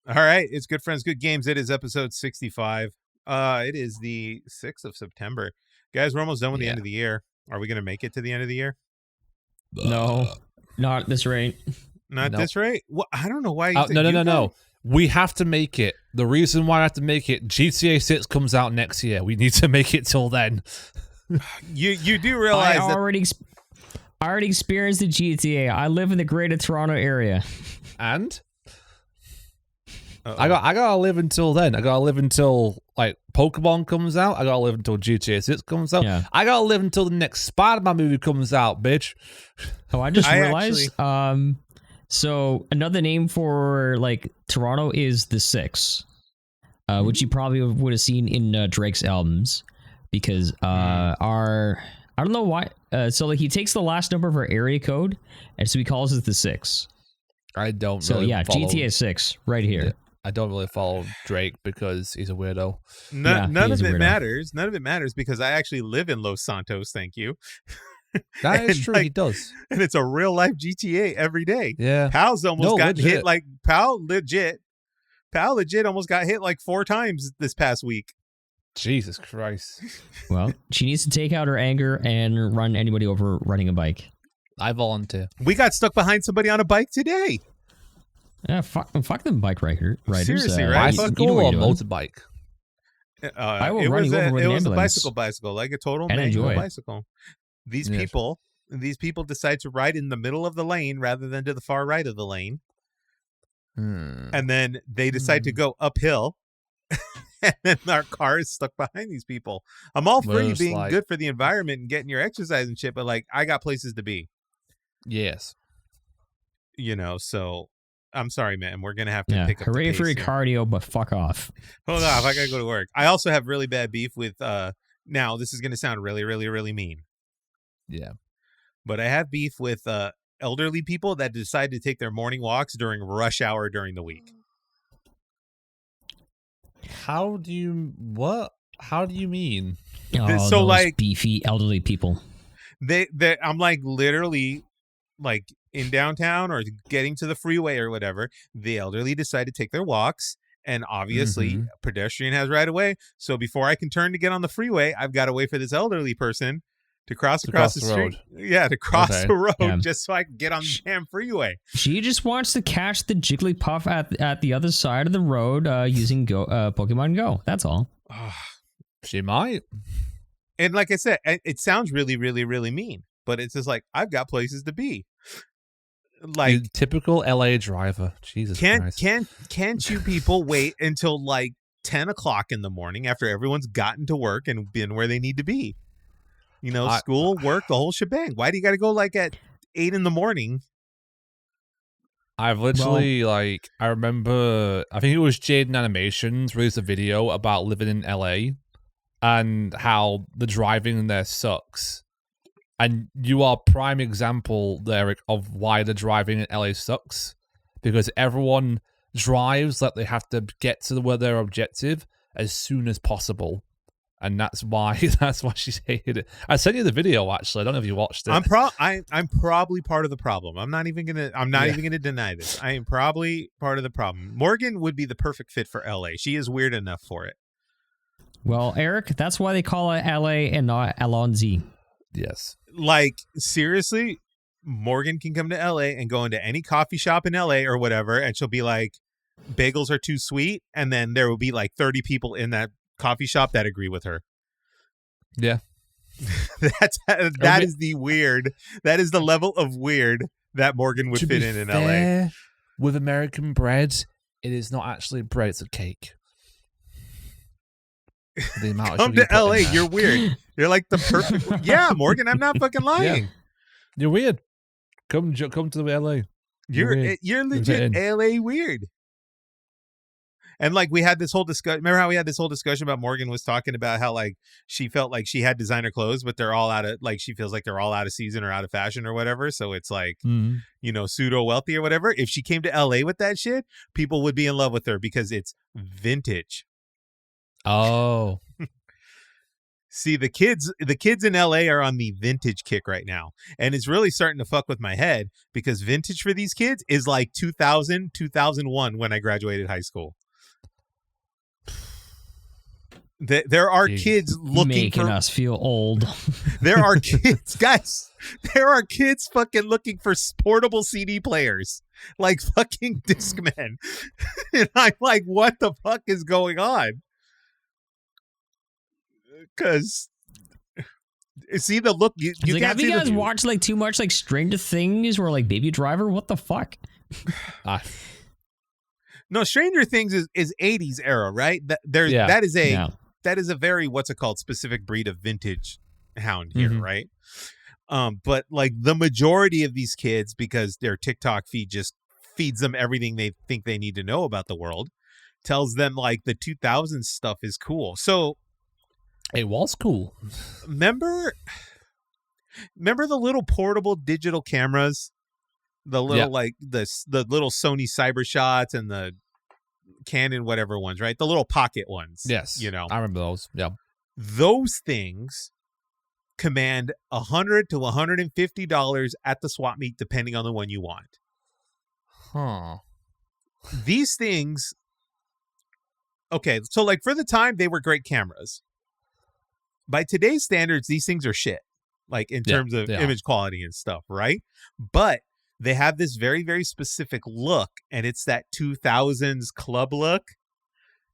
All right, it's Good Friends, Good Games. It is episode 65. It is the 6th of September. Guys, we're almost done with the end of the year. Are we going to make it to the end of the year? No, not at this rate. Not this rate? Well, I don't know why. No. We have to make it. The reason why I have to make it, GTA 6 comes out next year. We need to make it till then. You do realize I already experienced the GTA. I live in the greater Toronto area. And? I gotta live until then. I gotta live until like Pokemon comes out. I gotta live until GTA 6 comes out. Yeah. I gotta live until the next Spider-Man movie comes out, bitch. Oh, I just realized. So another name for like Toronto is the Six, which you probably would have seen in Drake's albums, because I don't know why. So like he takes the last number of our area code, and so he calls it the Six. I don't. So really yeah, follow. GTA 6 right here. Yeah. I don't really follow Drake because he's a weirdo. None of it matters. None of it matters because I actually live in Los Santos. Thank you. That is true. He does, and it's a real life GTA every day. Yeah, Pal's almost got hit like Pal legit almost got hit like 4 times this past week. Jesus Christ. Well, she needs to take out her anger and run anybody over riding a bike. I volunteer. We got stuck behind somebody on a bike today. Yeah, fuck them bike riders. Seriously, right? Bicycle or motorbike? I will run you over with an ambulance. It was a bicycle, like a total manual bicycle. These people decide to ride in the middle of the lane rather than to the far right of the lane. And then they decide to go uphill. And then our car is stuck behind these people. I'm all for you being good for the environment and getting your exercise and shit, but like I got places to be. Yes. So I'm sorry, man. We're gonna have to pick up. Hooray for your cardio, but fuck off. Hold on, I gotta go to work. I also have really bad beef with. Now this is gonna sound really, really, really mean. Yeah, but I have beef with elderly people that decide to take their morning walks during rush hour during the week. How do you mean? Oh, so like beefy elderly people. I'm like literally like in downtown or getting to the freeway or whatever. The elderly decide to take their walks, and obviously a pedestrian has right of way. So before I can turn to get on the freeway, I've got to wait for this elderly person to cross across the street. Road. Yeah, to cross the road just so I can get on the damn freeway. She just wants to catch the Jigglypuff at the other side of the road using Pokemon Go. That's all. She might. And like I said, it sounds really, really, really mean, but it's just like I've got places to be. Like typical LA driver. Jesus Christ. Can't you people wait until like 10 o'clock in the morning after everyone's gotten to work and been where they need to be? School, work, the whole shebang. Why do you got to go like at 8 in the morning? I've literally I remember, I think it was Jaden Animations released a video about living in LA and how the driving in there sucks. And you are prime example, Eric, of why the driving in LA sucks. Because everyone drives like they have to get to where their objective as soon as possible. And that's why she's hated it. I sent you the video actually. I don't know if you watched it. I'm probably part of the problem. I'm not even gonna deny this. I am probably part of the problem. Morgan would be the perfect fit for LA. She is weird enough for it. Well, Eric, that's why they call it LA and not Alonzi. Yes. Like seriously, Morgan can come to LA and go into any coffee shop in LA or whatever, and she'll be like, bagels are too sweet, and then there will be like 30 people in that coffee shop that agree with her. Yeah. That is the weird. That is the level of weird that Morgan would fit in LA. With American bread, it is not actually bread, it's a cake. The amount Come to LA, you're weird. You're like the perfect. Yeah, Morgan, I'm not fucking lying. Yeah. You're weird. Come to LA. You're legit LA weird. And like we had this whole discussion. Remember how we had this whole discussion about Morgan was talking about how like she felt like she had designer clothes, but they're all out of like she feels like they're all out of season or out of fashion or whatever. So it's like pseudo wealthy or whatever. If she came to LA with that shit, people would be in love with her because it's vintage. Oh. See, the kids in LA are on the vintage kick right now. And it's really starting to fuck with my head because vintage for these kids is like 2000, 2001 when I graduated high school. There are kids making us feel old. There are kids, guys. There are kids fucking looking for portable CD players, like fucking Discmen. And I'm like, what the fuck is going on? Because see the look. You like, can't have you guys watched like too much like Stranger Things or like Baby Driver? What the fuck? No, Stranger Things is 80s era, right? That is a very what's it called specific breed of vintage hound here, right? But like the majority of these kids, because their TikTok feed just feeds them everything they think they need to know about the world, tells them like the 2000s stuff is cool. So it was cool. Remember the little portable digital cameras, the little like the little Sony Cybershots and the Canon whatever ones, right? The little pocket ones. Yes, you know, I remember those. Yeah, those things command $100 to $150 at the swap meet, depending on the one you want. Huh. These things. Okay, so like for the time, they were great cameras. By today's standards, these things are shit, like in terms of image quality and stuff, right? But they have this very, very specific look, and it's that 2000s club look.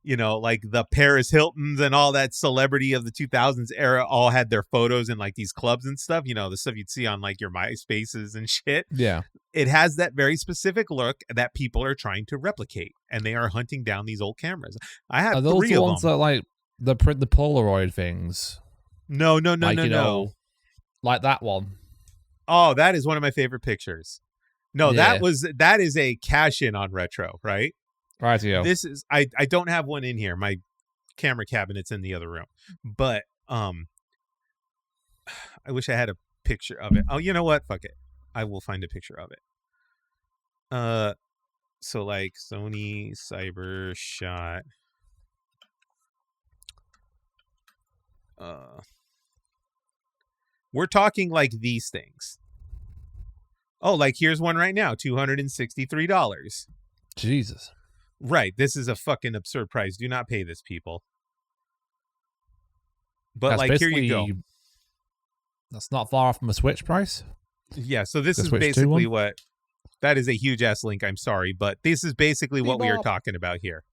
You know, like the Paris Hiltons and all that celebrity of the 2000s era all had their photos in like these clubs and stuff. You know, the stuff you'd see on like your MySpaces and shit. Yeah. It has that very specific look that people are trying to replicate, and they are hunting down these old cameras. I have those 3 of them. ones that like the Polaroid things. No. Like that one. Oh, that is one of my favorite pictures. No, that is a cash in on retro, right? Right, yeah. This is I don't have one in here. My camera cabinet's in the other room. But I wish I had a picture of it. Oh, you know what? Fuck it. I will find a picture of it. So like Sony Cybershot. We're talking like these things. Oh, like here's one right now, $263. Jesus. Right. This is a fucking absurd price. Do not pay this, people. But that's like, here you go. That's not far off from a Switch price. Yeah. So this is basically what, that is a huge ass link. I'm sorry, but this is basically what we are talking about here.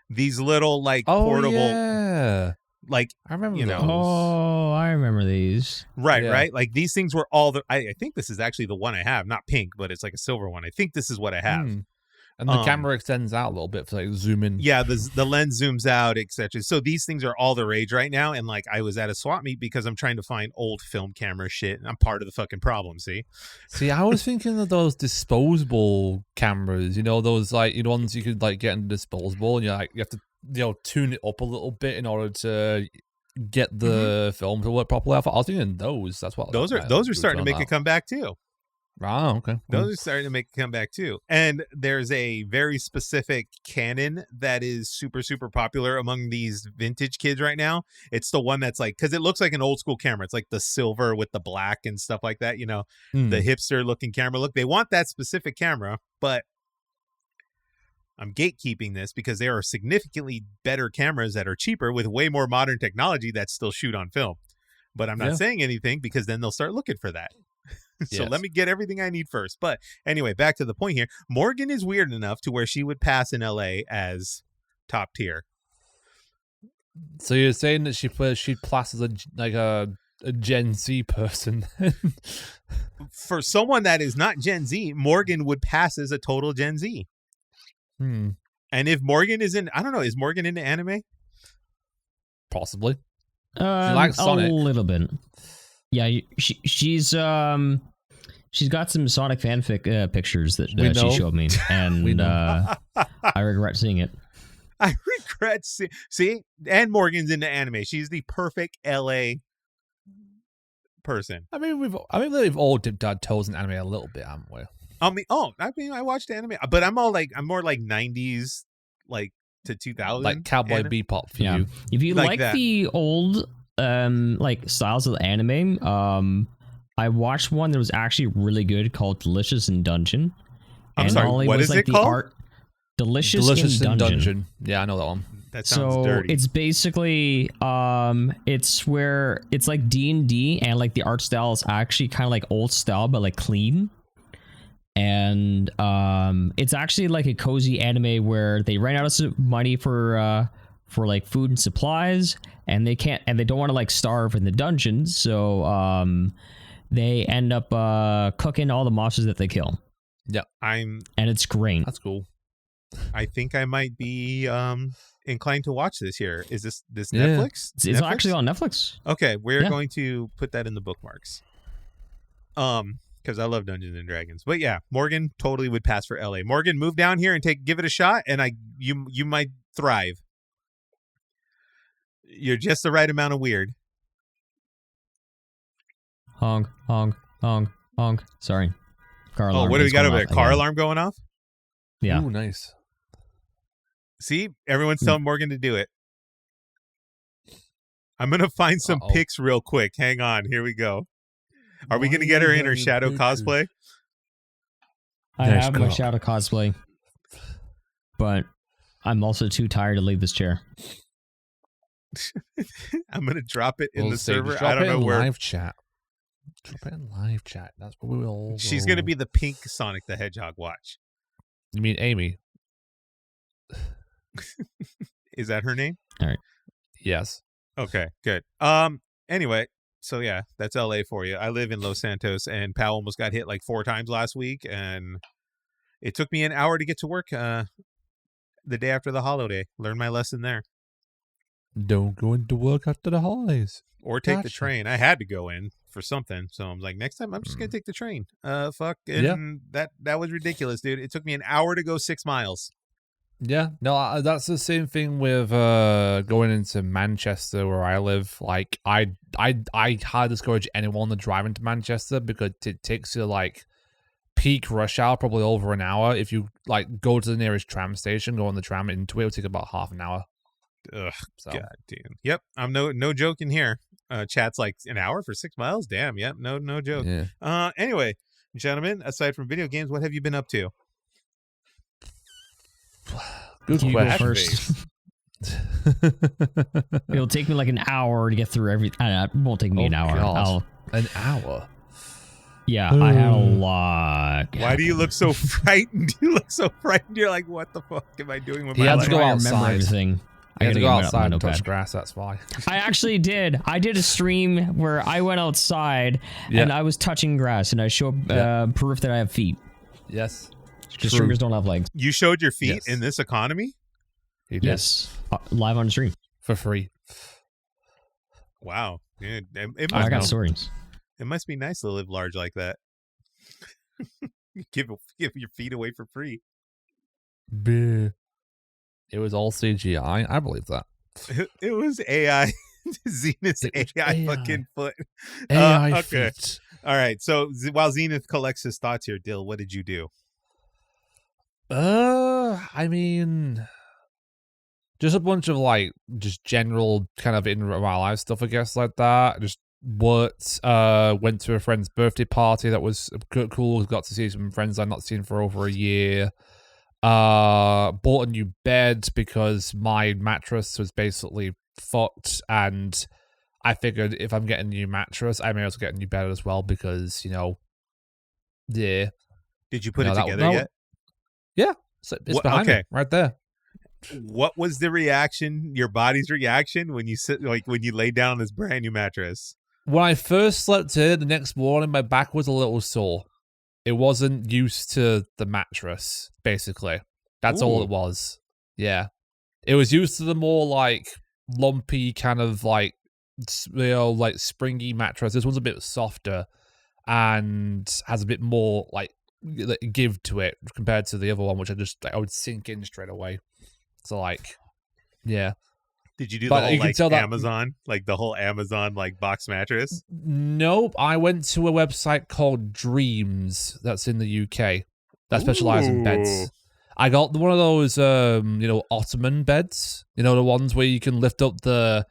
These little like portable. Yeah. Like, I remember those. Oh, I remember these. Right, right. Like these things were all I think this is actually the one I have, not pink, but it's like a silver one. I think this is what I have. And the camera extends out a little bit for like zoom in. Yeah, the lens zooms out, etc. So these things are all the rage right now. And like I was at a swap meet because I'm trying to find old film camera shit, and I'm part of the fucking problem. See, I was thinking of those disposable cameras. You know, those like ones you could like get in disposable, and you have to tune it up a little bit in order to get the film to work properly. I was thinking those. That's what those are starting to make a comeback too. Oh, okay. Those are starting to make a comeback too. And there's a very specific Canon that is super, super popular among these vintage kids right now. It's the one that's like, because it looks like an old school camera. It's like the silver with the black and stuff like that, the hipster looking camera look. They want that specific camera, but I'm gatekeeping this because there are significantly better cameras that are cheaper with way more modern technology that still shoot on film. But I'm not saying anything because then they'll start looking for that. So let me get everything I need first. But anyway, back to the point here. Morgan is weird enough to where she would pass in LA as top tier. So you're saying that she'd class as a Gen Z person? For someone that is not Gen Z, Morgan would pass as a total Gen Z. And if Morgan is I don't know, is Morgan into anime? Possibly. She likes Sonic. A little bit. Yeah, she's got some Sonic fanfic pictures that she showed me, and I regret seeing it. I regret see, and Morgan's into anime. She's the perfect LA person. I mean, we've all dipped our toes in anime a little bit, haven't we? I watched anime, but I'm more like 90s, like to 2000, like Cowboy Bebop for you. If you like the old like styles of anime. I watched one that was actually really good called Delicious in Dungeon. I'm sorry, what is it called? Delicious in Dungeon. Yeah, I know that one. That sounds dirty. It's basically it's where it's like D&D, and like the art style is actually kind of like old style but like clean. And it's actually like a cozy anime where they ran out of money for like food and supplies, and they don't want to like starve in the dungeon, so they end up cooking all the monsters that they kill. Yeah, and it's great. That's cool. I think I might be inclined to watch this here. Is this Netflix? It's Netflix? Actually on Netflix. Okay, we're going to put that in the bookmarks. Because I love Dungeons and Dragons. But yeah, Morgan totally would pass for LA. Morgan, move down here and give it a shot, and you might thrive. You're just the right amount of weird. Honk, honk, honk, honk. Sorry. Car alarm. Oh, what do we got over there? Car alarm going off? Yeah. Ooh, nice. See, everyone's telling Morgan to do it. I'm going to find some pics real quick. Hang on. Here we go. Are we going to get her in her shadow cosplay? I have my shadow cosplay. But I'm also too tired to leave this chair. I'm going to drop it in the server. I don't know where. Live chat. Drop it in live chat. That's what we will. She's going to be the pink Sonic the Hedgehog. Watch. You mean Amy? Is that her name? All right. Yes. Okay, good. Anyway, so yeah, that's LA for you. I live in Los Santos, and Pal almost got hit like 4 times last week, and it took me an hour to get to work the day after the holiday. Learned my lesson there. Don't go into work after the holidays. Or take the train. I had to go in for something, so I was like, next time I'm just gonna take the train. Fuck, and that was ridiculous, dude. It took me an hour to go 6 miles. Yeah, no, that's the same thing with going into Manchester where I live. Like, I hardly discourage anyone to drive into Manchester because it takes you like peak rush hour probably over an hour. If you like go to the nearest tram station, go on the tram into it, it'll take about half an hour. Ugh, so. God damn. Yep, I'm no joking here. Chat's like an hour for 6 miles. Damn. Yep, no joke. Yeah. Anyway, gentlemen, aside from video games, what have you been up to? Good question. First. It'll take me like an hour to get through everything. It won't take me an hour. An hour? Yeah, I had a lot. Why do you look so frightened? You look so frightened. You're like, what the fuck am I doing with my life? He had to go outside. Remember everything. I had to go outside and touch grass, that's why. I actually did. I did a stream where I went outside and I was touching grass, and I showed proof that I have feet. Yes. Because streamers don't have legs. You showed your feet in this economy? Yes. Live on stream. For free. Wow. Yeah, I got stories. It must be nice to live large like that. give your feet away for free. Bleh. It was all CGI. I believe that. It was AI. Zenith's AI fucking foot. AI feet. All right. So while Zenith collects his thoughts here, Dil, what did you do? I mean, just a bunch of like just general kind of in real life stuff, I guess, like that. Just worked, went to a friend's birthday party that was cool. Got to see some friends I've not seen for over a year. Bought a new bed because my mattress was basically fucked, and I figured if I'm getting a new mattress, I may also get a new bed as well because, you know, yeah. Did you put it together yet? Yeah, so it's behind me, right there. What was the reaction, your body's reaction, when you when you laid down on this brand new mattress? When I first slept in, the next morning, my back was a little sore. It wasn't used to the mattress, basically. That's all it was. Yeah. It was used to the more, like, lumpy kind of, like, you know, like, springy mattress. This one's a bit softer and has a bit more, like, give to it compared to the other one, which I would sink in straight away. So, like, yeah. Did you do the whole, like, Amazon? Like, the whole Amazon, like, box mattress? Nope. I went to a website called Dreams that's in the UK that specializes in beds. I got one of those, you know, Ottoman beds. You know, the ones where you can lift up the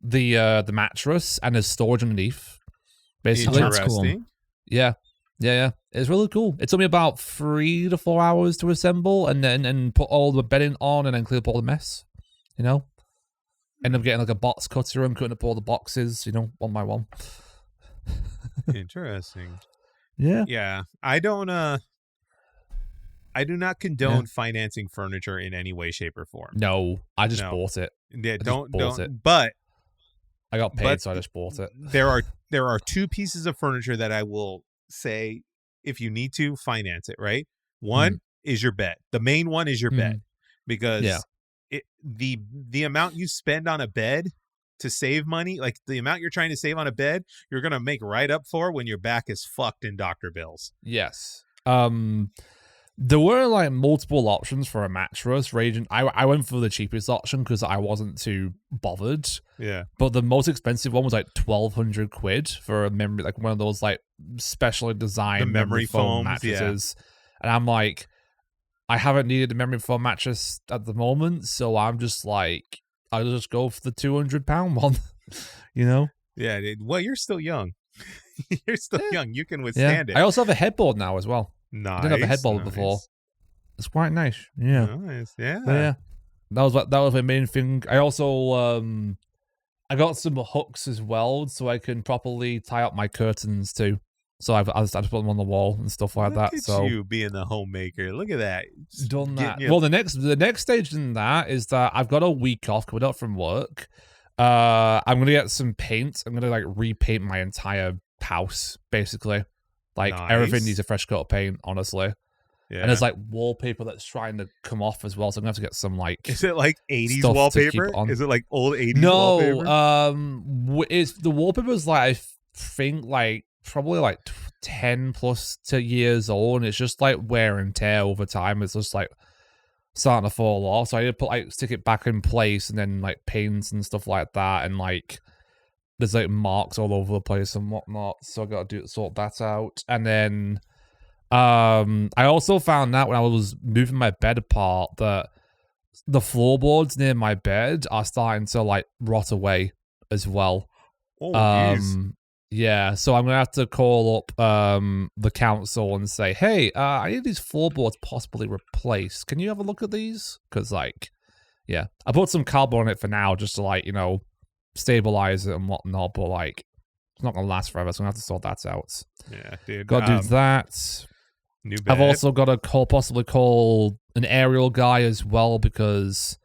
the mattress and there's storage underneath. Basically, that's cool. Yeah. It's really cool. It took me about 3 to 4 hours to assemble and put all the bedding on and then clean up all the mess. You know, end up getting like a box cutter and cutting up all the boxes. You know, one by one. Interesting. Yeah. I do not condone financing furniture in any way, shape, or form. No, I just bought it. Yeah, don't. But I got paid, so I just bought it. There are 2 pieces of furniture that I will say, if you need to, finance it. Right. One is your bed. The main one is your bed, because the amount you spend on a bed to save money, like the amount you're trying to save on a bed, you're gonna make right up for when your back is fucked in doctor bills. Yes. There were like multiple options for a mattress ranging. I went for the cheapest option because I wasn't too bothered. Yeah. But the most expensive one was like 1,200 quid for a memory, like one of those like specially designed memory foam mattresses. Yeah. And I'm like, I haven't needed a memory foam mattress at the moment, so I'm just like, I'll just go for the £200 one. You know? Yeah. Well, you're still young. You're still young. You can withstand it. I also have a headboard now as well. Nice. I didn't have a headboard before. It's quite nice. Yeah. Nice. Yeah. But yeah. That was my main thing. I also I got some hooks as well, so I can properly tie up my curtains too. So I just put them on the wall and stuff like that. So you being the homemaker. Look at that. Done that. Well, the next stage in that is that I've got a week off coming up from work. I'm gonna get some paint. I'm gonna like repaint my entire house, basically. Like everything needs a fresh coat of paint, honestly. Yeah. And there's like wallpaper that's trying to come off as well, so I'm gonna have to get some like. Is it like 80s wallpaper? Is it like old 80s wallpaper? No, it's the wallpaper is like, I think like probably like 10 plus years old, and it's just like wear and tear over time. It's just like starting to fall off, so I need to stick it back in place and then like paint and stuff like that, and like there's like marks all over the place and whatnot, so I gotta sort that out. And then I also found out when I was moving my bed apart that the floorboards near my bed are starting to like rot away as well. Yeah, so I'm gonna have to call up the council and say, hey, I need these floorboards possibly replaced. Can you have a look at these? Because like, yeah, I put some cardboard on it for now just to like, you know, stabilize it and whatnot, but like it's not gonna last forever, so I'm gonna have to sort that out. Yeah, dude. Gotta do that. New bed. I've also got to possibly call an aerial guy as well, because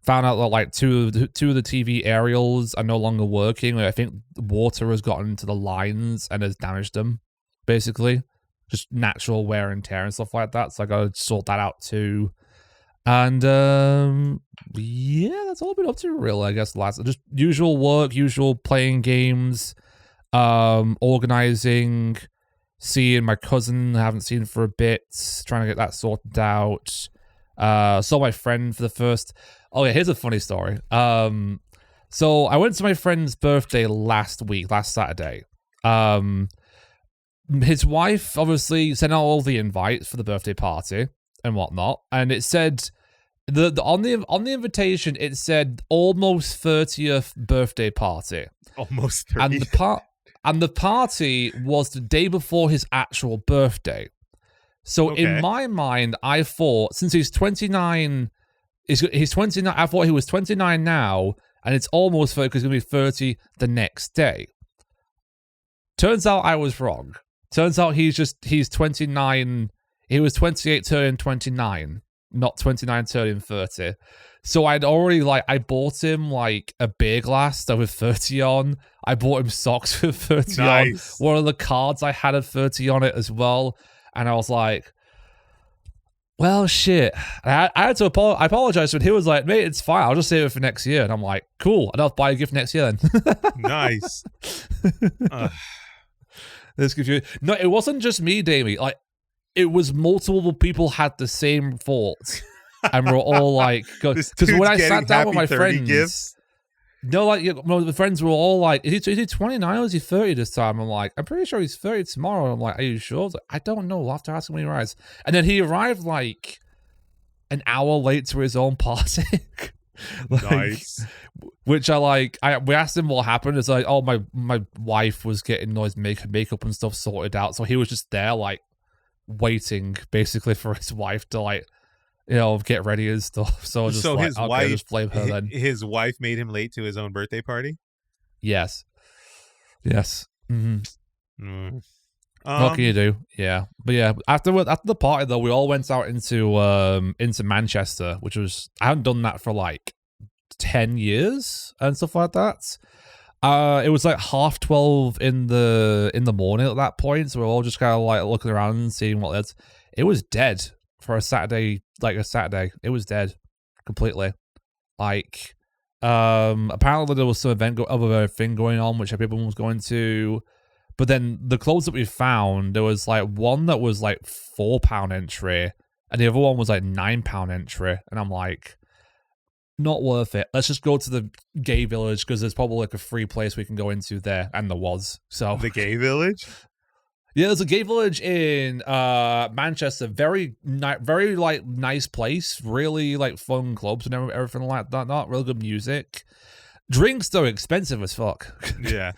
found out that like two of the TV aerials are no longer working. I think water has gotten into the lines and has damaged them, basically. Just natural wear and tear and stuff like that. So I got to sort that out too. And yeah, that's all I've been up to really, I guess. Just usual work, usual playing games, organizing, seeing my cousin I haven't seen for a bit, trying to get that sorted out. Saw my friend for the first. Oh yeah, here's a funny story. So I went to my friend's birthday last Saturday. His wife obviously sent out all the invites for the birthday party and whatnot, and it said on the invitation it said almost 30th birthday party. Almost 30. And the party was the day before his actual birthday. So in my mind, I thought since he's 29, he's 29. I thought he was 29 now, and it's almost 30 because he's going to be 30 the next day. Turns out I was wrong. Turns out he's 29. He was 28 turning 29, not 29 turning 30. So I'd already I bought him like a beer glass that with 30 on. I bought him socks with 30 on. One of the cards I had 30 on it as well. And I was like, well, shit. I had to apologize when he was like, mate, it's fine. I'll just save it for next year. And I'm like, cool. And I'll buy a gift next year then. Nice. This confusing. No, it wasn't just me, Davey. Like, it was multiple people had the same thoughts. And we're all like, because when I sat down with my friends, gifts. No, like the friends were all like, is he 29 or is he 30 this time? I'm like, I'm pretty sure he's 30 tomorrow. I'm like, are you sure? I was like, I don't know. We'll have to ask him when he arrives. And then he arrived like an hour late to his own party. Nice. Which we asked him what happened. It's like, oh, my wife was getting all his makeup and stuff sorted out, so he was just there like waiting basically for his wife to like, get ready and stuff. So just his wife, just blame her then. His wife made him late to his own birthday party. Yes. Mm-hmm. What can you do? Yeah, but yeah, after the party though, we all went out into Manchester, which was, I haven't done that for like 10 years and stuff like that. It was like 12:30 in the morning at that point, so we're all just kind of like looking around and seeing what that's. It was dead for a Saturday. It was dead completely. Like, apparently there was some other thing going on which everyone was going to. But then the clubs that we found, there was like one that was like £4 entry, and the other one was like £9 entry. And I'm like, not worth it. Let's just go to the gay village because there's probably like a free place we can go into there, and there was. So the gay village. Yeah, there's a gay village in Manchester. Very like nice place. Really like fun clubs and everything like that. Not really good music. Drinks though expensive as fuck. Yeah.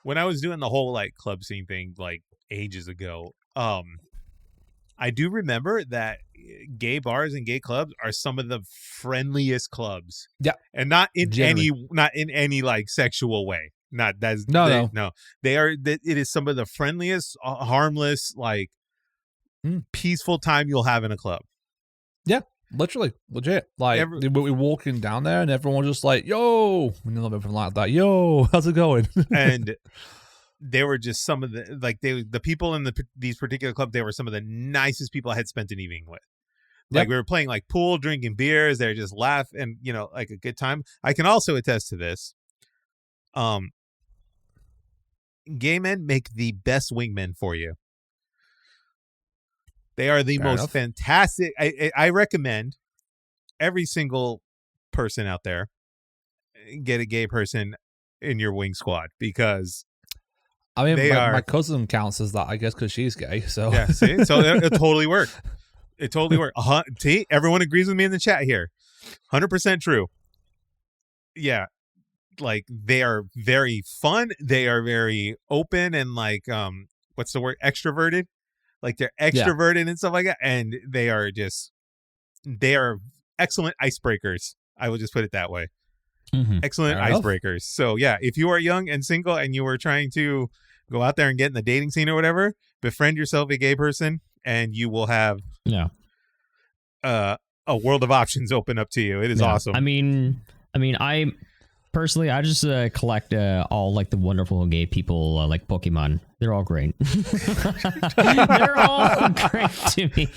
When I was doing the whole like club scene thing like ages ago, I do remember that gay bars and gay clubs are some of the friendliest clubs. Yeah, and not in any like sexual way. Not that's no. They are. It is some of the friendliest, harmless, like peaceful time you'll have in a club. Yeah. Literally, legit. Like, we were walking down there and everyone was just like, yo, and everything like that. Yo, how's it going? And they were just some of the people in these particular clubs, they were some of the nicest people I had spent an evening with. Like, we were playing like pool, drinking beers. They were just laugh and, like a good time. I can also attest to this. Gay men make the best wingmen for you. They are the most fantastic. I recommend every single person out there get a gay person in your wing squad because I mean, my cousin counts as that, I guess, because she's gay. So yeah, see, so it totally worked. It totally worked. See, everyone agrees with me in the chat here. 100% true. Yeah, like they are very fun. They are very open and like what's the word? Extroverted. Like they're extroverted and stuff like that, and they are excellent icebreakers. I will just put it that way. Mm-hmm. Excellent icebreakers. So yeah, if you are young and single and you are trying to go out there and get in the dating scene or whatever, befriend yourself a gay person, and you will have a world of options open up to you. It is awesome. I mean, I personally, I just collect all like the wonderful gay people like Pokemon. They're all great. They're all great to me.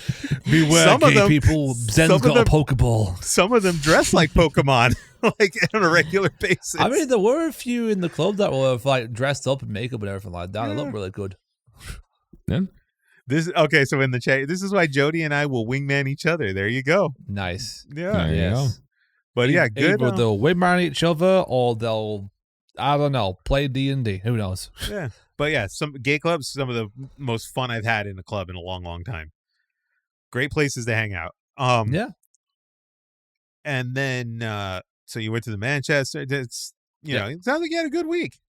Beware some gay of them, people. Zen's got a Pokeball. Some of them dress like Pokemon, like on a regular basis. I mean, there were a few in the club that were like dressed up in makeup and everything like that. They look really good. Yeah. So in the chat, this is why Jody and I will wingman each other. There you go. Nice. Yeah. Yes. But yeah, good. Either they'll wingman each other or they'll, I don't know, play D&D. Who knows? Yeah. But yeah, some gay clubs, some of the most fun I've had in a club in a long, long time. Great places to hang out. Yeah. And then, so you went to the Manchester. It's, it sounds like you had a good week.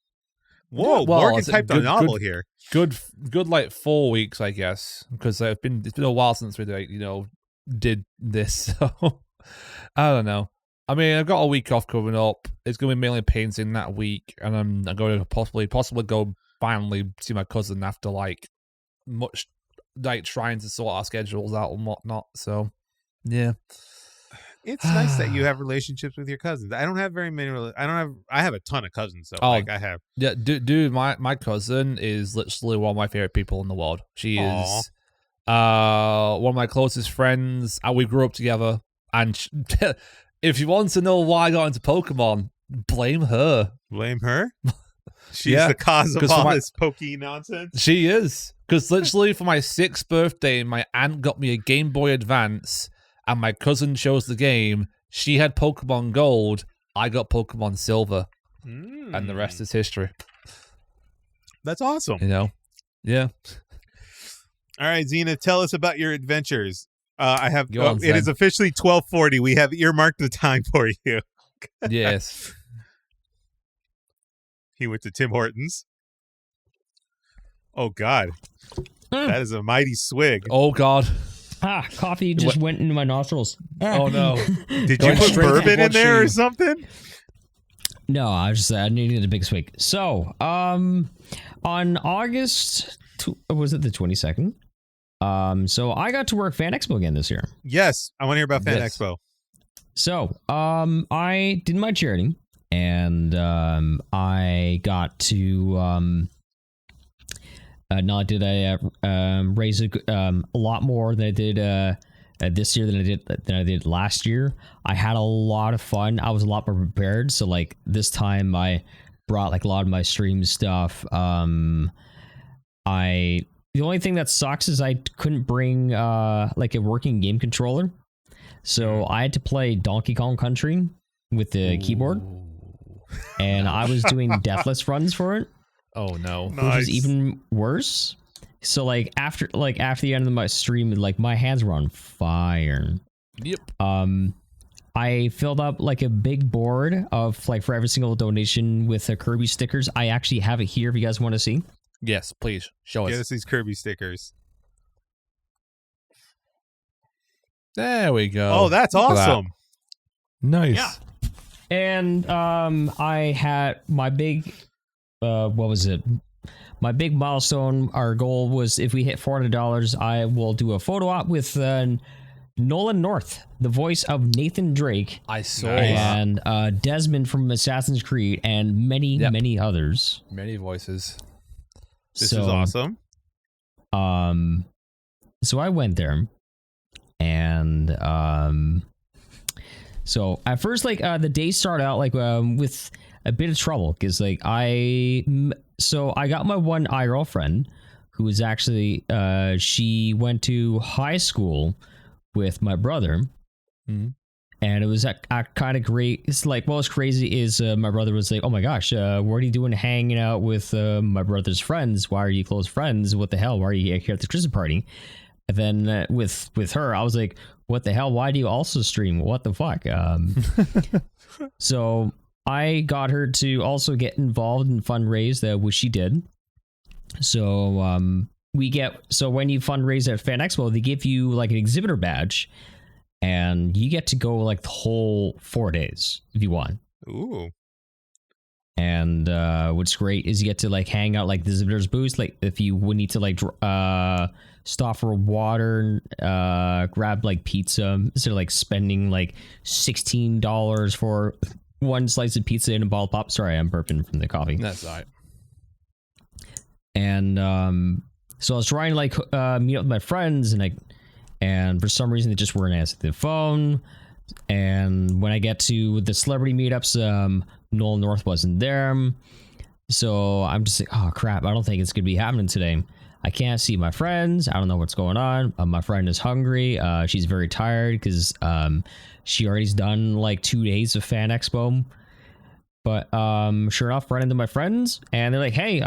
Whoa, Morgan typed a novel here. Good, like 4 weeks, I guess, because it's been a while since we did this. So I don't know. I mean, I've got a week off coming up. It's going to be mainly painting that week, and I'm going to possibly go finally see my cousin after much trying to sort our schedules out and whatnot. So yeah, it's nice that you have relationships with your cousins. I don't have very many. I have a ton of cousins though. I have. Yeah, dude, my cousin is literally one of my favorite people in the world. She is one of my closest friends. We grew up together, and if you want to know why I got into Pokemon, blame her. Blame her? She's the cause of all this Poke nonsense? She is. Because literally for my 6th birthday, my aunt got me a Game Boy Advance, and my cousin chose the game. She had Pokemon Gold. I got Pokemon Silver. And the rest is history. That's awesome. Yeah. All right, Zenith, tell us about your adventures. I have. It is officially 12:40. We have earmarked the time for you. Yes. He went to Tim Hortons. Oh God, that is a mighty swig. Oh God. Coffee just went into my nostrils. Oh no! Did you put bourbon in there or something? No, I needed a big swig. So, on August, was it the 22nd? So I got to work Fan Expo again this year. Yes, I want to hear about Fan Expo. So, I did my charity, and I got to not did I raise a lot more than I did this year than I did last year. I had a lot of fun. I was a lot more prepared. So like this time I brought like a lot of my stream stuff. The only thing that sucks is I couldn't bring like a working game controller. So I had to play Donkey Kong Country with the keyboard. And I was doing deathless runs for it. Oh no. Which is even worse. So like after the end of my stream, like my hands were on fire. Yep. I filled up like a big board of like for every single donation with Kirby stickers. I actually have it here if you guys want to see. Yes, please show us. Get us these Kirby stickers. There we go. Oh, that's awesome. Nice. Yeah. And I had my big what was it? My big milestone, our goal was if we hit $400, I will do a photo op with Nolan North, the voice of Nathan Drake. I saw and Desmond from Assassin's Creed, and many others. Many voices. This is awesome. So I went there, and so at first, like the day started out like with a bit of trouble because like I got my one IRL friend who was actually she went to high school with my brother. Mm-hmm. And it was kind of great. It's like, what's crazy is my brother was like, oh my gosh, what are you doing hanging out with my brother's friends? Why are you close friends? What the hell? Why are you here at the Christmas party? And then with her, I was like, what the hell? Why do you also stream? What the fuck? So I got her to also get involved in fundraise, which she did. So when you fundraise at Fan Expo, they give you like an exhibitor badge. And you get to go like the whole 4 days if you want. Ooh. And what's great is you get to like hang out like the visitors booth. Like if you would need to like stop for water, grab like pizza instead of like spending like $16 for one slice of pizza and a bottle of pop. Sorry, I'm burping from the coffee. That's all right. And so I was trying to like meet up with my friends and for some reason, they just weren't answering the phone. And when I get to the celebrity meetups, Noel North wasn't there. So I'm just like, oh, crap. I don't think it's going to be happening today. I can't see my friends. I don't know what's going on. My friend is hungry. She's very tired because she already's done like 2 days of Fan Expo. But sure enough, run into my friends. And they're like, hey,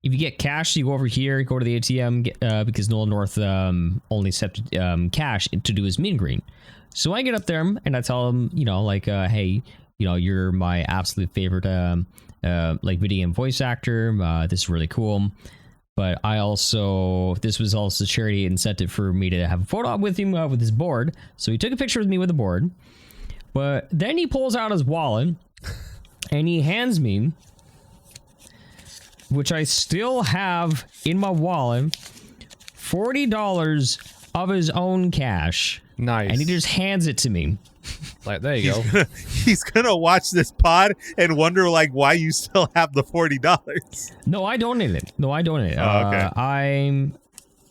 if you get cash, you go over here, go to the ATM, because Noel North only accepted cash to do his meet and greet. So I get up there and I tell him, hey, you're my absolute favorite like video game voice actor. This is really cool. But this was also charity incentive for me to have a photo op with him with his board. So he took a picture with me with the board. But then he pulls out his wallet and he hands me, which I still have in my wallet, $40 of his own cash. Nice. And he just hands it to me. Like, there you go. He's gonna watch this pod and wonder like why you still have the $40. No, I donated it. Oh, okay. I'm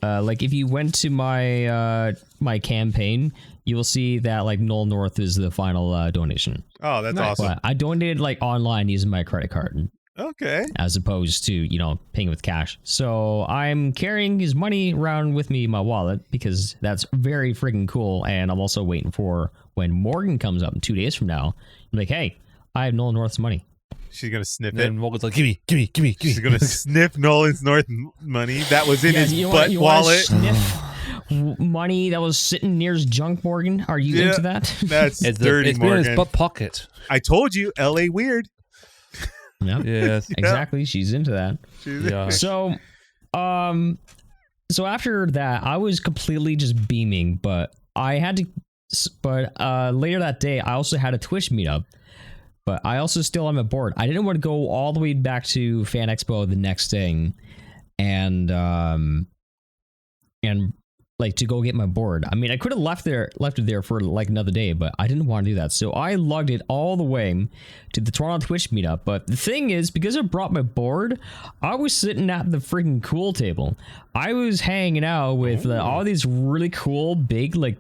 like if you went to my my campaign, you will see that like Noel North is the final donation. Oh, that's awesome. But I donated like online using my credit card. Okay. As opposed to, paying with cash. So I'm carrying his money around with me in my wallet because that's very freaking cool. And I'm also waiting for when Morgan comes up in 2 days from now. I'm like, hey, I have Nolan North's money. She's going to sniff and it. And Morgan's like, give me. She's going to sniff Nolan's North money that was in his butt wallet. money that was sitting near his junk, Morgan? Are you into that? That's dirty, it's Morgan. It's been in his butt pocket. I told you, L.A. weird. Yep. Yes. Exactly. She's into that. Yeah. So after that, I was completely just beaming, but I had to. But later that day, I also had a Twitch meetup. But I also still am bored. I didn't want to go all the way back to Fan Expo the next day, and like to go get my board. I mean, I could have left it there for like another day, but I didn't want to do that. So I lugged it all the way to the Toronto Twitch meetup. But the thing is, because I brought my board, I was sitting at the freaking cool table. I was hanging out with all these really cool, big, like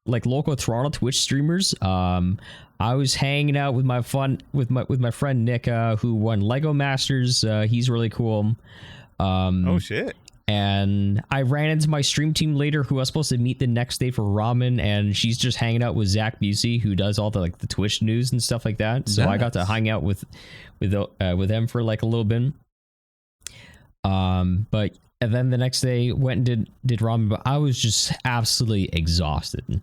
local Toronto Twitch streamers. I was hanging out with my friend Nick, who won Lego Masters. He's really cool. Oh shit. And I ran into my stream team later, who I was supposed to meet the next day for ramen, and she's just hanging out with Zach Busey, who does all the the Twitch news and stuff like that. So I got to hang out with them for like a little bit. But and then the next day went and did ramen, but I was just absolutely exhausted.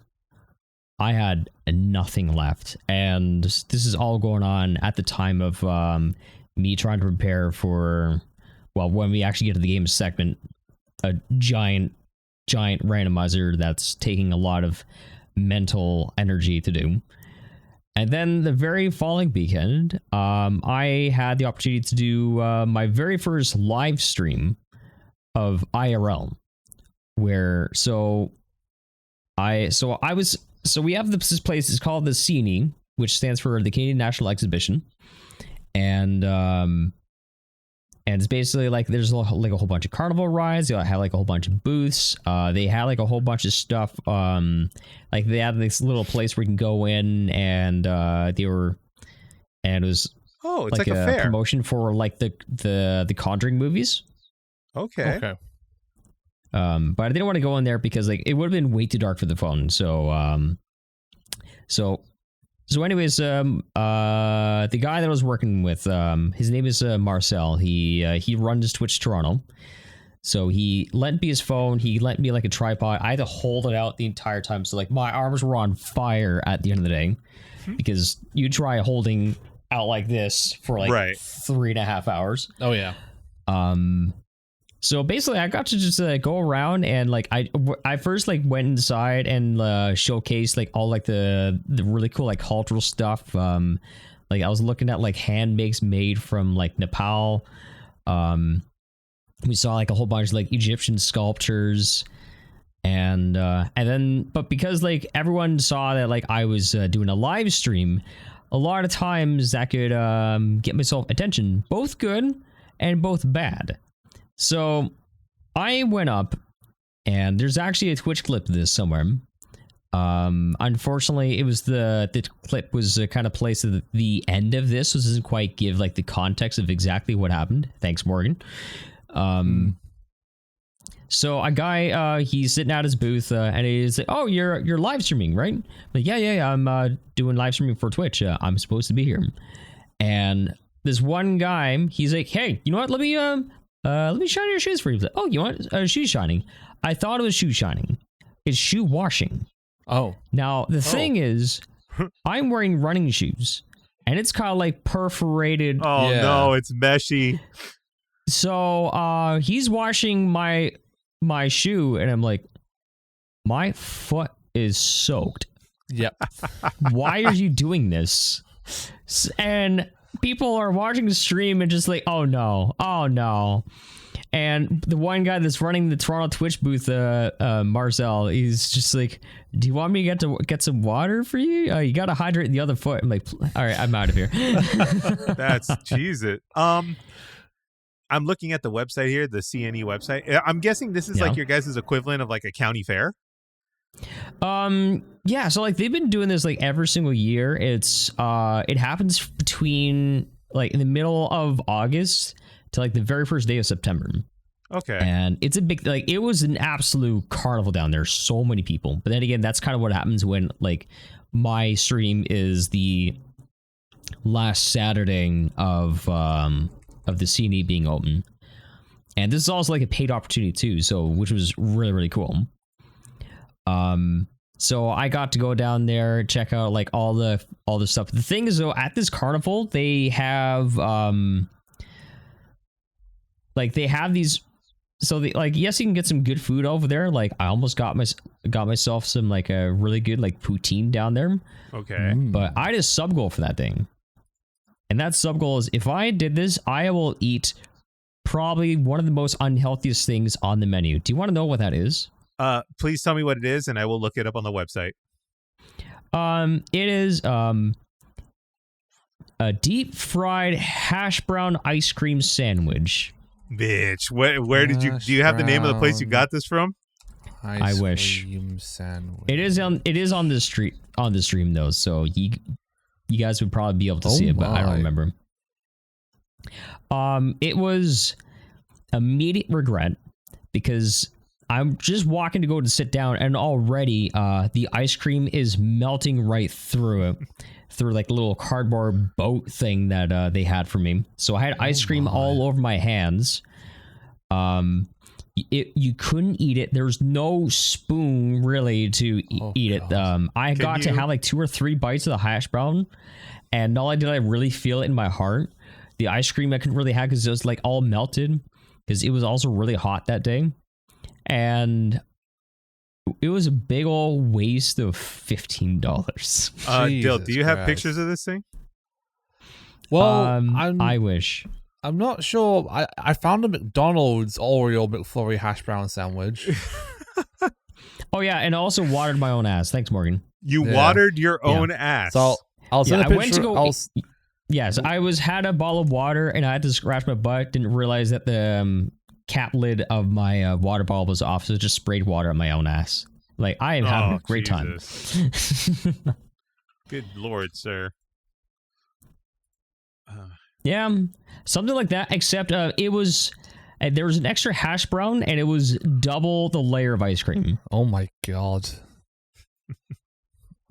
I had nothing left, and this is all going on at the time of me trying to prepare for, well, when we actually get to the game segment, a giant randomizer that's taking a lot of mental energy to do. And then the very following weekend, I had the opportunity to do my very first live stream of IRL, where we have this place. It's called the CNE, which stands for the Canadian National Exhibition, and it's basically like there's like a whole bunch of carnival rides. They have like a whole bunch of booths. They had like a whole bunch of stuff. Like they had this little place where you can go in, and it was it's like a fair promotion for like the Conjuring movies. Okay. But I didn't want to go in there because like it would have been way too dark for the phone. So anyways, the guy that I was working with, his name is Marcel. He runs Twitch Toronto. So he lent me his phone. He lent me like a tripod. I had to hold it out the entire time. So like my arms were on fire at the end of the day, because you try holding out like this for like 3.5 hours. Oh yeah. So basically, I got to just go around, and like I first like went inside and showcased like all like the really cool like cultural stuff. Like I was looking at like handbags made from like Nepal. We saw like a whole bunch of like Egyptian sculptures, and then but because like everyone saw that like I was doing a live stream, a lot of times that could get myself attention, both good and both bad. So I went up, and there's actually a Twitch clip of this somewhere. Unfortunately, it was the clip was kind of placed at the end of this, so it doesn't quite give like the context of exactly what happened. Thanks, Morgan. So a guy, he's sitting at his booth, and he's like, "Oh, you're live streaming, right?" I'm like, yeah, I'm doing live streaming for Twitch. I'm supposed to be here. And this one guy, he's like, "Hey, you know what? Let me shine your shoes for you." Like, "Oh, you want shoe shining?" I thought it was shoe shining. It's shoe washing. Oh. Now, the thing is, I'm wearing running shoes, and it's kind of like perforated. Oh, no, it's meshy. So he's washing my shoe, and I'm like, my foot is soaked. Yep. Why are you doing this? And people are watching the stream and just like, oh no. And the one guy that's running the Toronto Twitch booth, Marcel, he's just like, "Do you want me to get some water for you? You got to hydrate the other foot." I'm like, all right, I'm out of here. That's Jesus. I'm looking at the website here, the CNE website. I'm guessing this is like your guys' equivalent of like a county fair. Yeah, so like they've been doing this like every single year. It's it happens between like in the middle of August to like the very first day of September. Okay. And it's a big, like, it was an absolute carnival down there. So many people. But then again, that's kind of what happens when like my stream is the last Saturday of the CNE being open. And this is also like a paid opportunity too, so which was really, really cool. So I got to go down there, check out like all the stuff. The thing is though, at this carnival, they have these. So yes, you can get some good food over there. Like I almost got myself some like a really good like poutine down there. Okay. But I had a sub goal for that thing. And that sub goal is if I did this, I will eat probably one of the most unhealthiest things on the menu. Do you want to know what that is? Please tell me what it is, and I will look it up on the website. It is a deep fried hash brown ice cream sandwich. Bitch, where did you? Do you have the name of the place you got this from? I wish. Sandwich. It is on the stream though, so you guys would probably be able to see it, but I don't remember. It was immediate regret because I'm just walking to go to sit down, and already the ice cream is melting right through it, through like a little cardboard boat thing that they had for me. So I had ice cream all over my hands. You couldn't eat it. There's no spoon really to eat it. I got to have like 2 or 3 bites of the hash brown, and not only did I really feel it in my heart, the ice cream I couldn't really have because it was like all melted because it was also really hot that day. And it was a big old waste of $15. Dil, do you have pictures of this thing? Well, I wish. I'm not sure. I found a McDonald's Oreo McFlurry hash brown sandwich. Oh yeah, and I also watered my own ass. Thanks, Morgan. You watered your own ass. So I'll send a picture. I went to go. Yes, I had a bottle of water and I had to scratch my butt. Didn't realize that the cap lid of my water bottle was off, so just sprayed water on my own ass. Like I am having a great time. Good Lord, sir. Yeah, something like that. Except it was there was an extra hash brown and it was double the layer of ice cream. Oh my god.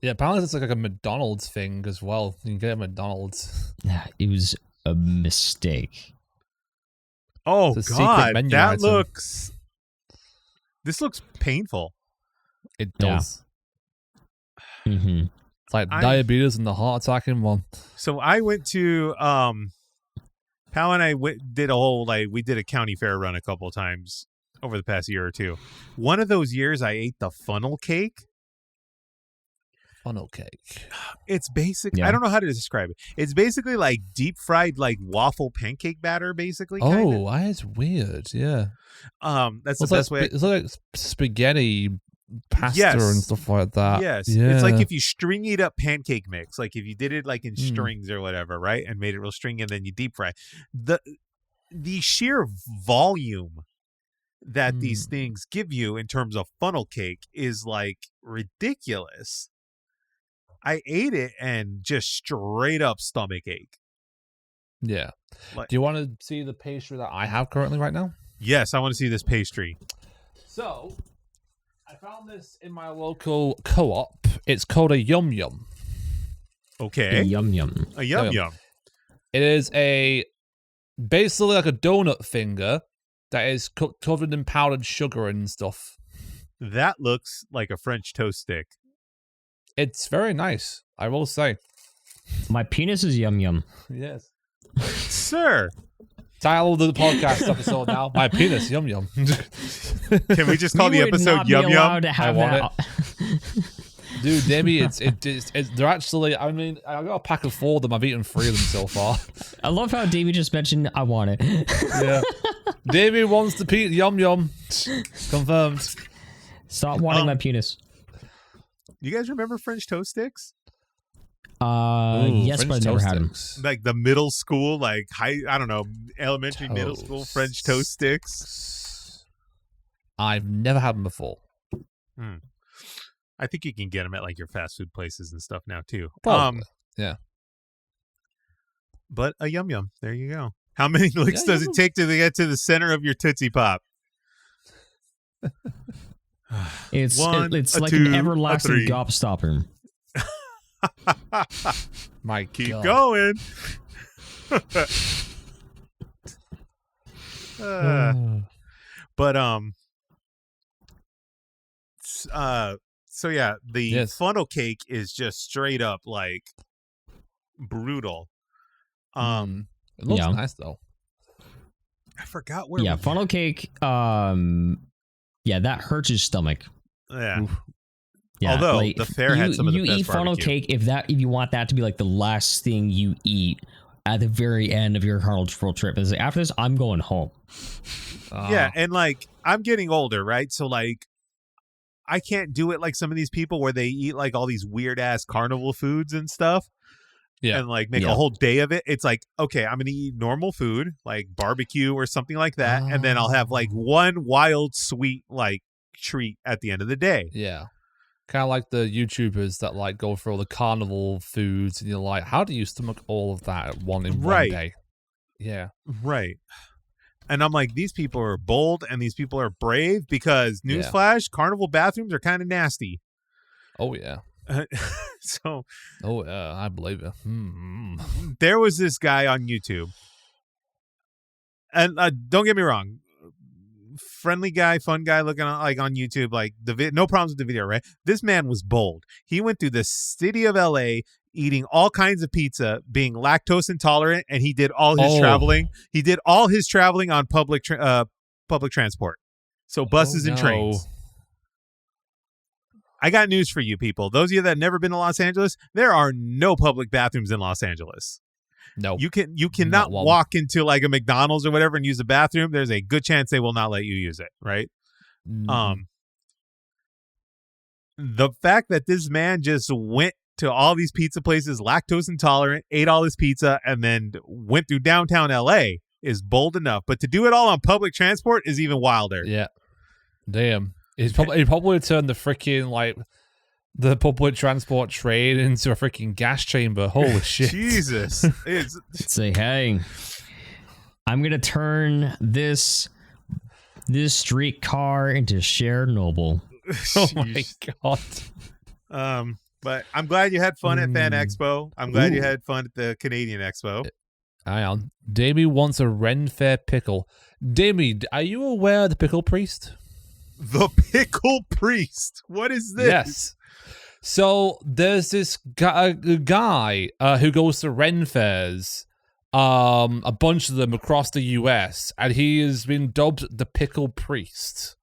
Yeah, apparently it's like a McDonald's thing as well. You can get it at McDonald's. Yeah, it was a mistake. Oh god, that looks. This looks painful. It does. Yeah. Mm-hmm. It's like diabetes and the heart attack in one. So I went to Pal and I did a whole we did a county fair run a couple of times over the past year or two. One of those years I ate the funnel cake. Funnel cake. It's basically I don't know how to describe it. It's basically like deep fried like waffle pancake batter, basically. Oh, that's weird. Yeah. That's the best way. It's like spaghetti pasta and stuff like that. Yes. Yeah. It's like if you string eat up pancake mix, like if you did it like in strings or whatever, right? And made it real stringy and then you deep fry. The sheer volume that these things give you in terms of funnel cake is like ridiculous. I ate it and just straight up stomach ache. Yeah. Do you want to see the pastry that I have currently right now? Yes, I want to see this pastry. So, I found this in my local co-op. It's called a Yum Yum. Okay. A Yum Yum. A Yum Yum. It is basically like a donut finger that is covered in powdered sugar and stuff. That looks like a French toast stick. It's very nice, I will say. My penis is Yum Yum. Yes. Sir. Title of the podcast episode now. My penis, Yum Yum. Can we just call the episode Yum Yum? I want it. Dude, Demi, it's they're actually, I mean, I got a pack of 4 of them. I've eaten 3 of them so far. I love how Davey just mentioned I want it. Yeah. Davey wants the Yum Yum. Confirmed. Stop wanting my penis. You guys remember French toast sticks? Yes, French but I never had them. Like the middle school, like elementary, middle school French toast sticks. I've never had them before. I think you can get them at like your fast food places and stuff now too. Probably. Yeah. But a Yum Yum, there you go. How many licks does it take to get to the center of your Tootsie Pop? It's like 2, an everlasting gobstopper. My keep God. going. But So yeah, the funnel cake is just straight up like brutal. It looks nice though. I forgot where. Yeah, funnel cake. Yeah, that hurts your stomach. Yeah. Oof. Yeah, although like, the fair had some of the best you eat funnel cake if you want that to be like the last thing you eat at the very end of your carnival trip. Is like, after this, I'm going home. Yeah, and like I'm getting older, right? So like I can't do it like some of these people where they eat like all these weird ass carnival foods and stuff. Yeah. And like make a whole day of it. It's like, okay, I'm gonna eat normal food, like barbecue or something like that, and then I'll have like one wild sweet like treat at the end of the day. Yeah. Kind of like the YouTubers that like go for all the carnival foods, and you're like, how do you stomach all of that in one day? Yeah. Right. And I'm like, these people are bold and these people are brave because, newsflash, carnival bathrooms are kind of nasty. Oh, yeah. So. Oh, yeah, I believe it. Mm-hmm. There was this guy on YouTube. And don't get me wrong. Friendly guy, fun guy looking like on YouTube, like no problems with the video, right? This man was bold. He went through the city of LA eating all kinds of pizza, being lactose intolerant, and he did all his traveling. He did all his traveling on public transport. So buses and trains. I got news for you people. Those of you that have never been to Los Angeles, there are no public bathrooms in Los Angeles. No, you cannot walk into like a McDonald's or whatever and use the bathroom. There's a good chance they will not let you use it, right? Mm-hmm. The fact that this man just went to all these pizza places, lactose intolerant, ate all this pizza, and then went through downtown LA is bold enough. But to do it all on public transport is even wilder. Yeah, damn. He probably turned the freaking like. The public transport train into a freaking gas chamber. Holy shit. Jesus. Say, hey, I'm going to turn this streetcar into Chernobyl. Oh my God. But I'm glad you had fun at Fan Expo. I'm glad you had fun at the Canadian Expo. Hang on. Damie wants a Ren Fair pickle. Damie, are you aware of the pickle priest? The pickle priest? What is this? Yes. So there's this guy who goes to Ren fairs, a bunch of them across the US, and he has been dubbed the Pickle Priest.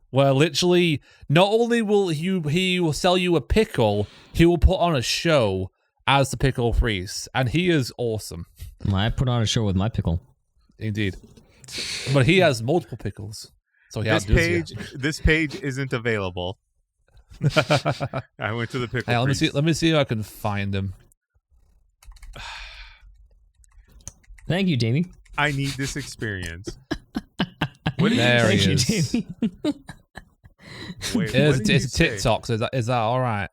Where literally, not only will he will sell you a pickle, he will put on a show as the Pickle Priest, and he is awesome. I put on a show with my pickle. Indeed, but he has multiple pickles. So this page isn't available. I went to the pickle. Hey, let me see if I can find him. Thank you, Damie. I need this experience. There he is. Wait, it's a TikTok. So is that all right?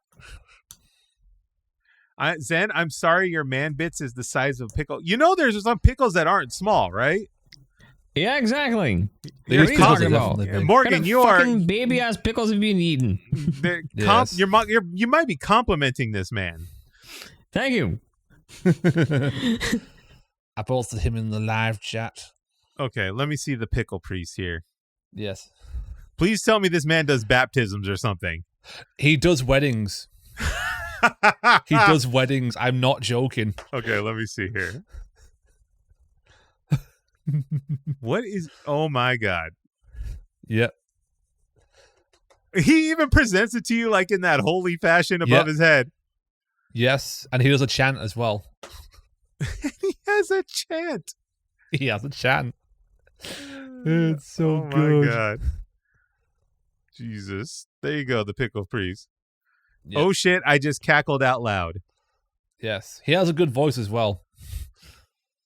Zen, I'm sorry. Your man bits is the size of a pickle. You know, there's some pickles that aren't small, right? Yeah, exactly. What are you talking about? Morgan, you are baby ass pickles have been eaten. Yes. You might be complimenting this man. Thank you. I posted him in the live chat. Okay, let me see the pickle priest here. Yes. Please tell me this man does baptisms or something. He does weddings. He does weddings. I'm not joking. Okay, let me see here. What is? Oh my God! Yep. He even presents it to you like in that holy fashion above his head. Yes, and he does a chant as well. He has a chant. He has a chant. It's so good. Oh my God! Jesus, there you go, the pickle priest. Yep. Oh shit! I just cackled out loud. Yes, he has a good voice as well.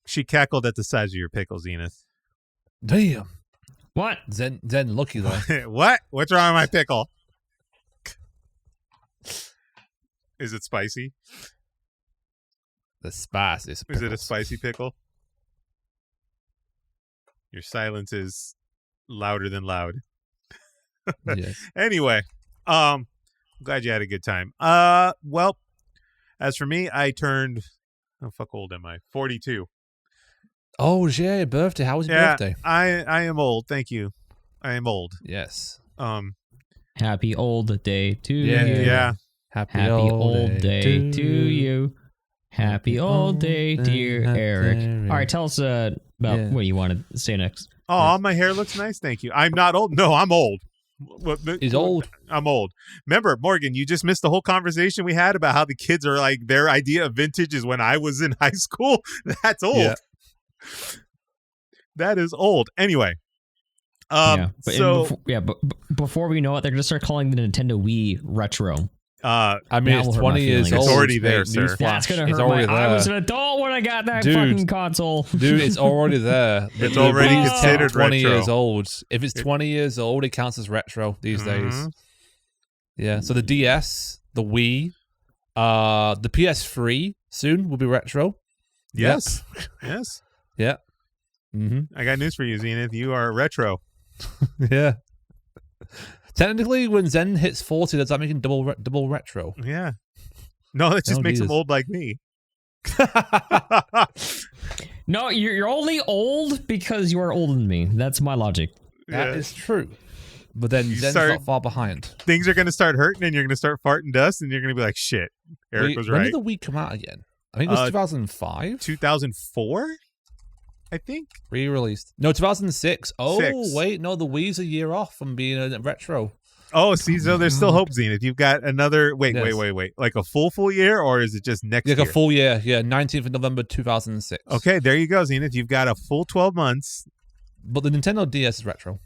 She cackled at the size of your pickle, Zenith. Damn. What? Zen looky though. What? What's wrong with my pickle? Is it spicy? The spice is it a spicy pickle? Your silence is louder than loud. Yes. Anyway, I'm glad you had a good time. Well, as for me, I turned, fuck old am I? 42. Oh, yeah, birthday. How was your birthday? I am old. Thank you. I am old. Yes. Happy old day to you. Yeah. Happy old day to you. Happy old day, dear Eric. All right, tell us about what you want to say next. Oh, my hair looks nice. Thank you. I'm not old. No, I'm old. He's old. I'm old. Remember, Morgan, you just missed the whole conversation we had about how the kids are like, their idea of vintage is when I was in high school. That's old. Yeah. That is old. Anyway. But before we know it, they're going to start calling the Nintendo Wii retro. I mean, it's 20 years old. It's already there, sir. That's going to hurt I was an adult when I got that fucking console. Dude, it's already there. It's already considered 20 retro. years old. If it's 20 years old, it counts as retro these days. Yeah, so the DS, the Wii, the PS3 soon will be retro. Yes. Yes. Yeah. Mm-hmm. I got news for you, Zenith. You are retro. Yeah. Technically, when Zen hits 40, does that make him double retro? Yeah. No, that just makes him old like me. No, you're only old because you are older than me. That's my logic. That is true. But then Zen's not far behind. Things are going to start hurting, and you're going to start farting dust, and you're going to be like, shit, Eric was right. When did the Wii come out again? I think it was 2005? 2004? I think. Re-released. No, 2006. Oh, wait. No, the Wii's a year off from being a retro. Oh, see, so there's still hope, Zenith. You've got another... Wait. Like a full year, or is it just next year? Like a full year. Yeah, 19th of November 2006. Okay, there you go, Zenith. You've got a full 12 months. But the Nintendo DS is retro.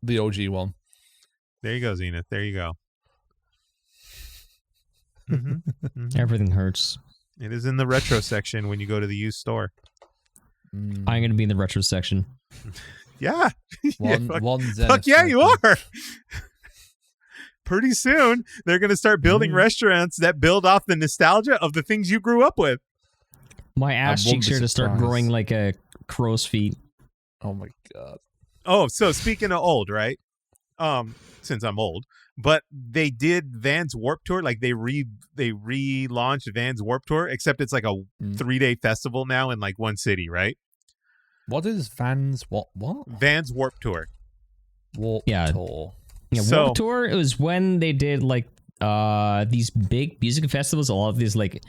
The OG one. There you go, Zenith. There you go. Everything hurts. It is in the retro section when you go to the used store. I'm going to be in the retro section. Yeah. One Fuck yeah, you are. Pretty soon, they're going to start building restaurants that build off the nostalgia of the things you grew up with. My ass cheeks are to start growing like a crow's feet. Oh my God. Oh, so speaking of old, right? Since I'm old, but they did Vans Warped Tour, like they relaunched Vans Warped Tour, except it's like a 3-day festival now in like one city, right? What is Vans what? Vans Warped Tour. Tour. Yeah, Warped Tour. It was when they did like these big music festivals. A lot of these like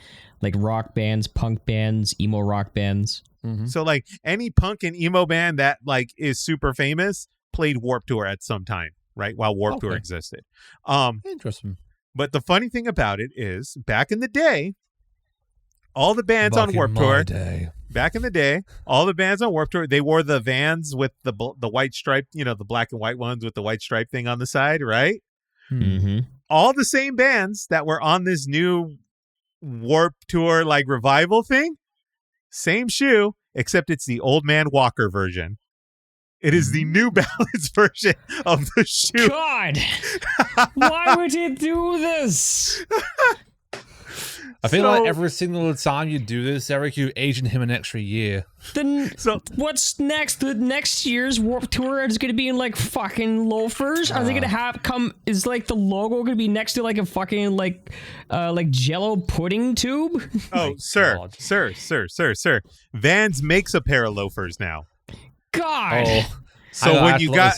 rock bands, punk bands, emo rock bands. Mm-hmm. So like any punk and emo band that like is super famous played Warped Tour at some time, right? While Warped Tour existed. Interesting. But the funny thing about it is, back in the day, all the bands on Warped Tour. Back in the day, all the bands on Warped Tour, they wore the Vans with the white stripe, the black and white ones with the white stripe thing on the side, right? Mm-hmm. All the same bands that were on this new Warped Tour like revival thing, same shoe, except it's the Old Man Walker version. It is the New Balance version of the shoe. God, why would you do this? I feel like every single time you do this, Eric, you aging him an extra year. Then what's next? The next year's Warped Tour is going to be in like fucking loafers. Are they going to is like the logo going to be next to like a fucking like Jello pudding tube? Oh, sir. Vans makes a pair of loafers now. God. Oh. So when you got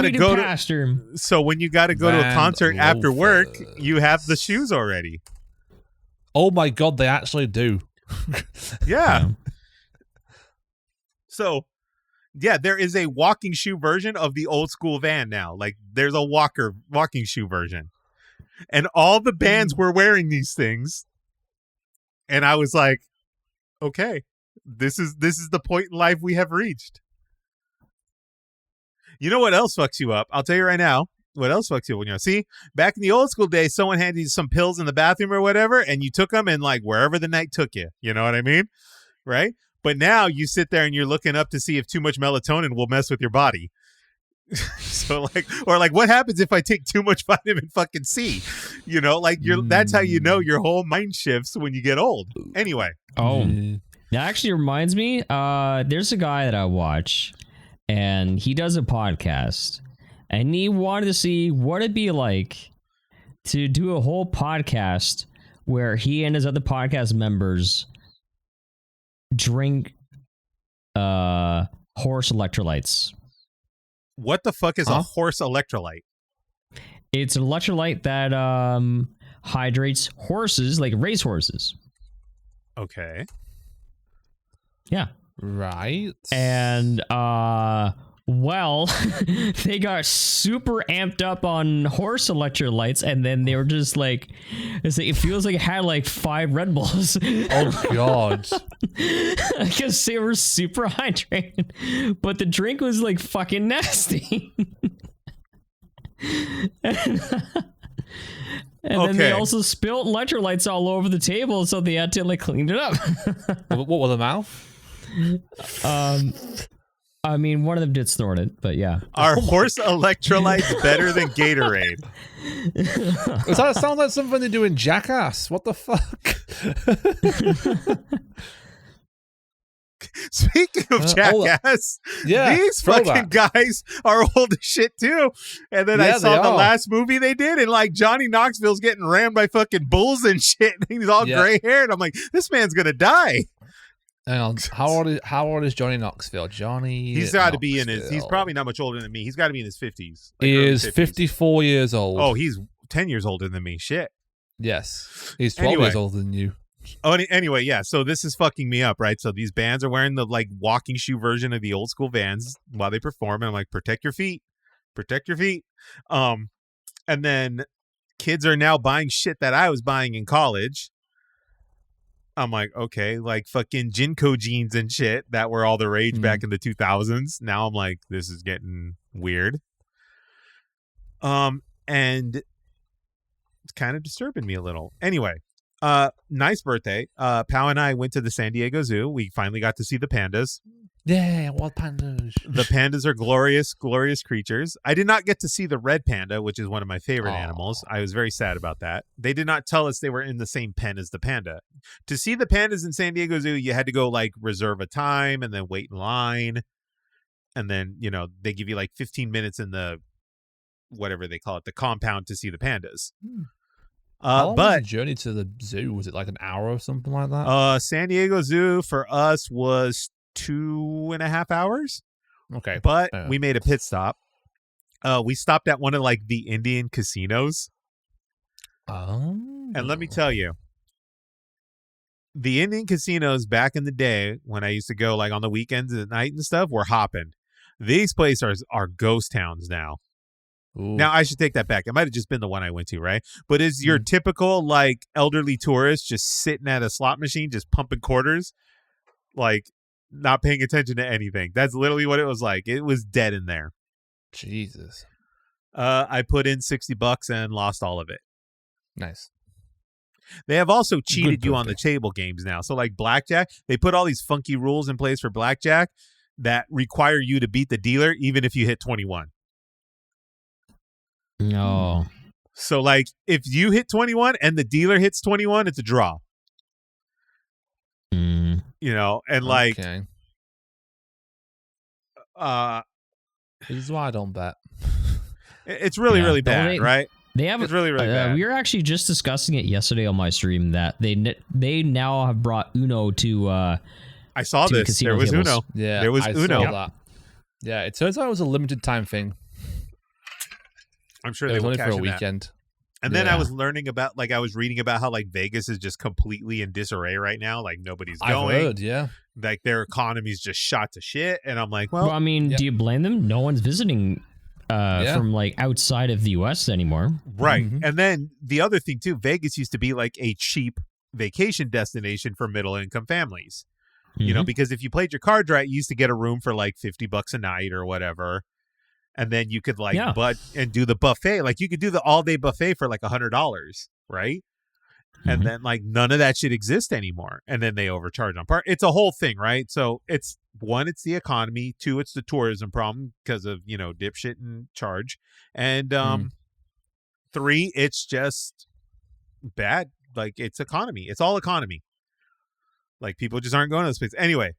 to go to a concert after work, you have the shoes already. Oh my God, they actually do. Yeah. So, yeah, there is a walking shoe version of the old school van now. Like, there's a walking shoe version. And all the bands were wearing these things. And I was like, okay, this is the point in life we have reached. You know what else fucks you up? I'll tell you right now. What else fucks you up when you see back in the old school days, someone handed you some pills in the bathroom or whatever, and you took them and like wherever the night took you. You know what I mean? Right? But now you sit there and you're looking up to see if too much melatonin will mess with your body. So what happens if I take too much vitamin fucking C? That's how you know your whole mind shifts when you get old. Anyway. Oh, that actually reminds me. There's a guy that I watch, and he does a podcast. And he wanted to see what it'd be like to do a whole podcast where he and his other podcast members drink horse electrolytes. What the fuck is a horse electrolyte? It's an electrolyte that hydrates horses, like racehorses. Okay. Yeah. Right. And well, they got super amped up on horse electrolytes, and then they were just like, it feels like it had like 5 Red Bulls. Oh god. Because they were super hydrated, but the drink was like fucking nasty. And then they also spilled electrolytes all over the table, so they had to like clean it up. What was the mouth? I mean, one of them did snort it, but yeah. Are horse electrolytes better than Gatorade? That sounds like something they do in Jackass. What the fuck? Speaking of Jackass, these fucking guys are old as shit too. And then I saw the last movie they did, and like Johnny Knoxville's getting rammed by fucking bulls and shit. And he's all gray haired. I'm like, this man's gonna die. Hang on, how old is Johnny Knoxville? He's got to be in his. He's probably not much older than me. He's got to be in his 50s. Like he is 54 years old. Oh, he's 10 years older than me. Shit. Yes, he's 12 years older than you. Oh, anyway, yeah. So this is fucking me up, right? So these bands are wearing the like walking shoe version of the old school Vans while they perform, and I'm like, protect your feet, protect your feet. And then kids are now buying shit that I was buying in college. I'm like, okay, like fucking Jinko jeans and shit that were all the rage back in the 2000s. Now I'm like, this is getting weird. And it's kind of disturbing me a little. Anyway, nice birthday. Pao and I went to the San Diego Zoo. We finally got to see the pandas. Yeah, what pandas? The pandas are glorious, glorious creatures. I did not get to see the red panda, which is one of my favorite animals. I was very sad about that. They did not tell us they were in the same pen as the panda. To see the pandas in San Diego Zoo, you had to go like reserve a time and then wait in line. And then, you know, they give you like 15 minutes in the, whatever they call it, the compound to see the pandas. How long was the journey to the zoo? Was it like an hour or something like that? San Diego Zoo for us was 2.5 hours. Okay, but we made a pit stop. We stopped at one of like the Indian casinos. And let me tell you, the Indian casinos back in the day when I used to go like on the weekends at night and stuff were hopping. These places are ghost towns now. Ooh. Now, I should take that back. It might have just been the one I went to, right? But is your typical, like, elderly tourist just sitting at a slot machine, just pumping quarters, like, not paying attention to anything? That's literally what it was like. It was dead in there. Jesus. I put in $60 and lost all of it. Nice. They have also cheated you on the table games now. So, like, blackjack, they put all these funky rules in place for blackjack that require you to beat the dealer even if you hit 21. No. So, like, if you hit 21 and the dealer hits 21, it's a draw. You know, and like, this is why I don't bet. It's really, really bad, right? They have. It's really, really bad. We were actually just discussing it yesterday on my stream that they now have brought Uno to. I saw to this. There was tables. Uno. Yeah, there was Uno. Saw that. Yeah, it turns out it was a limited time thing. I'm sure it they was will only cash for a in weekend. That. And then I was learning about, like, I was reading about how, like, Vegas is just completely in disarray right now. Like, nobody's going. I've heard, yeah. Like, their economy's just shot to shit. And I'm like, well I mean, do you blame them? No one's visiting from, like, outside of the U.S. anymore. Right. Mm-hmm. And then the other thing, too, Vegas used to be, like, a cheap vacation destination for middle-income families. Mm-hmm. You know, because if you played your cards right, you used to get a room for, like, $50 a night or whatever. And then you could like and do the buffet. Like you could do the all day buffet for like $100, right? Mm-hmm. And then like none of that should exist anymore. And then they overcharge on part. It's a whole thing, right? So it's one, it's the economy. Two, it's the tourism problem because of, you know, dipshit and charge. And three, it's just bad. Like it's economy. It's all economy. Like people just aren't going to this place. Anyway.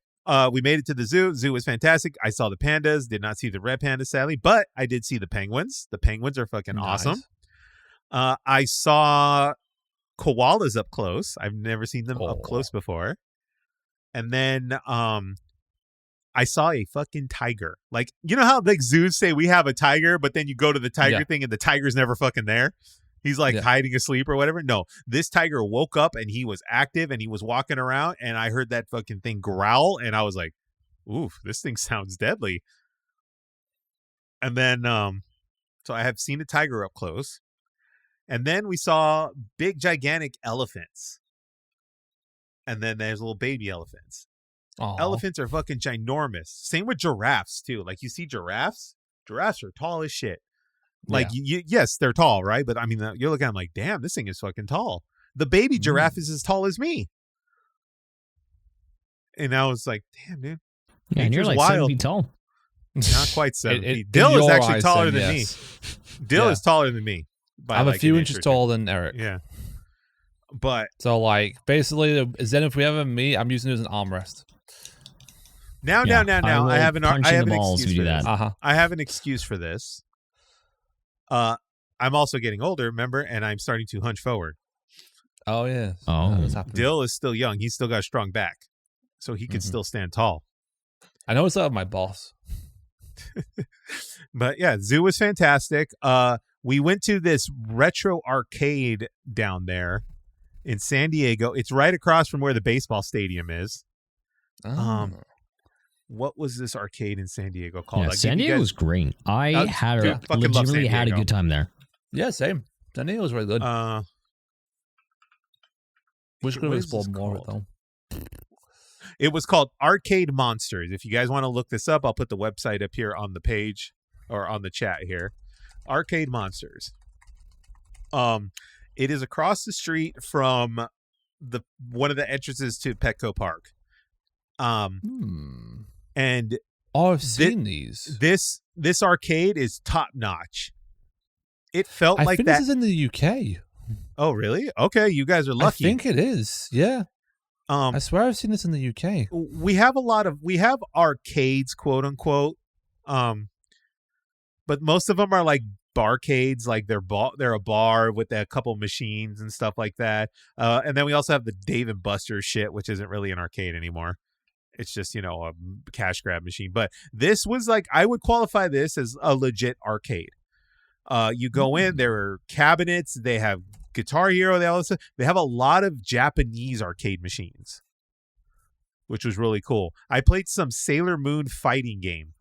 We made it to the zoo. Zoo was fantastic. I saw the pandas. Did not see the red panda, sadly, but I did see the penguins. The penguins are fucking awesome. I saw koalas up close. I've never seen them up close before. And then I saw a fucking tiger. Like, you know how like zoos say we have a tiger, but then you go to the tiger thing and the tiger's never fucking there? He's like hiding asleep or whatever. No, this tiger woke up and he was active and he was walking around, and I heard that fucking thing growl, and I was like, ooh, this thing sounds deadly. And then, so I have seen a tiger up close. And then we saw big, gigantic elephants. And then there's little baby elephants. Aww. Elephants are fucking ginormous. Same with giraffes, too. Like, you see giraffes? Giraffes are tall as shit. Like, yes, they're tall, right? But, I mean, you're looking at them like, damn, this thing is fucking tall. The baby giraffe is as tall as me. And I was like, damn, dude. Yeah, and you're like 7 feet tall. Not quite 7 feet. Dil is actually taller than me. Dil is taller than me. I'm a few inches taller than Eric. Yeah. But. So, like, basically, Zenith, if we ever meet, I'm using it as an armrest. Now. I have an excuse for this. Uh-huh. I have an excuse for this. I'm also getting older, remember, and I'm starting to hunch forward. Oh, yeah. Oh. Dil is still young. He's still got a strong back. So he could still stand tall. I know it's not my boss. But yeah, zoo was fantastic. We went to this retro arcade down there in San Diego. It's right across from where the baseball stadium is. What was this arcade in San Diego called? Yeah, San Diego was great. I legitimately had a good time there. Yeah, same. San Diego was really good. Wish could have explored more of it, though. It was called Arcade Monsters. If you guys want to look this up, I'll put the website up here on the page or on the chat here. Arcade Monsters. It is across the street from one of the entrances to Petco Park. And I've seen these. This arcade is top notch. It felt like that. I think this is in the UK. Oh, really? Okay, you guys are lucky. I think it is. Yeah. I swear I've seen this in the UK. We have arcades, quote unquote. But most of them are like barcades, like they're a bar with a couple machines and stuff like that. And then we also have the Dave and Buster's shit, which isn't really an arcade anymore. It's just, a cash grab machine. But this was like, I would qualify this as a legit arcade. You go in, there are cabinets, they have Guitar Hero, they have a lot of Japanese arcade machines, which was really cool. I played some Sailor Moon fighting game,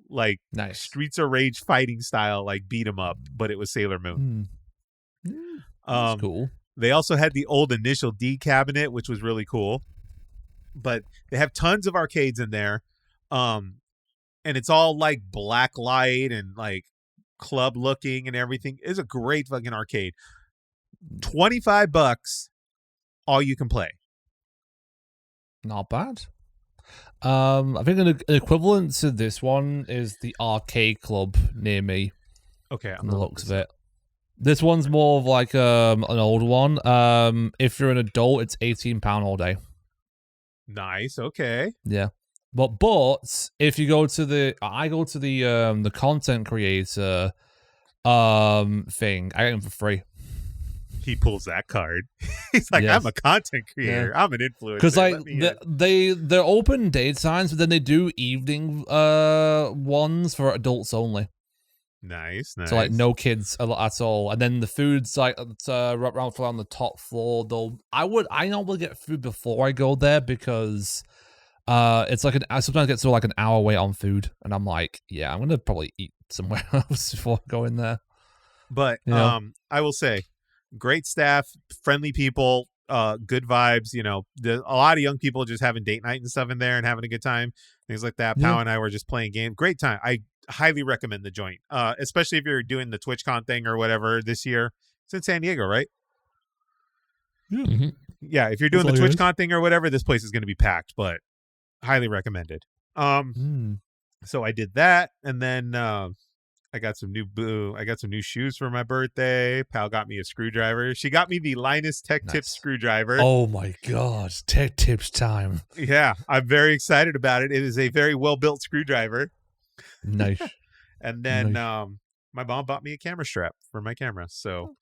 like nice. Streets of Rage fighting style, like beat 'em up, but it was Sailor Moon. That's cool. They also had the old Initial D cabinet, which was really cool. But they have tons of arcades in there. And it's all like black light and like club looking and everything. It's a great fucking arcade. $25, all you can play. Not bad. I think an equivalent to this one is the arcade club near me. Okay, on the looks of it. This one's more of like an old one. If you're an adult, it's £18 all day. Nice. Okay. Yeah, but if you go to I go to the content creator thing, I get them for free. He pulls that card. He's like, yes. I'm a content creator. Yeah. I'm an influencer. Because like they're open daytimes, but then they do evening ones for adults only. Nice. So like no kids at all, and then the food's like it's around the top floor. Though I normally get food before I go there because it's like I sometimes get like an hour wait on food, and I'm like, yeah, I'm gonna probably eat somewhere else before I go in there. But I will say, great staff, friendly people, good vibes. A lot of young people just having date night and stuff in there and having a good time, things like that. Pow and I were just playing games. Great time. I highly recommend the joint, especially if you're doing the TwitchCon thing or whatever this year. It's in San Diego, right? Yeah, if you're doing the TwitchCon thing or whatever, this place is going to be packed, but highly recommended. So I did that, and then I got some new shoes for my birthday. Pal got me a screwdriver. She got me the Linus Tech Tips screwdriver. Oh my god, Tech Tips time. Yeah, I'm very excited about it. It is a very well-built screwdriver. Nice. And then my mom bought me a camera strap for my camera. So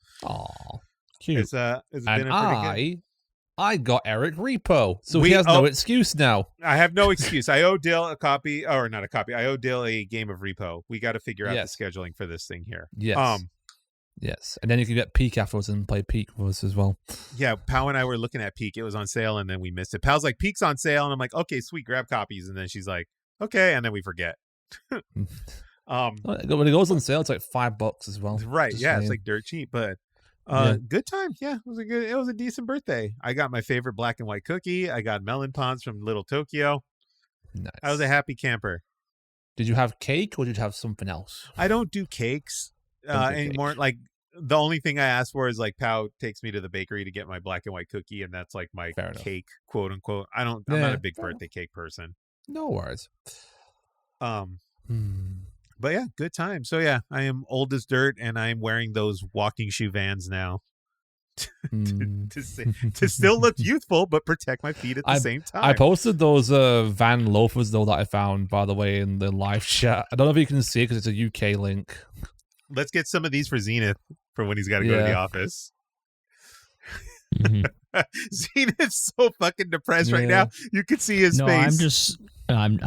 cute. It's been a pretty good. I got Eric repo, so he has no excuse now. I have no excuse. I owe Dil a copy, or not a copy. I owe Dil a game of repo. We got to figure out the scheduling for this thing here. Yes. Yes, and then you can get Peak afterwards and play Peak with us as well. Yeah, Pal and I were looking at Peak. It was on sale, and then we missed it. Pal's like, Peak's on sale, and I'm like, okay, sweet, grab copies. And then she's like, okay, and then we forget. When it goes on sale, it's like $5 as well. Right, just saying. It's like dirt cheap, but good time. Yeah, it was a decent birthday. I got my favorite black and white cookie. I got melon pons from Little Tokyo. Nice. I was a happy camper. Did you have cake or did you have something else? I don't do cakes anymore. Like the only thing I ask for is like Pao takes me to the bakery to get my black and white cookie, and that's like my cake, quote unquote. I'm not a big birthday cake person. No worries. But yeah, good time. So yeah, I am old as dirt, and I am wearing those walking shoe Vans now to still look youthful, but protect my feet at the same time. I posted those Van loafers though that I found, by the way, in the live chat. I don't know if you can see it because it's a UK link. Let's get some of these for Zenith for when he's got to go to the office. Zenith's so fucking depressed right now. You can see his face. I'm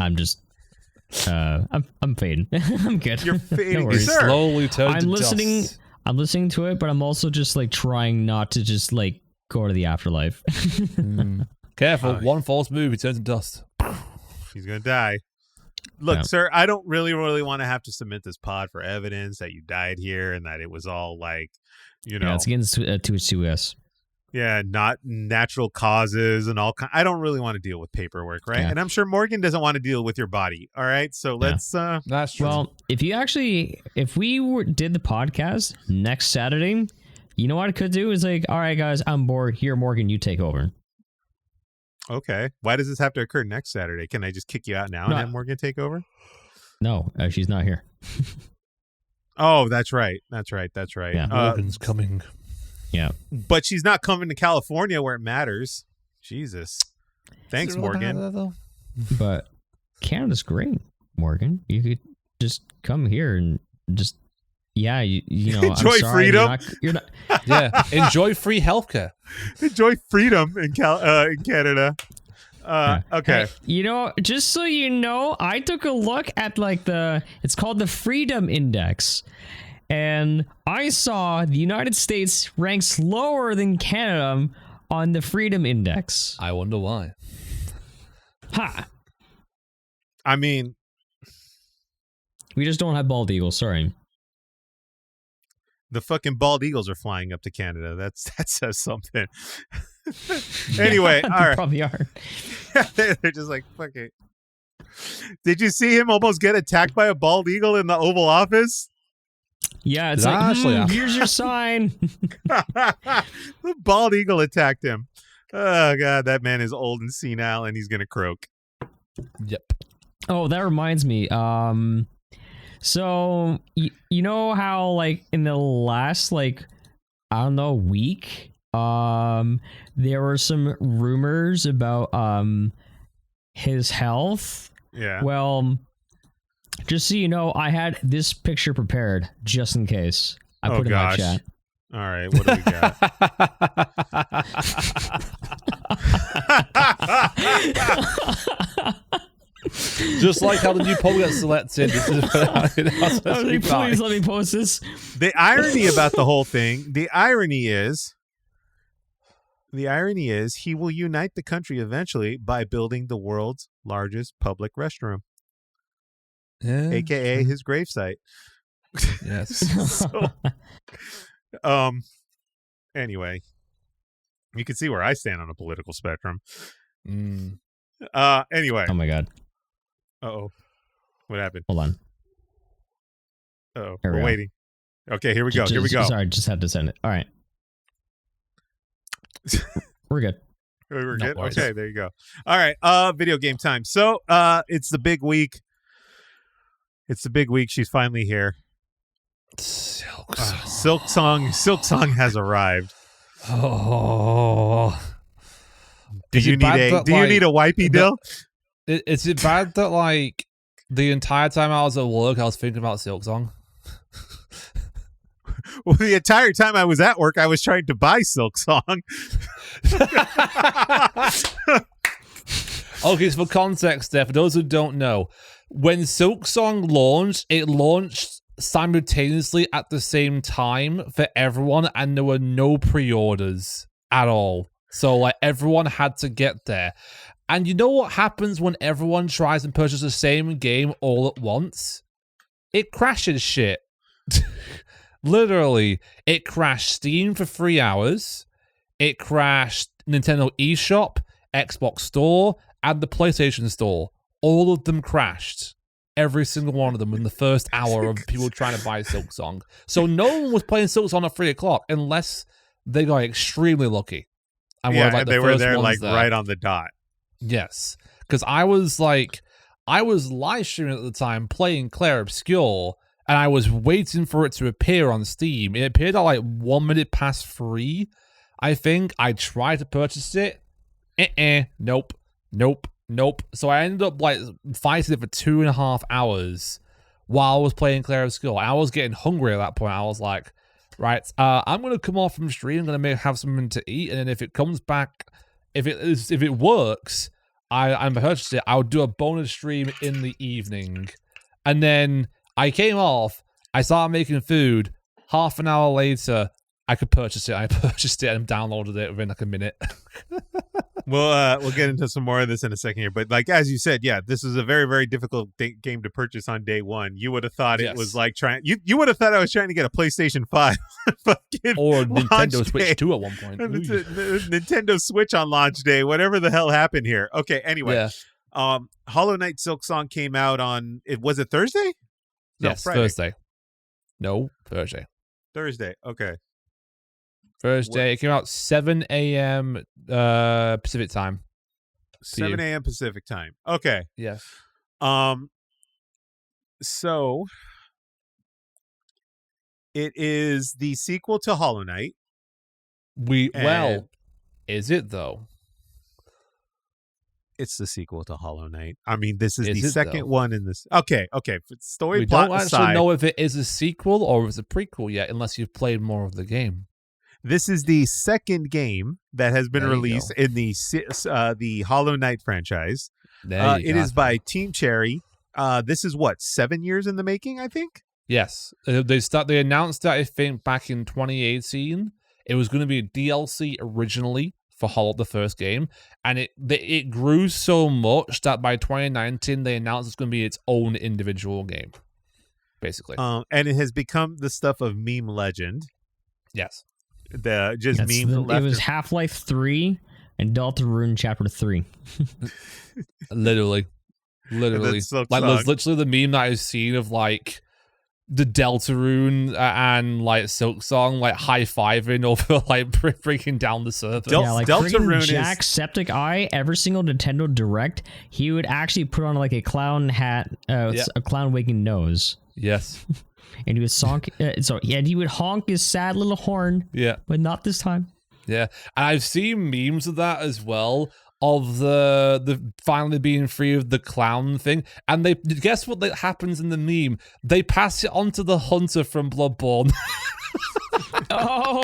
fading. I'm good. You're fading, no sir. Slowly turn to listening. dust. I'm listening to it, but I'm also just like trying not to just like go to the afterlife. Careful, one false move, he turns to dust. He's gonna die. Look, sir, I don't really want to have to submit this pod for evidence that you died here and that it was all like, it's against 2S. Yeah, not natural causes and all. I don't really want to deal with paperwork, right? Yeah. And I'm sure Morgan doesn't want to deal with your body. All right, so let's. That's true. Well, if we did the podcast next Saturday, you know what I could do is like, all right, guys, I'm bored. Here, Morgan, you take over. Okay. Why does this have to occur next Saturday? Can I just kick you out now and have Morgan take over? No, she's not here. Oh, that's right. Yeah. Morgan's coming. Yeah. But she's not coming to California where it matters. Jesus. Thanks, Morgan. But Canada's great, Morgan. You could just come here and just, you know, enjoy freedom. You're not enjoy free healthcare. Enjoy freedom in Canada. Okay. Hey, you know, just so you know, I took a look at like it's called the Freedom Index. And I saw the United States ranks lower than Canada on the Freedom Index. I wonder why. Ha! I mean, we just don't have bald eagles. Sorry. The fucking bald eagles are flying up to Canada. That says something. Anyway, all right. Probably are. They're just like, fuck it. Did you see him almost get attacked by a bald eagle in the Oval Office? Yeah, it's like, here's your sign. The bald eagle attacked him. Oh, God, that man is old and senile, and he's going to croak. Yep. Oh, that reminds me. So, you know how, like, in the last, like, I don't know, week, there were some rumors about, his health? Yeah. Well, just so you know, I had this picture prepared just in case. I put it in my chat. All right, what do we got? Just like how the new poll gets selected. Please let me post this. The irony about the whole thing, the irony is he will unite the country eventually by building the world's largest public restroom. Yeah, AKA his gravesite. Yes. So, anyway, you can see where I stand on a political spectrum. Anyway. Oh my God. Uh-oh. What happened? Hold on. Uh-oh. We're waiting. Okay, here we go. Sorry, just had to send it. All right. We're good. We're good? Okay, there you go. All right, video game time. So, it's the big week. She's finally here. Silksong has arrived. Oh. Do you need a wipey, Dil? Is it bad that like the entire time I was at work I was thinking about Silksong? Well, the entire time I was at work, I was trying to buy Silksong. Okay, so for context there, for those who don't know, when Silksong launched, it launched simultaneously at the same time for everyone, and there were no pre-orders at all. So, like, everyone had to get there. And you know what happens when everyone tries and purchase the same game all at once? It crashes shit. Literally, it crashed Steam for 3 hours. It crashed Nintendo eShop, Xbox Store, and the PlayStation Store. All of them crashed. Every single one of them in the first hour of people trying to buy Silksong. So no one was playing Silksong at 3 o'clock unless they got extremely lucky. And they were there like right on the dot. Yes, because I was live streaming at the time playing Clair Obscur, and I was waiting for it to appear on Steam. It appeared at like 1 minute past 3, I think. I tried to purchase it. Nope. So I ended up like fighting it for 2.5 hours while I was playing Clair Obscur. I was getting hungry at that point. I was like, right, I'm gonna come off from stream. I'm gonna have something to eat, and then if it comes back, if it works, I'm purchased it. I'll do a bonus stream in the evening, and then I came off. I started making food. Half an hour later, I could purchase it. I purchased it and downloaded it within like a minute. We'll get into some more of this in a second here, but like as you said, yeah, this is a very, very difficult game to purchase on day one. You would have thought it was like you would have thought I was trying to get a PlayStation 5 or Nintendo Switch 2 at one point. Nintendo Switch on launch day, whatever the hell happened here. Okay, anyway, Hollow Knight Silksong came out on was it Thursday? No, yes, Friday. Thursday. No, Thursday. Okay. Thursday. It came out 7 a.m. Pacific time. 7 a.m. Pacific time. Okay. Yes. So it is the sequel to Hollow Knight. Is it though? It's the sequel to Hollow Knight. I mean, this is the second one in this. Okay. Story we plot don't aside, actually know if it is a sequel or if it's a prequel yet, unless you've played more of the game. This is the second game that has been released in the Hollow Knight franchise. It is by Team Cherry. This is 7 years in the making, I think? Yes. They announced that, I think, back in 2018. It was going to be a DLC originally for the first game, and it grew so much that by 2019 they announced it's going to be its own individual game, basically. And it has become the stuff of meme legend. Yes. It was Half-Life 3 and Deltarune Chapter 3. Literally. Like, there's literally the meme that I've seen of, like, the Deltarune and, like, Silksong, like, high-fiving over, like, breaking down the server. Deltarune Jacksepticeye, every single Nintendo Direct, he would actually put on, like, a clown hat, a clown waking nose. Yes. And he would he would honk his sad little horn. Yeah. But not this time. Yeah. And I've seen memes of that as well, of the finally being free of the clown thing. And they guess what happens in the meme? They pass it on to the hunter from Bloodborne. Oh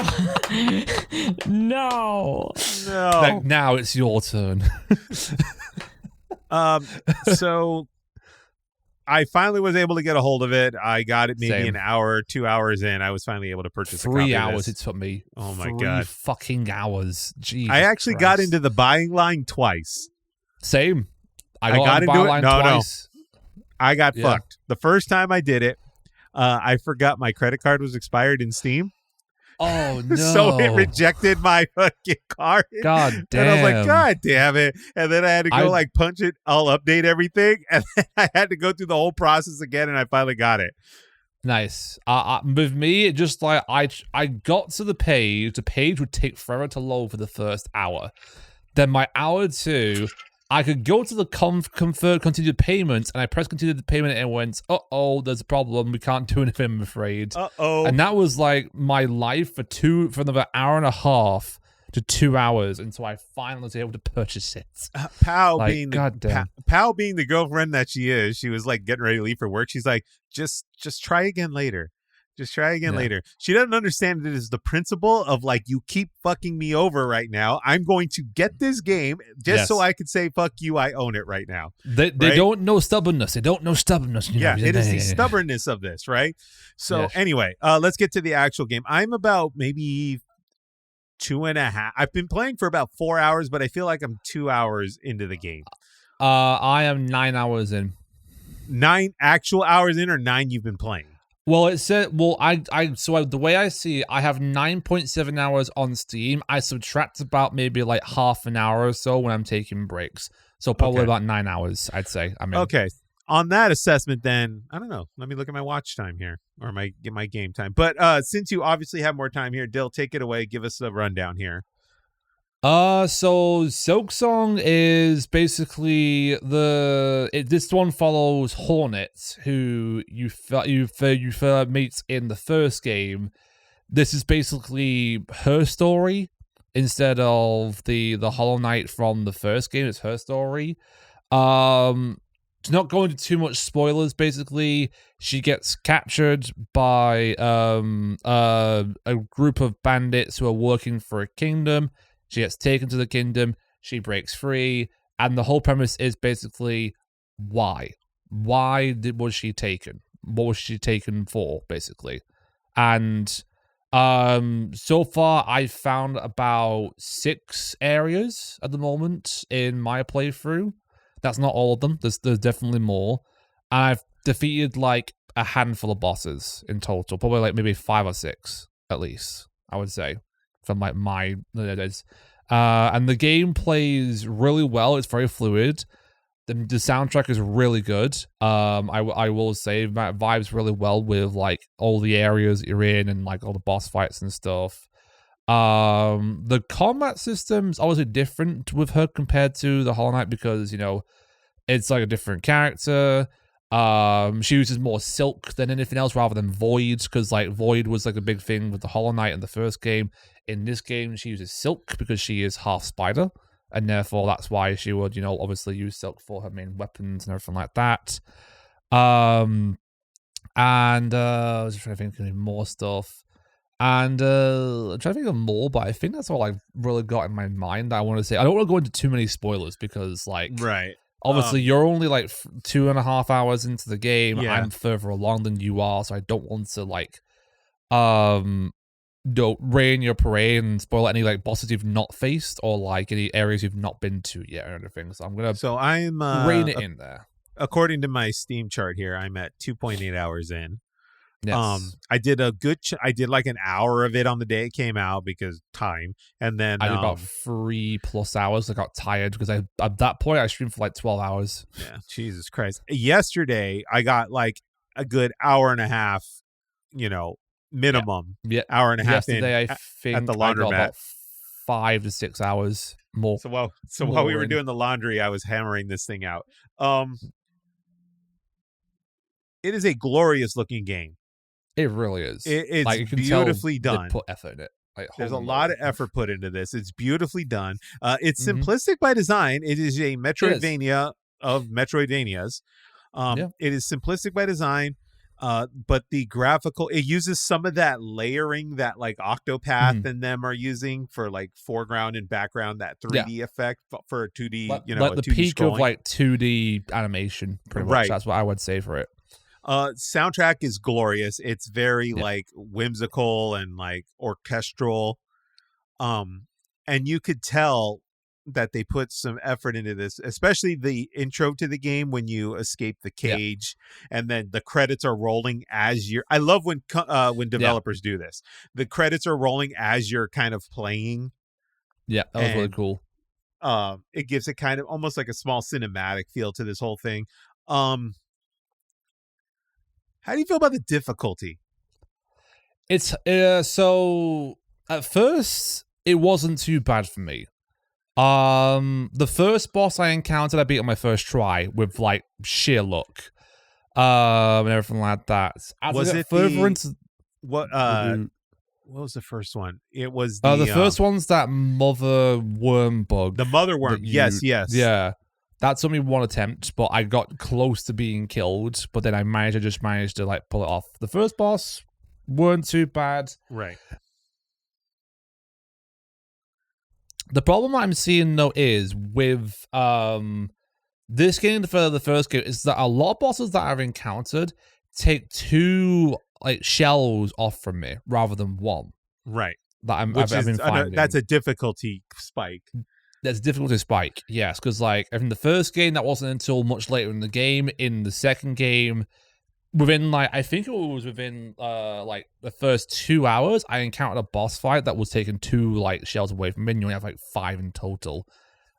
no. Like, now it's your turn. So I finally was able to get a hold of it. I got it maybe an hour, 2 hours in. I was finally able to purchase 3 hours it took me. Oh my God. 3 fucking hours. Jesus I actually Christ. got into the buying line twice. Same. I got into it twice. I got fucked. The first time I did it, I forgot my credit card was expired in Steam. Oh, no. So it rejected my fucking card. God damn. And I was like, God damn it. And then I had to go punch it. I'll update everything. And then I had to go through the whole process again. And I finally got it. Nice. With me, it just like I got to the page. The page would take forever to load for the first hour. Then my hour 2, I could go to the confirm continued payments, and I pressed continued payment, and it went, there's a problem. We can't do anything, I'm afraid. And that was like my life for another hour and a half to 2 hours until I finally was able to purchase it. Pow being the girlfriend that she is, she was like getting ready to leave for work. She's like, just try again later. Just try again later. She doesn't understand it is the principle of like, you keep fucking me over right now. I'm going to get this game just so I could say, fuck you, I own it right now. They don't know stubbornness. They don't know stubbornness. It is the stubbornness of this, right? So anyway, let's get to the actual game. I'm about maybe 2.5. I've been playing for about 4 hours, but I feel like I'm 2 hours into the game. I am 9 hours in. 9 actual hours in, or 9 you've been playing? Well, it said, so the way I see it, I have 9.7 hours on Steam. I subtract about maybe like half an hour or so when I'm taking breaks. So probably about 9 hours, I'd say. Okay. On that assessment, then, I don't know. Let me look at my watch time here, or my game time. But since you obviously have more time here, Dil, take it away. Give us a rundown here. So Silksong is basically this one follows Hornet, who you meet in the first game. This is basically her story instead of the Hollow Knight from the first game. It's her story. To not go into too much spoilers, basically, she gets captured by a group of bandits who are working for a kingdom. She gets taken to the kingdom, she breaks free, and the whole premise is basically why? Was she taken? What was she taken for, basically? And so far I've found about 6 areas at the moment in my playthrough. That's not all of them. There's definitely more. And I've defeated like a handful of bosses in total, probably like maybe 5 or 6 at least, I would say. From like my and the game plays really well. It's very fluid. The soundtrack is really good. I will say that vibes really well with like all the areas that you're in and like all the boss fights and stuff. The combat system's obviously different with her compared to the Hollow Knight because it's like a different character. She uses more Silk than anything else rather than Void, because like Void was like a big thing with the Hollow Knight in the first game. In this game, she uses Silk because she is half spider, and therefore that's why she would, obviously use Silk for her main weapons and everything like that. I was just trying to think of more stuff. And I'm trying to think of more, but I think that's all I've really got in my mind that I want to say. I don't want to go into too many spoilers because, like, obviously you're only like 2.5 hours into the game. Yeah. I'm further along than you are, so I don't want to like, rain your parade and spoil any like bosses you've not faced or like any areas you've not been to yet or anything. So I'm rein it in there. According to my Steam chart here, I'm at 2.8 hours in. Yes. I did I did like an hour of it on the day it came out because time, and then I did about 3+ hours. I got tired because at that point I streamed for like 12 hours. Yeah, Jesus Christ. Yesterday I got like a good hour and a half, minimum. Yeah. Hour and a half. Yesterday I think at the laundromat. I got about 5 to 6 hours more. So while we were doing the laundry, I was hammering this thing out. It is a glorious looking game. It really is. It's like, beautifully done. They put effort in it. Like, there's a lot of effort put into this. It's beautifully done. It's simplistic by design. It is a Metroidvania of Metroidvanias. It is simplistic by design, but the graphical, it uses some of that layering that like Octopath and them are using for like foreground and background, that 3D effect for 2D, like the 2D peak scrolling. Of like 2D animation, pretty much. That's what I would say for it. Soundtrack is glorious. It's very like whimsical and like orchestral. And you could tell that they put some effort into this, especially the intro to the game when you escape the cage and then the credits are rolling as you're. I love when developers do this. The credits are rolling as you're kind of playing. Yeah, that was really cool. It gives it kind of almost like a small cinematic feel to this whole thing. How do you feel about the difficulty? It's so at first it wasn't too bad for me. The first boss I encountered, I beat on my first try with like sheer luck, and everything like that. Was it further into what was the first one? It was the first one's that mother worm bug. The mother worm. Yes. Yeah. That took me 1 attempt, but I got close to being killed. But then I managed to like pull it off. The first boss weren't too bad. Right. The problem I'm seeing though is with this game for the first game is that a lot of bosses that I've encountered take 2 like shells off from me rather than 1. Right. That I've been finding. That's a difficulty spike. That's a difficulty spike, yes, because like in the first game that wasn't until much later in the game. In the second game, within like I think it was within like the first 2 hours, I encountered a boss fight that was taking 2 like shells away from me. And you only have like 5 in total,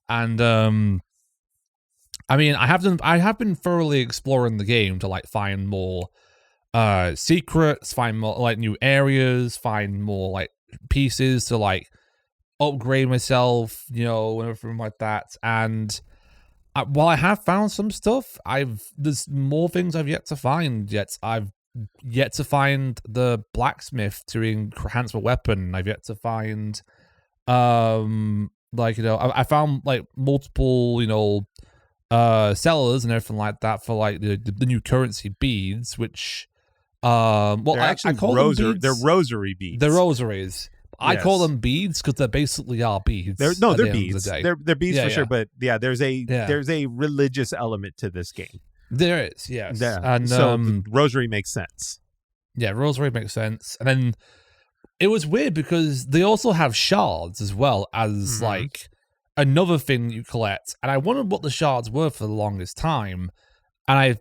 and I mean I have been thoroughly exploring the game to like find more secrets, find more like new areas, find more like pieces to like upgrade myself, and everything like that. And while I have found some stuff, there's more things I've yet to find. I've yet to find the blacksmith to enhance my weapon. I've yet to find, I found like multiple, sellers and everything like that for like the new currency beads, which, they're actually I call them beads. They're rosary beads. They're rosaries. I call them beads because they basically are beads. They're beads. They're beads for sure. But yeah, there's a religious element to this game. There is, yes. Yeah. And so rosary makes sense. Yeah, rosary makes sense. And then it was weird because they also have shards as well as like another thing you collect. And I wondered what the shards were for the longest time. And I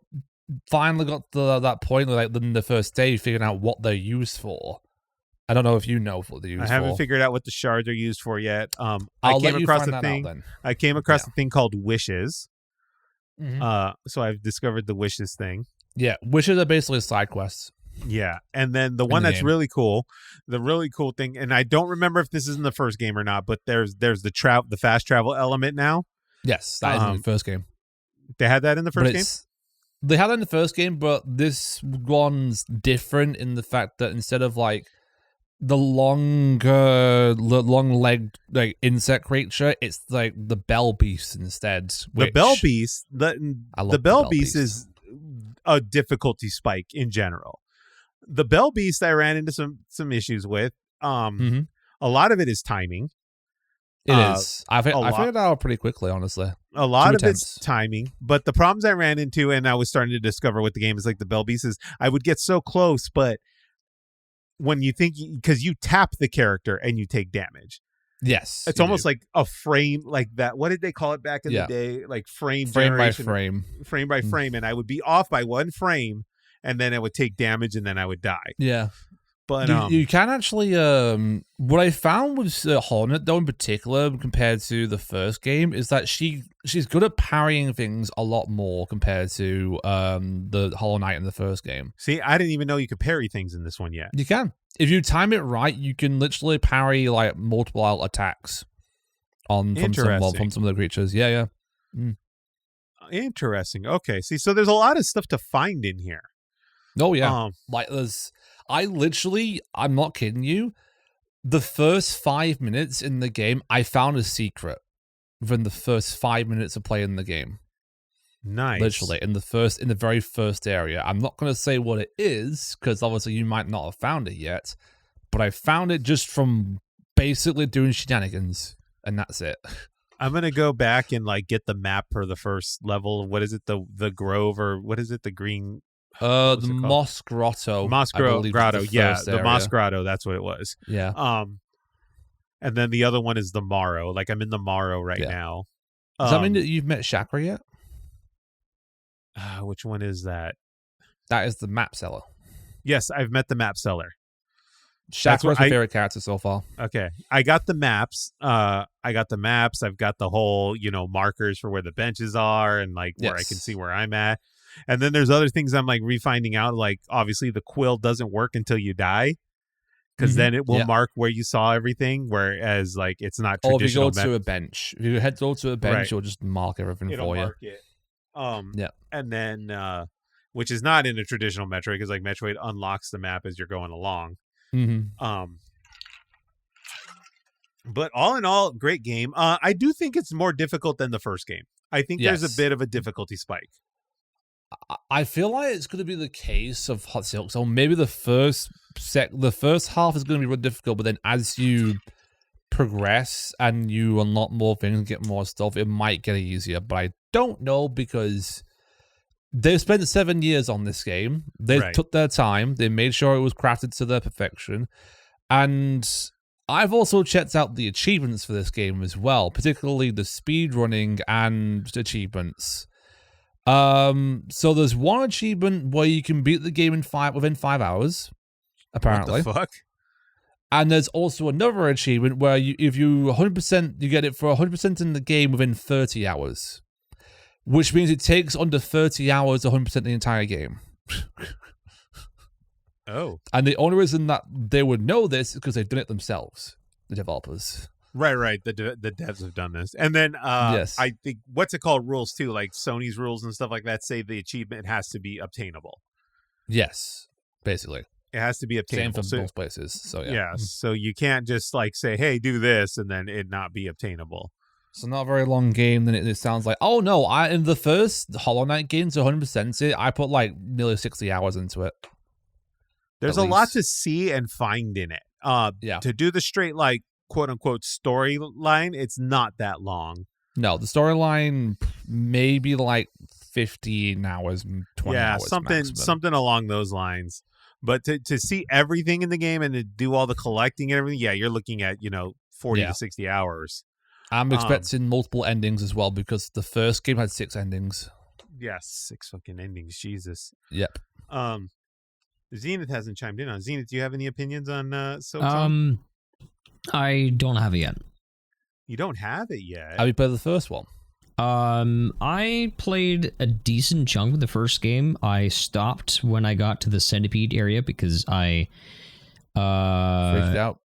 finally got to that point where, like, in the first day, figuring out what they're used for. I don't know if you know what they're used for. I haven't figured out what the shards are used for yet. I'll let you find that out then. I came across a thing called wishes. So I've discovered the wishes thing. Yeah, wishes are basically side quests. Yeah, and then the one that's really cool, the really cool thing, and I don't remember if this is in the first game or not, but there's the fast travel element now. Yes, that is in the first game. They had that in the first game? They had that in the first game, but this one's different in the fact that instead of like the long-legged like insect creature, it's like the bell beast instead. The bell beast, the bell beast is a difficulty spike in general. The bell beast I ran into some issues with. A lot of it is timing. It is. I figured it out pretty quickly, honestly. A lot of it's timing, but the problems I ran into, and I was starting to discover with the game, is like the bell beast is I would get so close, but when you think, because you tap the character and you take damage. Yes. It's almost like a frame like that. What did they call it back in the day? Like frame by frame. Frame by frame. And I would be off by 1 frame and then I would take damage and then I would die. Yeah. But you can actually what I found with Hornet though in particular compared to the first game is that she's good at parrying things a lot more compared to the Hollow Knight in the first game. See, I didn't even know you could parry things in this one yet. You can. If you time it right, you can literally parry like multiple attacks from some of the creatures. Yeah. Interesting. Okay. See, so there's a lot of stuff to find in here. Oh yeah. I'm not kidding you. The first 5 minutes in the game, I found a secret within the first 5 minutes of playing the game. Nice. Literally, in the very first area. I'm not going to say what it is, because obviously you might not have found it yet, but I found it just from basically doing shenanigans, and that's it. I'm going to go back and like get the map for the first level. What is it? The Grove, or what is it? The green... the Moss Grotto. Moss Grotto, yeah. The Moss Grotto, that's what it was. Yeah. And then the other one is the Morrow. Like, I'm in the Morrow right now. Does that mean that you've met Chakra yet? Which one is that? That is the map seller. Yes, I've met the map seller. Chakra's my favorite character so far. Okay. I got the maps. I've got the whole, markers for where the benches are and like where I can see where I'm at. And then there's other things I'm like refinding out. Like, obviously the quill doesn't work until you die, because then it will mark where you saw everything. Whereas like it's not traditional. Or if you go to a bench, it'll just mark everything for you. It. And then which is not in a traditional Metroid, because like Metroid unlocks the map as you're going along. But all in all, great game. I do think it's more difficult than the first game. I think there's a bit of a difficulty spike. I feel like it's going to be the case of Hot Silksong. Maybe the first half is going to be really difficult, but then as you progress and you unlock more things and get more stuff, it might get easier. But I don't know because they've spent 7 years on this game. They took their time. They made sure it was crafted to their perfection. And I've also checked out the achievements for this game as well, particularly the speedrunning and achievements. So there's one achievement where you can beat the game within 5 hours, apparently. What the fuck? And there's also another achievement where if you 100%, you get it for 100% in the game within 30 hours. Which means it takes under 30 hours 100% the entire game. Oh. And the only reason that they would know this is because they've done it themselves, the developers. Right. The devs have done this. And then yes. I think, what's it called, rules too, like Sony's rules and stuff like that say the achievement has to be obtainable. Yes, basically. It has to be obtainable. Same for both places. So yeah. So you can't just like say, hey, do this, and then it not be obtainable. So not a very long game, then it sounds like, oh no, in the first Hollow Knight game to 100% it, I put like nearly 60 hours into it. There's a lot to see and find in it. To do the straight, like, quote unquote storyline, it's not that long. No, the storyline maybe like 15 hours, 20 hours. Something along those lines. But to see everything in the game and to do all the collecting and everything, you're looking at 40 to 60 hours. I'm expecting multiple endings as well because the first game had 6 endings. Yes, 6 fucking endings. Jesus. Yep. Zenith hasn't chimed in on. Zenith, do you have any opinions on Silksong? I don't have it yet. You don't have it yet? Have you played the first one? I played a decent chunk of the first game. I stopped when I got to the centipede area because I freaked out.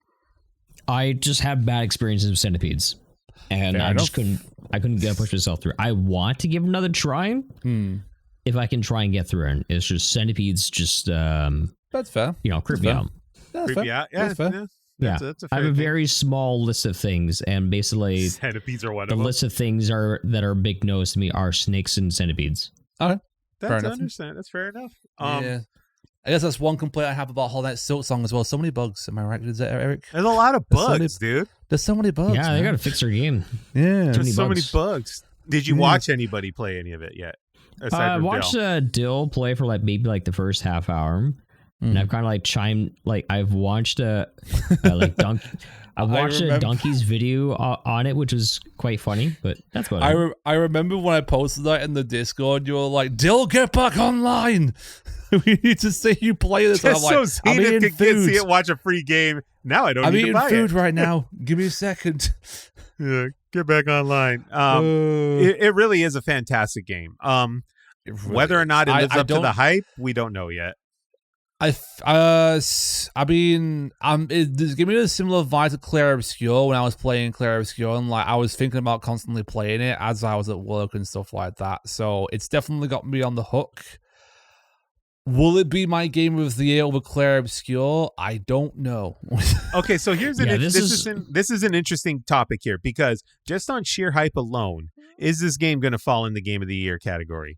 I just had bad experiences with centipedes, and I couldn't get push myself through. I want to give it another try. If I can try and get through it. It's just centipedes just that's fair. Creep me out. Creep you out. Yeah, that's fair. That's a I have a very small list of things, and basically centipedes are one of them. The list of things that are big no's to me are snakes and centipedes. Okay, that's fair enough. Yeah, I guess that's one complaint I have about Hollow Knight Silksong as well. So many bugs. Am I right? Is that Eric? There's a lot of bugs, dude. There's so many bugs. Yeah, they gotta fix their game. Yeah, there's so many bugs. Did you watch anybody play any of it yet? I watched Dil play for maybe the first half hour. And I've kind of I've watched a donkey's video on it, which was quite funny, but that's about it. I remember when I posted that in the Discord, you were like, Dil, get back online. We need to see you play this. Just so Zenith can see it, watch a free game. Now I don't need to buy it. I'm eating food right now. Give me a second. Yeah, get back online. It really is a fantastic game. Really whether or not it lives up to the hype, we don't know yet. It's giving me a similar vibe to Clair Obscur when I was playing Clair Obscur, and I was thinking about constantly playing it as I was at work and stuff like that. So it's definitely got me on the hook. Will it be my game of the year over Clair Obscur? I don't know. Okay, so here's this is an interesting topic here because just on sheer hype alone, is this game going to fall in the game of the year category?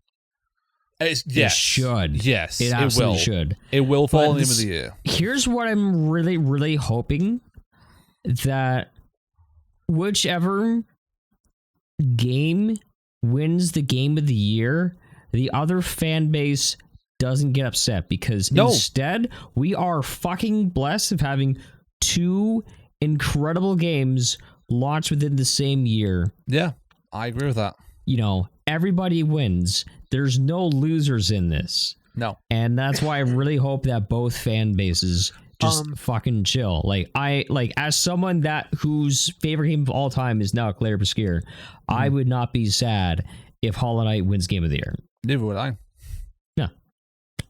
It should. Yes, it absolutely should. It will fall in the game of the year. Here's what I'm really, really hoping, that whichever game wins the game of the year, the other fan base doesn't get upset, because instead we are fucking blessed of having 2 incredible games launched within the same year. Yeah, I agree with that. Everybody wins. There's no losers in this. No. And that's why I really hope that both fan bases just fucking chill. As someone whose favorite game of all time is now Clair Obscur, I would not be sad if Hollow Knight wins Game of the Year. Neither would I. Yeah.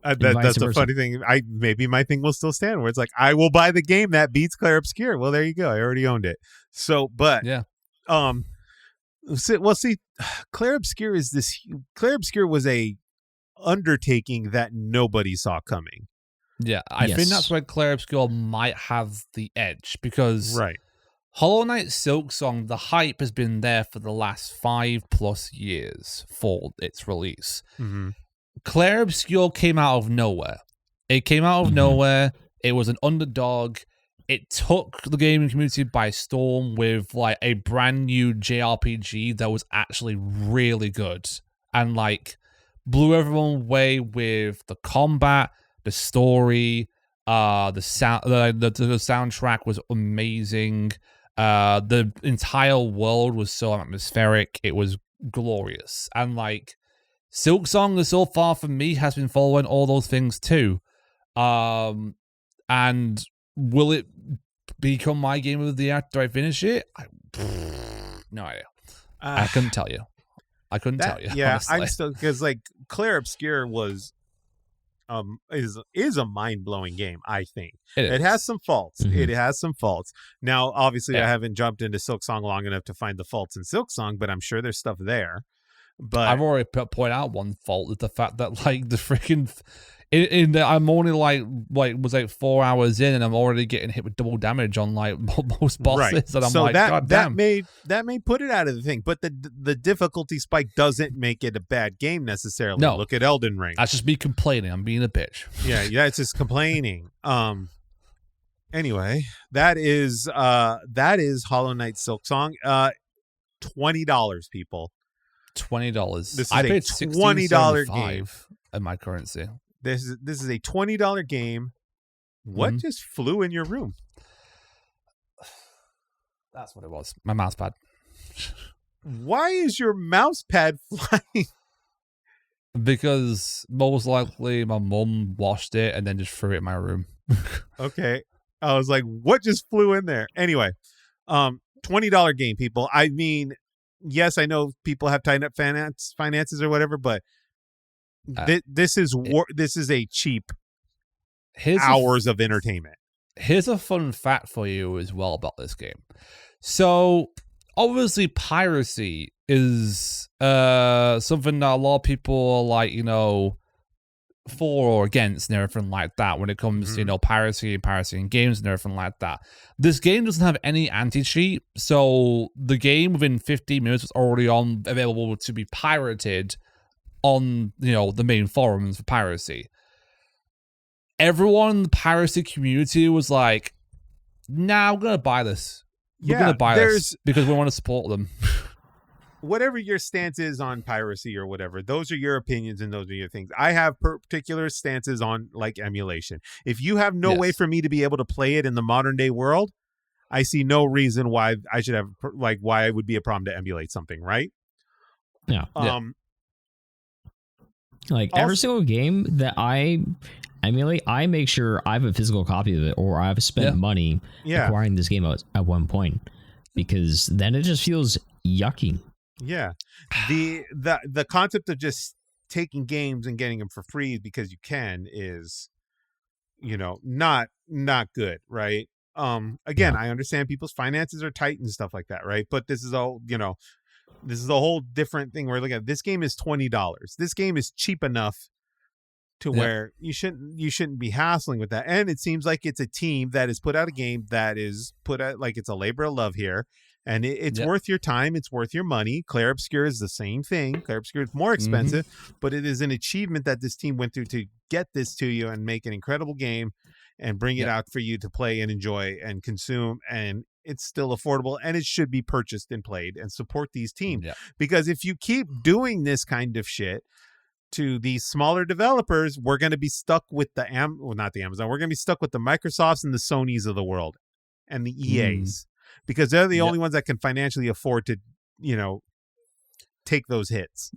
That's a funny thing. Maybe my thing will still stand, where it's like, I will buy the game that beats Clair Obscur. Well, there you go. I already owned it. So, but yeah. See, Clair Obscur was a undertaking that nobody saw coming. Yeah, I think that's where Clair Obscur might have the edge, because Hollow Knight Silksong, the hype has been there for the last 5+ years for its release. Clair Obscur came out of nowhere. It came out of nowhere. It was an underdog. It took the gaming community by storm with like a brand new JRPG that was actually really good and like blew everyone away with the combat, the story, the sound. The soundtrack was amazing. The entire world was so atmospheric. It was glorious, and like Silksong so far for me has been following all those things too. And will it become my game of the year after I finish it? No idea. I couldn't tell you. Yeah, honestly. I'm still because like Clair Obscur was is a mind-blowing game. I think it has some faults. It has some faults. Now, obviously, I haven't jumped into Silksong long enough to find the faults in Silksong, but I'm sure there's stuff there. But I've already point out one fault is the fact that like the freaking I'm only like was like 4 hours in and I'm already getting hit with double damage on like most bosses, right. And I'm so like, God damn. that may put it out of the thing, but the difficulty spike doesn't make it a bad game necessarily. No, look at Elden Ring. That's just me complaining. I'm being a bitch. Yeah, it's just complaining. Anyway, that is Hollow Knight Silksong. $20, people. $20. I paid $20 game in my currency. This is a $20 game. What just flew in your room? That's what it was. My mouse pad. Why is your mouse pad flying? Because most likely my mum washed it and then just threw it in my room. Okay. I was like, what just flew in there? Anyway, $20 game, people. I mean, yes, I know people have tied up finances or whatever, but this is a cheap hours of entertainment. Here's a fun fact for you as well about this game. So obviously piracy is something that a lot of people are like, for or against and everything like that when it comes to, piracy in games and everything like that. This game doesn't have any anti-cheat, so the game within 15 minutes was already available to be pirated on, the main forums for piracy. Everyone in the piracy community was like, nah, we're going to buy this. We're going to buy this because we want to support them. Whatever your stance is on piracy or whatever, those are your opinions and those are your things. I have particular stances on like emulation. If you have no way for me to be able to play it in the modern day world, I see no reason why I should have why it would be a problem to emulate something, right? Yeah. Like every single game that I emulate, I make sure I have a physical copy of it or I've spent money acquiring this game at one point, because then it just feels yucky. Yeah. The concept of just taking games and getting them for free because you can is, not good, right? Again, I understand people's finances are tight and stuff like that, right? But this is all, this is a whole different thing. We're looking at this game is $20. This game is cheap enough to where you shouldn't be hassling with that. And it seems like it's a team that has put out a game that is put out like it's a labor of love here. And it's worth your time. It's worth your money. Clair Obscur is the same thing. Clair Obscur is more expensive, but it is an achievement that this team went through to get this to you and make an incredible game and bring it out for you to play and enjoy and consume. And it's still affordable and it should be purchased and played, and support these teams. Yeah. Because if you keep doing this kind of shit to these smaller developers, we're going to be stuck with not the Amazon. We're going to be stuck with the Microsofts and the Sonys of the world and the EAs. Because they're the only ones that can financially afford to, take those hits.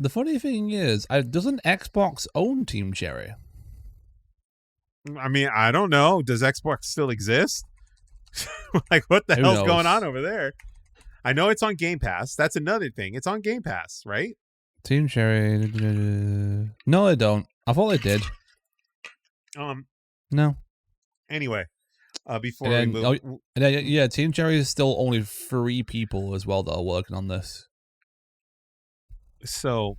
The funny thing is, doesn't Xbox own Team Cherry? I mean, I don't know. Does Xbox still exist? Like, what the hell's going on over there? I know it's on Game Pass. That's another thing. It's on Game Pass, right? Team Cherry. No, they don't. I thought they did. No. Anyway. Before we move, Team Cherry is still only 3 people as well that are working on this. So,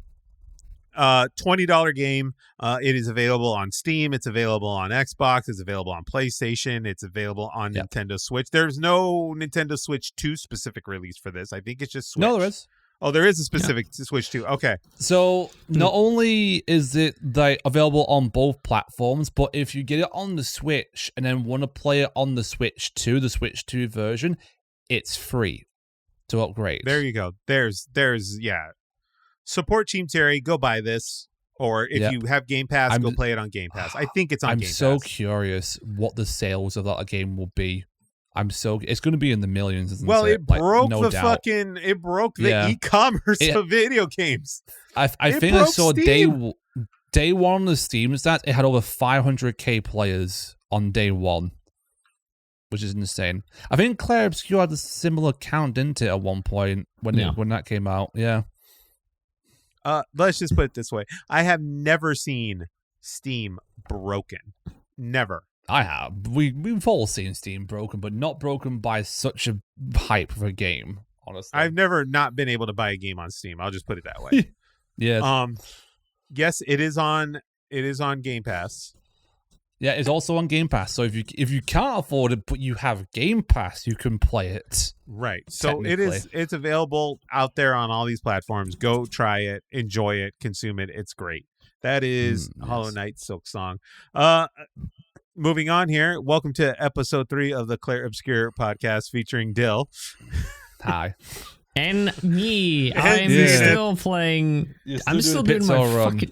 $20 game. It is available on Steam. It's available on Xbox. It's available on PlayStation. It's available on Nintendo Switch. There's no Nintendo Switch 2 specific release for this. I think it's just Switch. No, there is. Oh, there is a specific to Switch 2. Okay. So not only is it available on both platforms, but if you get it on the Switch and then want to play it on the Switch 2, the Switch 2 version, it's free to upgrade. There you go. There's support Team Terry. Go buy this. Or if you have Game Pass, go play it on Game Pass. I think it's on Game Pass. I'm so curious what the sales of that game will be. It's going to be in the millions, isn't it? Well, it broke the e-commerce of video games. I think I saw Steam. day one on the Steam stats, it had over 500k players on day one, which is insane. I think Clair Obscur had a similar count, didn't it, at one point when that came out? Yeah. Let's just put it this way. I have never seen Steam broken. Never. I have. We've all seen Steam broken, but not broken by such a hype of a game, honestly. I've never not been able to buy a game on Steam. I'll just put it that way. Yeah. Yes, it is on Game Pass. Yeah, it's also on Game Pass. So if you can't afford it, but you have Game Pass, you can play it. Right. So it's available out there on all these platforms. Go try it, enjoy it, consume it. It's great. That is Hollow Knight Silksong. Moving on here. Welcome to episode 3 of the Clair Obscur podcast featuring Dil. Hi. And me. I'm still playing. I'm still doing my fucking.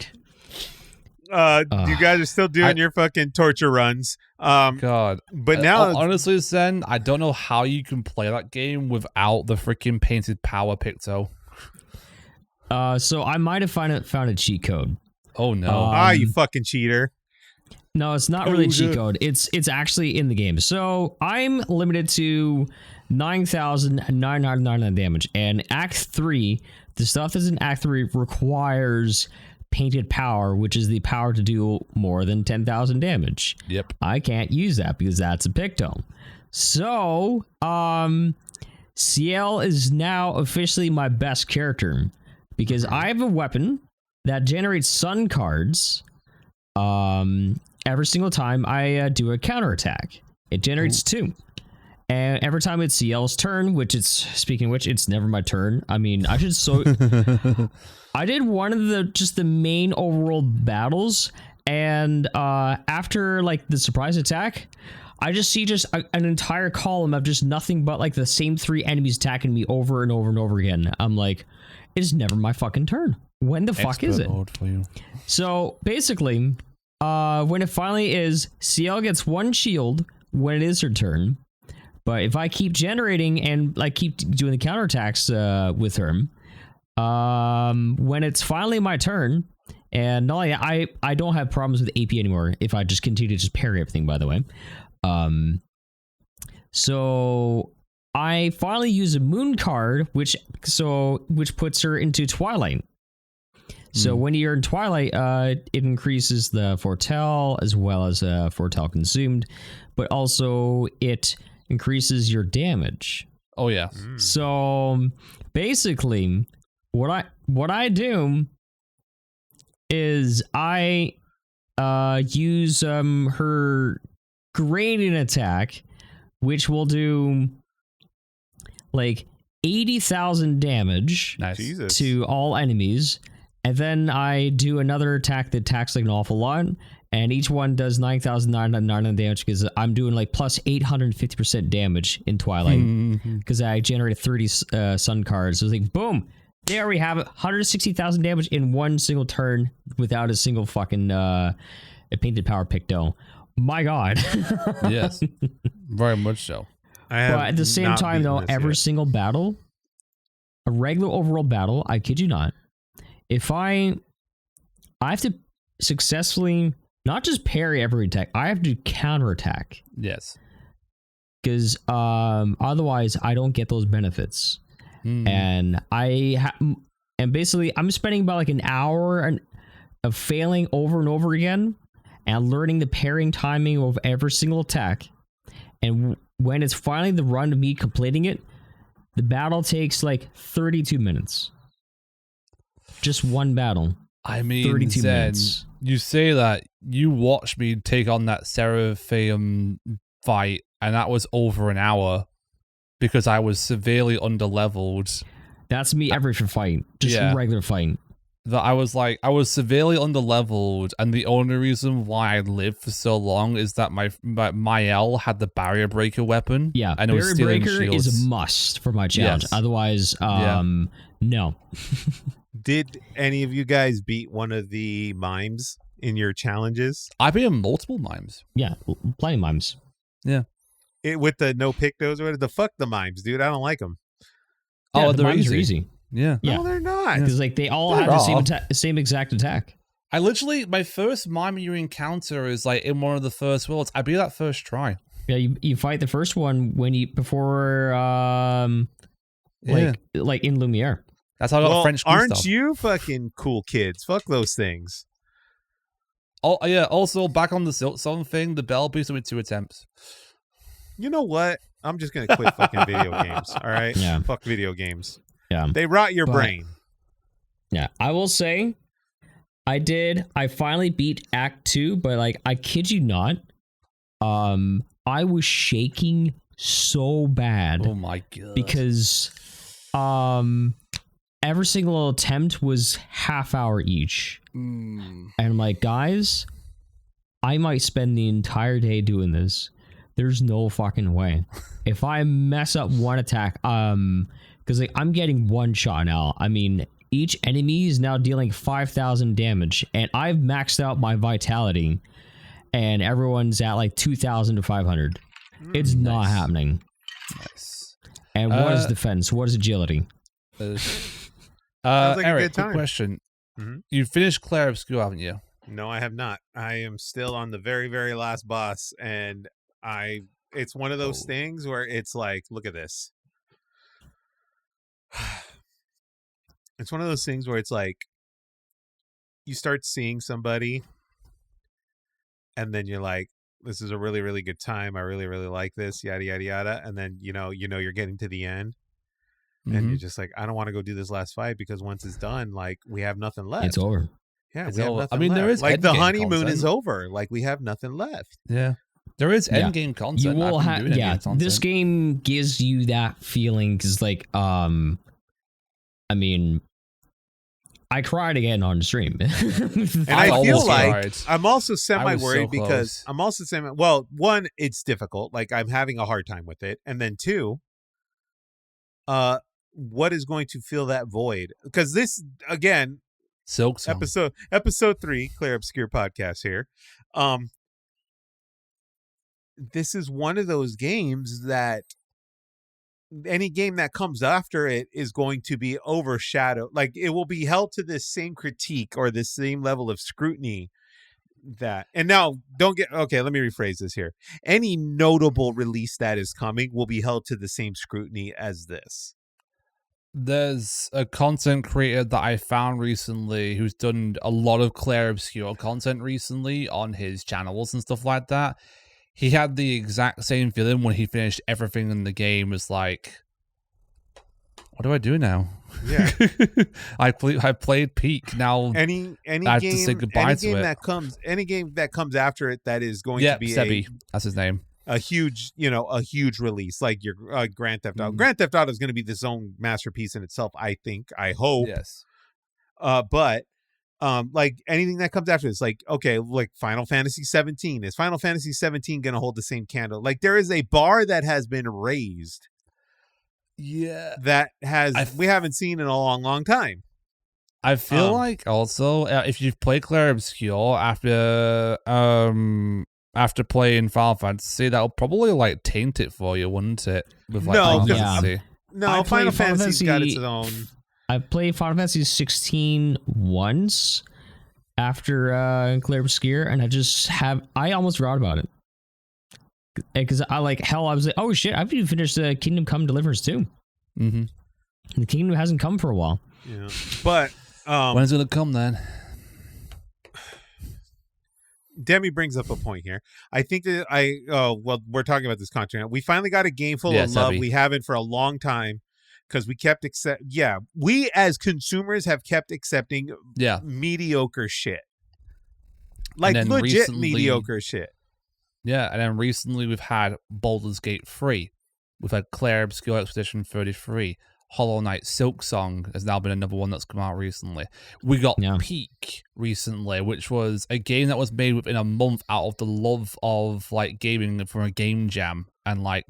You guys are still doing your fucking torture runs. God. But now, honestly, Zen, I don't know how you can play that game without the freaking painted power picto. So I might have found a cheat code. Oh no! You fucking cheater! No, it's not really a cheat code. It's actually in the game. So I'm limited to 9,999 damage, and Act 3, the stuff that's in Act 3 requires painted power, which is the power to do more than 10,000 damage. Yep. I can't use that because that's a picto. So, CL is now officially my best character because I have a weapon that generates sun cards every single time I do a counterattack. It generates 2. And every time it's CL's turn, speaking of which, it's never my turn. I mean, I did one of the main overworld battles, and after like the surprise attack, I just see an entire column of just nothing but like the same 3 enemies attacking me over and over and over again. I'm like, it's never my fucking turn. When the fuck is it? For you. So basically, when it finally is, CL gets 1 shield when it is her turn. But if I keep generating and like keep doing the counterattacks with her, when it's finally my turn, and not only I don't have problems with AP anymore if I just continue to just parry everything, by the way. So I finally use a moon card, which puts her into Twilight. So when you're in Twilight, it increases the Foretell as well as Foretell consumed, but also it increases your damage. Oh yeah. So basically, what I do is I use her gradient attack, which will do like 80,000 damage to all enemies. And then I do another attack that attacks like an awful lot, and each one does 9,999 damage because I'm doing like plus 850% damage in Twilight because I generated 30 sun cards. So it's like, boom, there we have it, 160,000 damage in one single turn without a single fucking painted power picto. My God. Yes, very much so. But at the same time, though, every single battle, a regular overall battle, I kid you not, if I have to successfully not just parry every attack, I have to counterattack. Yes. Because otherwise I don't get those benefits. And and basically I'm spending about like an hour of failing over and over again and learning the parrying timing of every single attack. And when it's finally the run of me completing it, the battle takes like 32 minutes. Just one battle. I mean, 32 minutes. You say that you watched me take on that Seraphim fight, and that was over an hour because I was severely underleveled. That's me every fight, just regular fight. That I was severely underleveled, and the only reason why I lived for so long is that my L had the barrier breaker weapon. Yeah, and barrier breaker is a must for my challenge. Yes. Otherwise, no. Did any of you guys beat one of the mimes in your challenges? I beat multiple mimes. Yeah, plenty of mimes. Yeah, with the no pictos or the fuck the mimes, dude. I don't like them. Yeah, the mimes are easy. Yeah. No, they're not. Because like they all have the same exact attack. I literally, my first mime you encounter is like in one of the first worlds. I beat that first try. Yeah, you fight the first one before like in Lumiere. That's how I got French. Aren't you fucking cool kids? Fuck those things. Oh yeah. Also, back on the Silksong thing, the bell beats with 2 attempts. You know what? I'm just gonna quit fucking video games. All right. Yeah. Fuck video games. Yeah. They rot your brain. Yeah. I will say, I finally beat Act 2, but like I kid you not, I was shaking so bad. Oh my god. Because every single attempt was half hour each. And I'm like, guys, I might spend the entire day doing this. There's no fucking way. If I mess up one attack, because like I'm getting one shot now. I mean, each enemy is now dealing 5,000 damage, and I've maxed out my vitality, and everyone's at like 2,500. It's not happening. Nice. And what is defense? What is agility? Like Eric, quick question. Mm-hmm. You finished Clair Obscur, haven't you? No, I have not. I am still on the very, very last boss, and it's one of those things where it's like, look at this. It's one of those things where it's like you start seeing somebody and then you're like, this is a really, really good time. I really, really like this, yada, yada, yada. And then, you're getting to the end and you're just like, I don't want to go do this last fight because once it's done, like we have nothing left. It's over. Yeah, it's we have over. nothing I mean, left. there is like the honeymoon content. is over. Like we have nothing left. Yeah. There is endgame content. You will have, this game gives you that feeling because, like, I mean, I cried again on stream. And I feel like I'm also semi-worried because I'm also well, one, it's difficult. Like, I'm having a hard time with it. And then two, what is going to fill that void? Because this, again, Silksong. episode 3, Clair Obscur podcast here. This is one of those games that any game that comes after it is going to be overshadowed. Like it will be held to this same critique or this same level of scrutiny and now let me rephrase this here. Any notable release that is coming will be held to the same scrutiny as this. There's a content creator that I found recently who's done a lot of Clair Obscur content recently on his channels and stuff like that. He had the exact same feeling when he finished everything in the game. Was like, what do I do now? Yeah, I played Peak. Now any I have game, to say goodbye to it. Any game that comes after it that is going to be Sebi, that's his name. A huge release like your Grand Theft Auto. Grand Theft Auto is going to be this own masterpiece in itself. I hope. Yes. But. Like anything that comes after this, like, okay, like Final Fantasy 17. Is Final Fantasy 17 going to hold the same candle? Like there is a bar that has been raised. Yeah. That we haven't seen in a long, long time. I feel like also, if you've played Clair Obscur after playing Final Fantasy, that'll probably like taint it for you, wouldn't it? With like No, Final Fantasy's got its own. I played Final Fantasy 16 once after Clair Obscur, and I almost forgot about it. Because I was like, oh shit, I've even finished Kingdom Come Deliverance too. Mm-hmm. The Kingdom hasn't come for a while. Yeah. But when's it gonna come then? Demi brings up a point here. I think that we're talking about this content. We finally got a game full of love. We haven't for a long time. Because we as consumers have kept accepting mediocre shit. Like legit mediocre shit. Yeah, and then recently we've had Baldur's Gate 3. We've had Clair Obscur Expedition 33. Hollow Knight Silksong has now been another one that's come out recently. We got Peak recently, which was a game that was made within a month out of the love of like gaming from a game jam, and like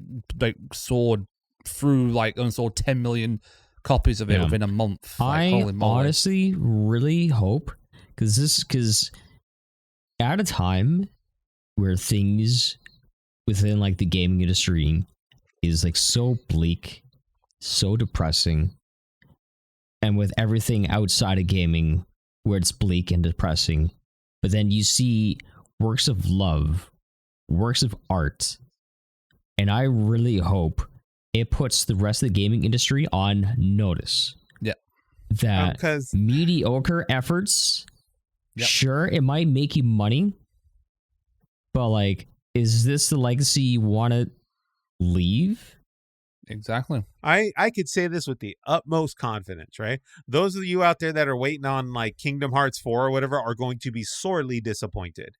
soared through like unsold 10 million copies of it within a month. Like, I honestly really hope, because at a time where things within like the gaming industry is like so bleak, so depressing, and with everything outside of gaming where it's bleak and depressing, but then you see works of love, works of art, and I really hope it puts the rest of the gaming industry on notice. Yeah. That mediocre efforts, sure, it might make you money, but like, is this the legacy you want to leave? Exactly. I could say this with the utmost confidence, right? Those of you out there that are waiting on like Kingdom Hearts 4 or whatever are going to be sorely disappointed.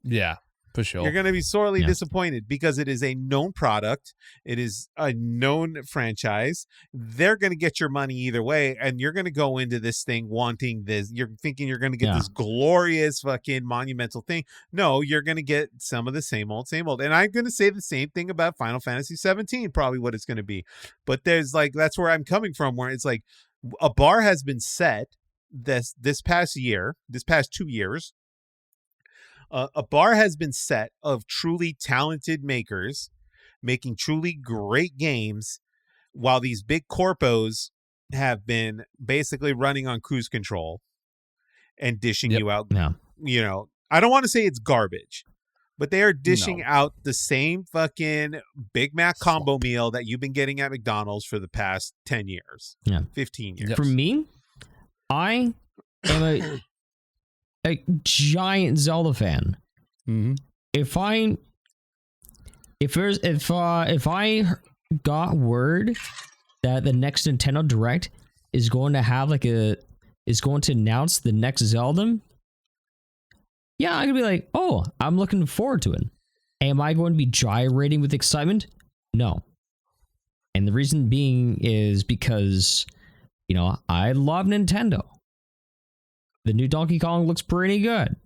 Yeah, for sure. You're going to be sorely disappointed because it is a known product. It is a known franchise. They're going to get your money either way, and you're going to go into this thing wanting this. You're thinking you're going to get this glorious fucking monumental thing. No, you're going to get some of the same old. And I'm going to say the same thing about Final Fantasy 17, probably what it's going to be. But there's like, that's where I'm coming from, where it's like a bar has been set this past 2 years. A bar has been set of truly talented makers making truly great games, while these big corpos have been basically running on cruise control and dishing you out. You know, I don't want to say it's garbage, but they are dishing out the same fucking Big Mac combo meal that you've been getting at McDonald's for the past 10 years, 15 years. For me, I am a giant Zelda fan. Mm-hmm. If I got word that the next Nintendo Direct is going to have is going to announce the next Zelda, yeah, I'm gonna be like, oh, I'm looking forward to it. Am I going to be gyrating with excitement? No. And the reason being is because, you know, I love Nintendo. The new Donkey Kong looks pretty good.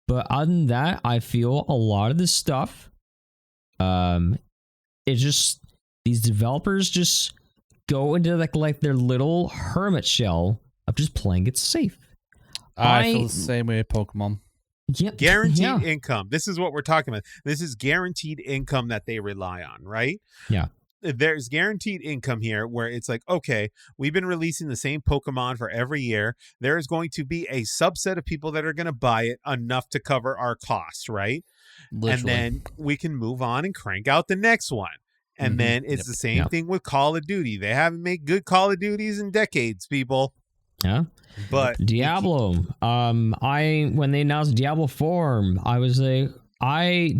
But other than that, I feel a lot of this stuff, it's just, these developers just go into like their little hermit shell of just playing it safe. I feel the same way with Pokemon. Yep. Guaranteed income. This is what we're talking about. This is guaranteed income that they rely on, right? Yeah. There's guaranteed income here where it's like, okay, we've been releasing the same Pokemon for every year. There is going to be a subset of people that are going to buy it enough to cover our costs, right? Literally. And then we can move on and crank out the next one. And then it's the same thing with Call of Duty. They haven't made good Call of Duties in decades, people. Yeah. But Diablo. When they announced Diablo 4, I was like,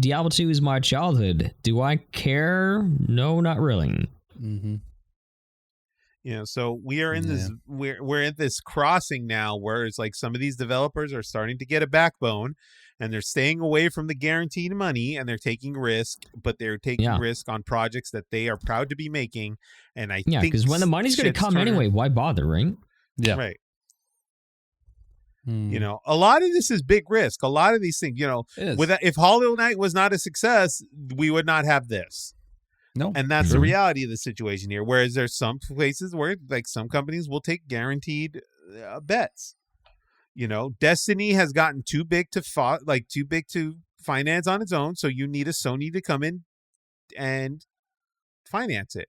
Diablo 2 is my childhood. Do I care? No, not really. Mm-hmm. You know, so we are in this. We're at this crossing now where it's like some of these developers are starting to get a backbone, and they're staying away from the guaranteed money, and they're taking risk, but they're taking risk on projects that they are proud to be making. And I think because when the money's going to come anyway, why bother, right? Yeah, right. You know, a lot of this is big risk. A lot of these things, you know, if Hollow Knight was not a success, we would not have this. No. And that's the reality of the situation here. Whereas there's some places where like some companies will take guaranteed bets. You know, Destiny has gotten too big to finance on its own. So you need a Sony to come in and finance it.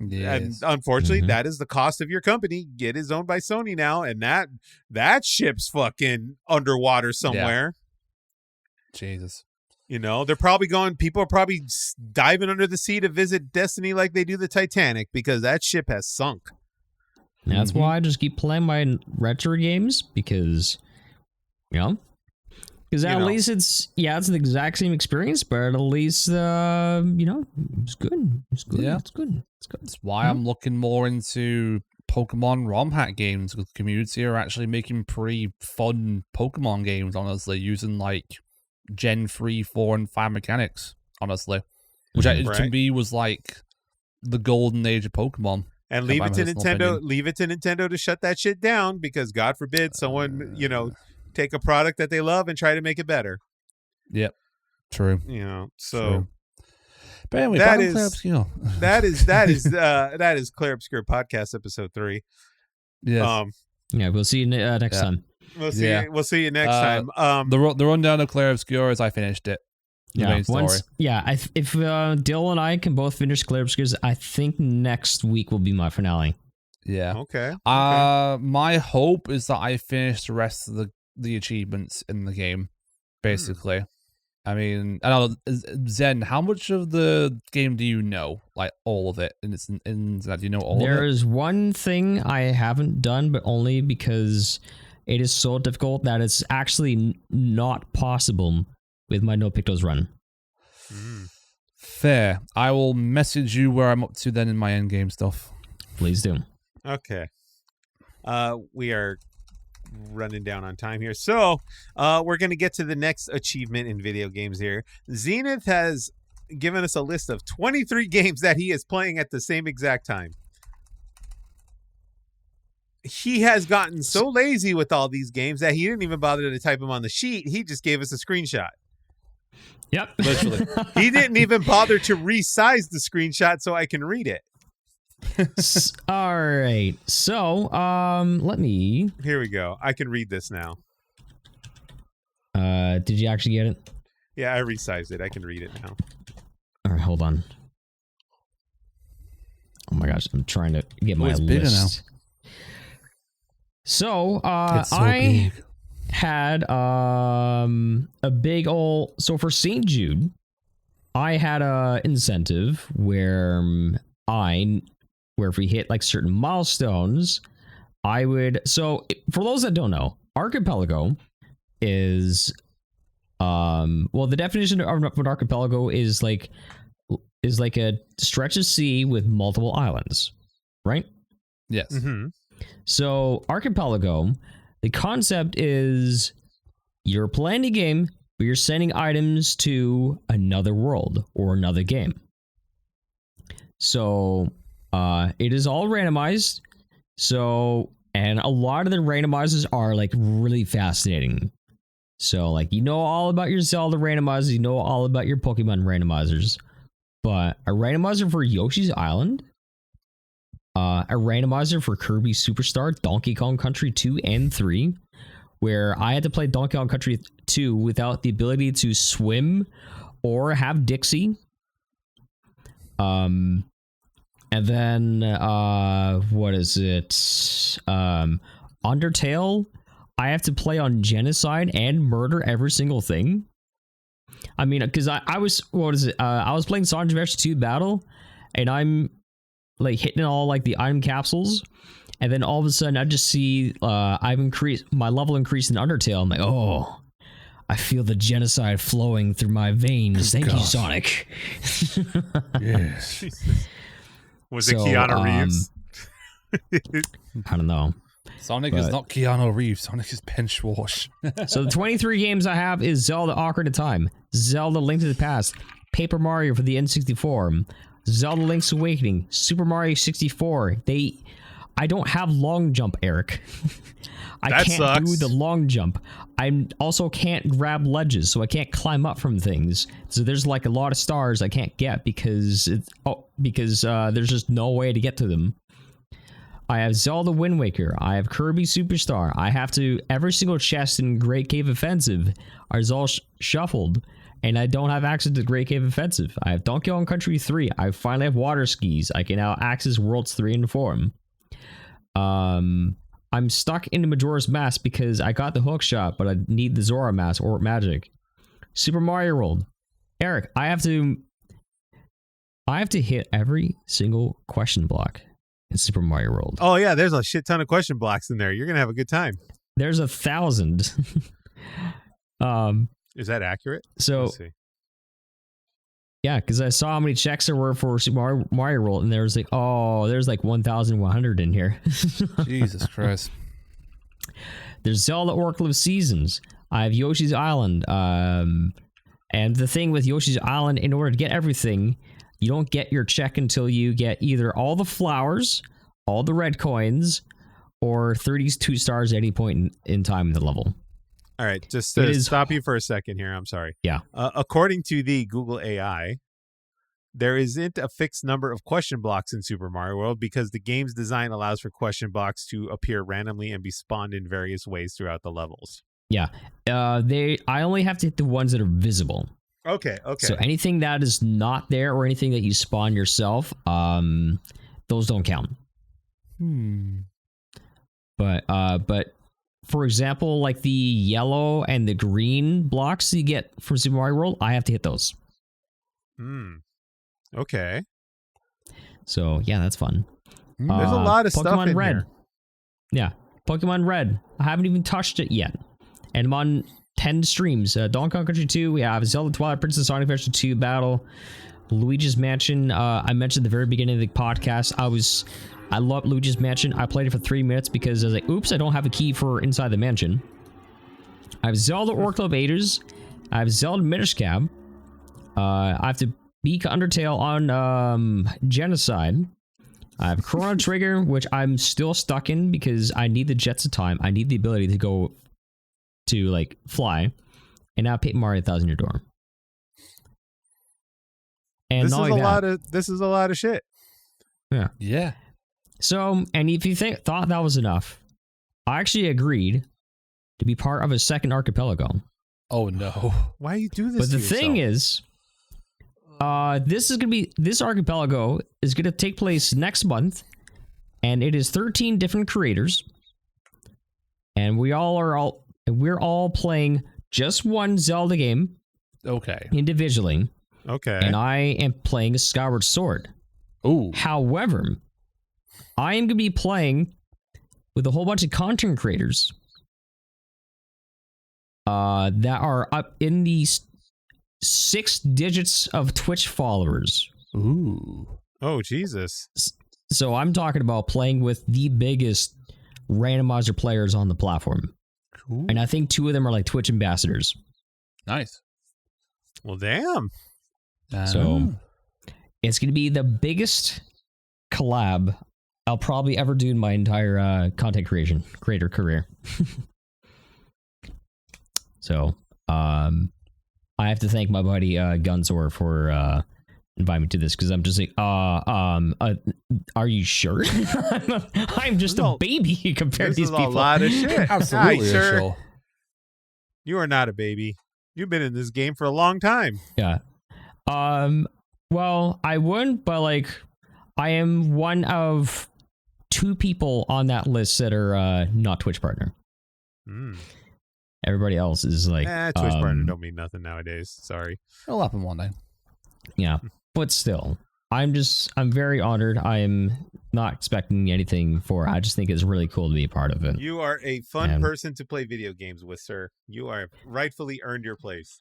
Yes. And unfortunately, that is the cost of your company. It is owned by Sony now, and that ship's fucking underwater somewhere. Yeah. Jesus. You know, people are probably diving under the sea to visit Destiny like they do the Titanic because that ship has sunk. That's why I just keep playing my retro games because, you know, because at least it's the exact same experience, but at least, you know, it's good. It's good. Yeah. It's good. It's good. That's why I'm looking more into Pokemon ROM hack games, because the community are actually making pretty fun Pokemon games, honestly, using like Gen 3, 4, and 5 mechanics, honestly. Which to me was like the golden age of Pokemon. And leave it to Nintendo. Leave it to Nintendo to shut that shit down, because God forbid someone, take a product that they love and try to make it better. Yep, true. So. True. But anyway, that is Clair Obscur podcast episode 3. Yes. Yeah, we'll see you next time. We'll see you next time. The rundown of Clair Obscur is I finished it. If Dil and I can both finish Clair Obscur, I think next week will be my finale. Yeah. Okay. My hope is that I finish the rest of the achievements in the game, basically. I mean, I don't know, Zen, how much of the game do you know? Like, all of it? And it's do you know all of it? There is one thing I haven't done, but only because it is so difficult that it's actually not possible with my No Pictos run. Fair. I will message you where I'm up to then in my endgame stuff. Please do. Okay. We are running down on time here. So we're going to get to the next achievement in video games here. Zenith has given us a list of 23 games that he is playing at the same exact time. He has gotten so lazy with all these games that he didn't even bother to type them on the sheet. He just gave us a screenshot. Yep. Literally. He didn't even bother to resize the screenshot so I can read it. All right. So, let me... Here we go. I can read this now. Did you actually get it? Yeah, I resized it. I can read it now. All right, hold on. Oh my gosh, I'm trying to get my list. Bigger now. So, I had a big old... So for St. Jude, I had a incentive where if we hit like certain milestones, I would... So for those that don't know, archipelago is... well, the definition of an archipelago is like a stretch of sea with multiple islands, right? Yes. Mm-hmm. So archipelago, the concept is you're playing a game, but you're sending items to another world or another game. So it is all randomized. So, and a lot of the randomizers are like really fascinating. So like, you know all about your Zelda randomizers, you know all about your Pokemon randomizers, but a randomizer for Yoshi's Island, a randomizer for Kirby Superstar, Donkey Kong Country 2 and 3, where I had to play Donkey Kong Country 2 without the ability to swim or have Dixie. And then, what is it? Undertale, I have to play on genocide and murder every single thing. I mean, because I was, what is it? I was playing Sonic Adventure 2 Battle, and I'm like hitting all like the item capsules, and then all of a sudden I just see I've increased my level increased in Undertale. I'm like, oh, I feel the genocide flowing through my veins. Thank you, Sonic. Yes. Was it Keanu Reeves? I don't know. Sonic is not Keanu Reeves. Sonic is Ben Schwartz. So the 23 games I have is Zelda Ocarina of Time, Zelda Link to the Past, Paper Mario for the N64, Zelda Link's Awakening, Super Mario 64. I don't have long jump, Eric. I can't do the long jump. I also can't grab ledges, so I can't climb up from things. So there's like a lot of stars I can't get because there's just no way to get to them. I have Zelda Wind Waker. I have Kirby Superstar. I have to... Every single chest in Great Cave Offensive is all shuffled, and I don't have access to Great Cave Offensive. I have Donkey Kong Country 3. I finally have water skis. I can now access Worlds 3 and 4. I'm stuck in the Majora's Mask because I got the hook shot, but I need the Zora Mask or Magic. Super Mario World. Eric, I have to hit every single question block in Super Mario World. Oh yeah, there's a shit ton of question blocks in there. You're gonna have a good time. There's 1,000. Is that accurate? So, let's see. Yeah, because I saw how many checks there were for Super Mario World, and there was like, oh, there's like 1,100 in here. Jesus Christ. There's Zelda Oracle of Seasons. I have Yoshi's Island. And the thing with Yoshi's Island, in order to get everything, you don't get your check until you get either all the flowers, all the red coins, or 32 stars at any point in time in the level. All right, just to stop you for a second here. I'm sorry. Yeah. According to the Google AI, there isn't a fixed number of question blocks in Super Mario World because the game's design allows for question blocks to appear randomly and be spawned in various ways throughout the levels. Yeah. I only have to hit the ones that are visible. Okay. So anything that is not there or anything that you spawn yourself, those don't count. But for example, like the yellow and the green blocks you get from Super Mario World, I have to hit those. Okay. So yeah, that's fun. There's a lot of stuff in Red. here. Yeah, Pokemon Red. I haven't even touched it yet, and I'm on 10 streams. Donkey Kong Country 2. We have Zelda Twilight Princess, Sonic Adventure 2 Battle, Luigi's Mansion. I mentioned at the very beginning of the podcast. I love Luigi's Mansion. I played it for 3 minutes because I was like, oops, I don't have a key for inside the mansion. I have Zelda Oracle of Ages. I have Zelda Minish Cap. I have to beat Undertale on Genocide. I have Chrono Trigger, which I'm still stuck in because I need the Jets of Time. I need the ability to go to, like, fly. And now Paper Mario Thousand Year Door. And this is a lot of shit. Yeah. So, and if you thought that was enough, I actually agreed to be part of a second archipelago. Oh no! Why you do this? But the thing is, this archipelago is gonna take place next month, and it is 13 different creators, and we're all playing just one Zelda game. Okay. Individually. Okay. And I am playing a Skyward Sword. Ooh. However, I am going to be playing with a whole bunch of content creators that are up in the 6 digits of Twitch followers. Ooh. Oh, Jesus. So I'm talking about playing with the biggest randomizer players on the platform. Cool. And I think 2 of them are like Twitch ambassadors. Nice. Well, damn. So it's going to be the biggest collab I'll probably ever do in my entire content creator career. So I have to thank my buddy Gunzor for inviting me to this because I'm just like, are you sure? I'm just a baby compared to these people. This is a lot of shit. Absolutely, sir. You are not a baby. You've been in this game for a long time. Yeah. Well, I wouldn't, but like, I am one of 2 people on that list that are not Twitch partner. Everybody else is like, Twitch partner don't mean nothing nowadays. Sorry. It'll happen one day. Yeah, but still, I'm very honored. I am not expecting anything for. I just think it's really cool to be a part of it. You are a fun person to play video games with, sir. You are rightfully earned your place.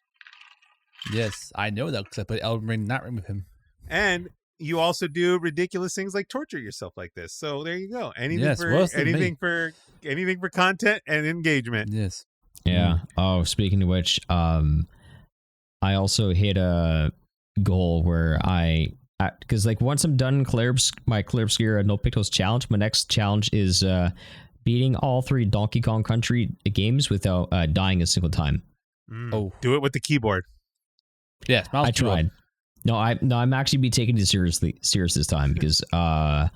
Yes, I know that because I played Elden Ring, not Ring with him. And you also do ridiculous things like torture yourself like this. So there you go. Anything for content and engagement. Yes. Yeah. Oh, speaking of which, I also hit a goal where because like once I'm done my Clair Obscur No Pictos challenge, my next challenge is beating all 3 Donkey Kong Country games without dying a single time. Oh, do it with the keyboard. Yes, I tried. No, I'm actually be taking it serious this time because I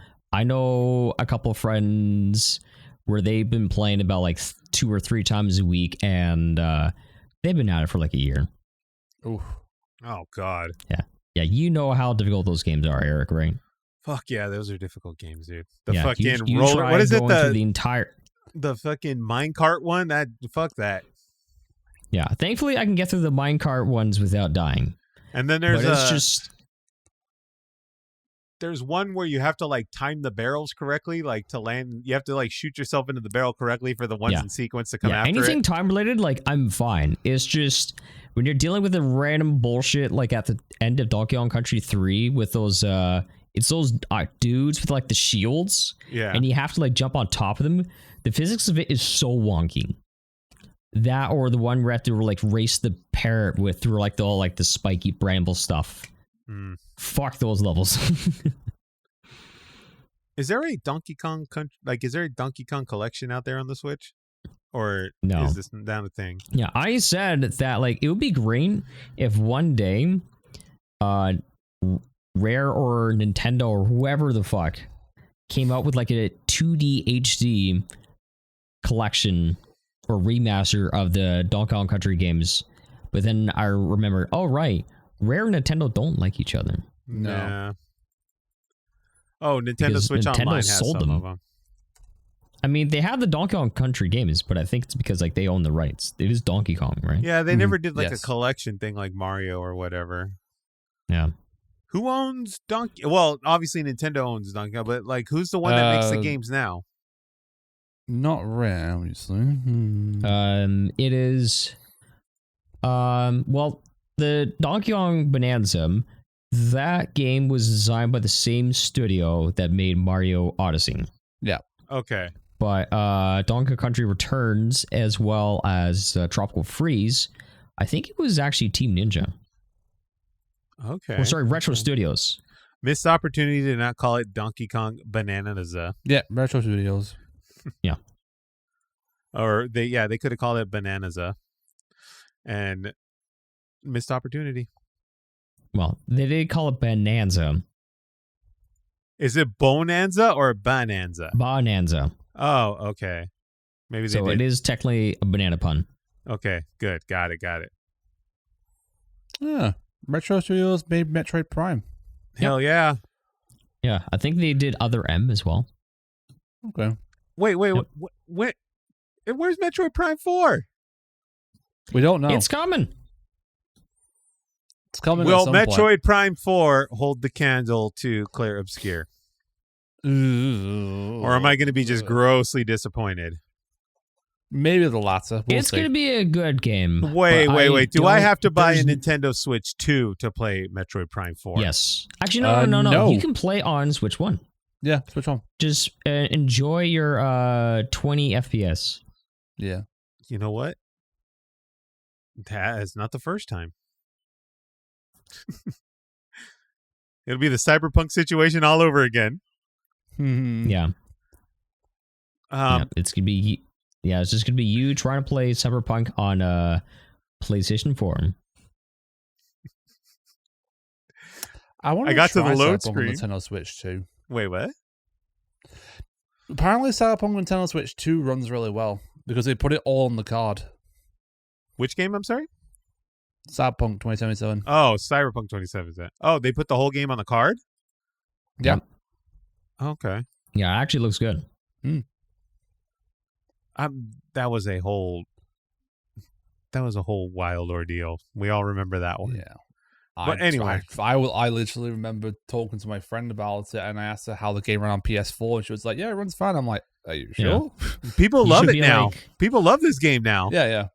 know a couple of friends where they've been playing about like 2 or 3 times a week, and they've been at it for like a year. Ooh. Oh God. Yeah. You know how difficult those games are, Eric, right? Fuck yeah, those are difficult games, dude. The yeah, fucking you roller. What is it? The fucking minecart one. Fuck that. Yeah, thankfully I can get through the minecart ones without dying. And then there's one where you have to like time the barrels correctly, like to land. You have to like shoot yourself into the barrel correctly for the ones in sequence to come after anything time related, like I'm fine. It's just when you're dealing with the random bullshit, like at the end of Donkey Kong Country 3 with those, it's those dudes with like the shields, and you have to like jump on top of them. The physics of it is so wonky. That or the one where you have to like race the parrot through like the spiky bramble stuff. Fuck those levels. Is there a Donkey Kong is there a Donkey Kong collection out there on the Switch? Or no. Is this not a thing? Yeah, I said that like it would be great if one day Rare or Nintendo or whoever the fuck came out with like a 2D HD collection or remaster of the Donkey Kong Country games. But then I remember, oh right, Rare and Nintendo don't like each other. No. Yeah. Oh, Nintendo Because Switch Nintendo Online has sold some them. of them. I mean, they have the Donkey Kong Country games, but I think it's because like they own the rights. It is Donkey Kong, right? Yeah, they never did like a collection thing like Mario or whatever. Yeah. Who owns Donkey? Well, obviously Nintendo owns Donkey Kong, but like, who's the one that makes the games now? Not Rare, obviously. It is. Well, the Donkey Kong Bonanza. That game was designed by the same studio that made Mario Odyssey. Yeah. Okay. But Donkey Kong Country Returns, as well as Tropical Freeze, I think it was actually Team Ninja. Okay. Or sorry, Retro Studios. Missed opportunity to not call it Donkey Kong Bonanza. Yeah, Retro Studios. Yeah. Or they could have called it Bonanza. And missed opportunity. Well, they did call it Bonanza. Is it Bonanza or Bonanza? Bonanza. Oh, okay. Maybe they so did. It is technically a banana pun. Okay, good. Got it. Yeah. Retro Studios made Metroid Prime. Hell yeah. Yeah, I think they did Other M as well. Okay. Wait. Where's Metroid Prime 4? We don't know. It's coming. It's coming. Will at some Metroid point. Prime 4 hold the candle to Clair Obscur? Ooh. Or am I going to be just grossly disappointed? Maybe the latter. It's going to be a good game. Wait. Do I have to buy a Nintendo Switch 2 to play Metroid Prime 4? Yes. Actually, no. You can play on Switch 1. Yeah, Switch on. Just enjoy your 20 FPS. Yeah. You know what? That is not the first time. It'll be the Cyberpunk situation all over again. Yeah. It's gonna be. Yeah, it's just gonna be you trying to play Cyberpunk on PlayStation 4. I got to the load Cyberpunk screen. On Nintendo Switch 2. Wait, what? Apparently, Cyberpunk on Nintendo Switch 2 runs really well because they put it all on the card. Which game? I'm sorry. Cyberpunk 2077. Oh, Cyberpunk 2077. Oh, they put the whole game on the card? Yeah. Okay. Yeah, it actually looks good. That was a whole wild ordeal. We all remember that one. Yeah. But anyway. I literally remember talking to my friend about it, and I asked her how the game ran on PS4, and she was like, yeah, it runs fine. I'm like, are you sure? People love it now. People love this game now. Yeah.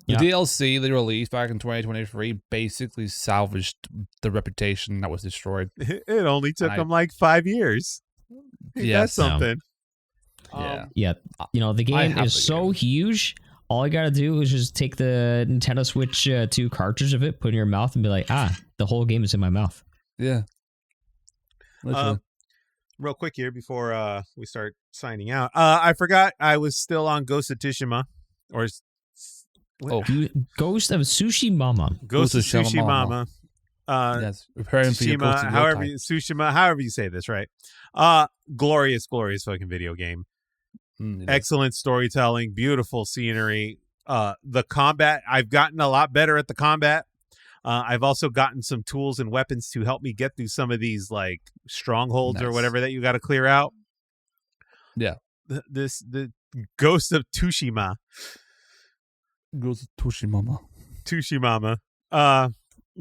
The DLC they released back in 2023 basically salvaged the reputation that was destroyed. It only took them like 5 years. That's something. Yeah. The game is so huge. All I gotta do is just take the Nintendo Switch 2 cartridge of it, put it in your mouth, and be like, the whole game is in my mouth. Yeah. Real quick here before we start signing out. I forgot I was still on Ghost of Tsushima. Ghost of Tsushima. Ghost of Tsushima. Yes, preparing for your Tsushima, however you say this, right? Glorious fucking video game. Excellent storytelling, beautiful scenery. The combat, I've gotten a lot better at the combat. I've also gotten some tools and weapons to help me get through some of these like strongholds or whatever that you got to clear out. Yeah. The Ghost of Tsushima. Ghost of Tsushima.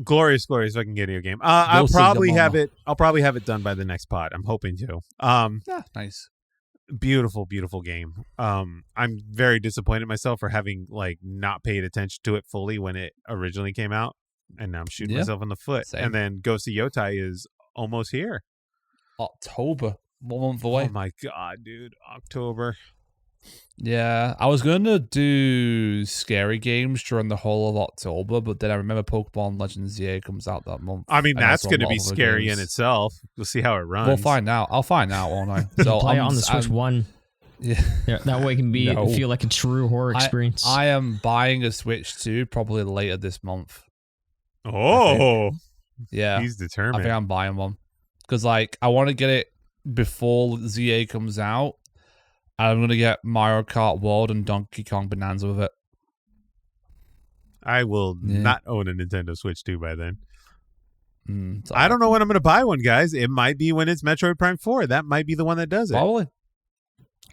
Glorious fucking video game. I'll probably have it done by the next pod. I'm hoping to. Nice. Beautiful game. I'm very disappointed in myself for having like not paid attention to it fully when it originally came out, and now I'm shooting myself in the foot. Same. And then Ghost of Yotai is almost here. October, 1 month away. Oh my god, dude, October. Yeah, I was going to do scary games during the whole of October, but then I remember Pokemon Legends ZA comes out that month. I mean, that's going to be scary in itself. We'll see how it runs. We'll find out. I'll find out, won't I? So play it on the Switch 1. Yeah, that way it can feel like a true horror experience. I am buying a Switch 2 probably later this month. Oh, yeah, he's determined. I think I'm buying one because I want to get it before ZA comes out. I'm going to get Mario Kart World and Donkey Kong Bonanza with it. I will not own a Nintendo Switch 2 by then. I don't know when I'm going to buy one, guys. It might be when it's Metroid Prime 4. That might be the one that does it. Probably.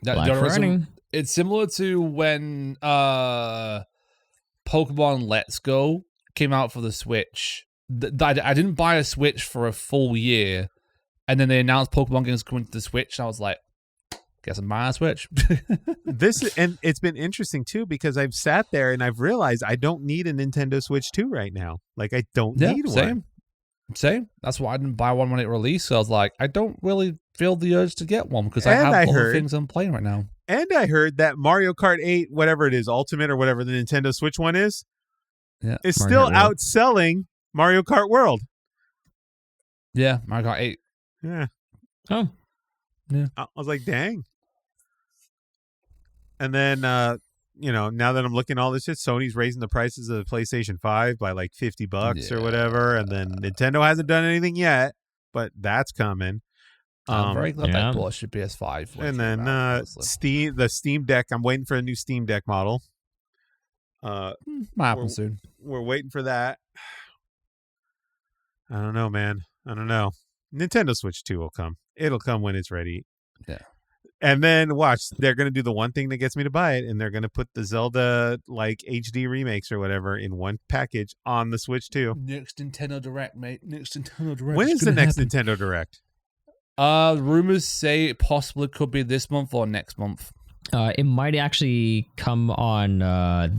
Friday. It's similar to when Pokemon Let's Go came out for the Switch. I didn't buy a Switch for a full year, and then they announced Pokemon games coming to the Switch, and I was like, guess I'm buying a Switch. And it's been interesting too because I've sat there and I've realized I don't need a Nintendo Switch 2 right now. Like I don't need one. Same. That's why I didn't buy one when it released. So I was like, I don't really feel the urge to get one because I have other things I'm playing right now. And I heard that Mario Kart 8, whatever it is, Ultimate or whatever the Nintendo Switch one is still outselling Mario Kart World. Yeah, Mario Kart 8. Yeah. Oh. Yeah. I was like, dang. And then, now that I'm looking at all this shit, Sony's raising the prices of the PlayStation 5 by like $50 or whatever. And then Nintendo hasn't done anything yet, but that's coming. I'm very glad that bullshit PS5. And then the Steam Deck. I'm waiting for a new Steam Deck model. Might happen soon. We're waiting for that. I don't know, man. I don't know. Nintendo Switch 2 will come. It'll come when it's ready. Yeah. And then watch, they're going to do the one thing that gets me to buy it, and they're going to put the Zelda HD remakes or whatever in one package on the Switch too. Next Nintendo Direct, mate. Next Nintendo Direct. When is the next Nintendo Direct? Rumors say it possibly could be this month or next month. It might actually come on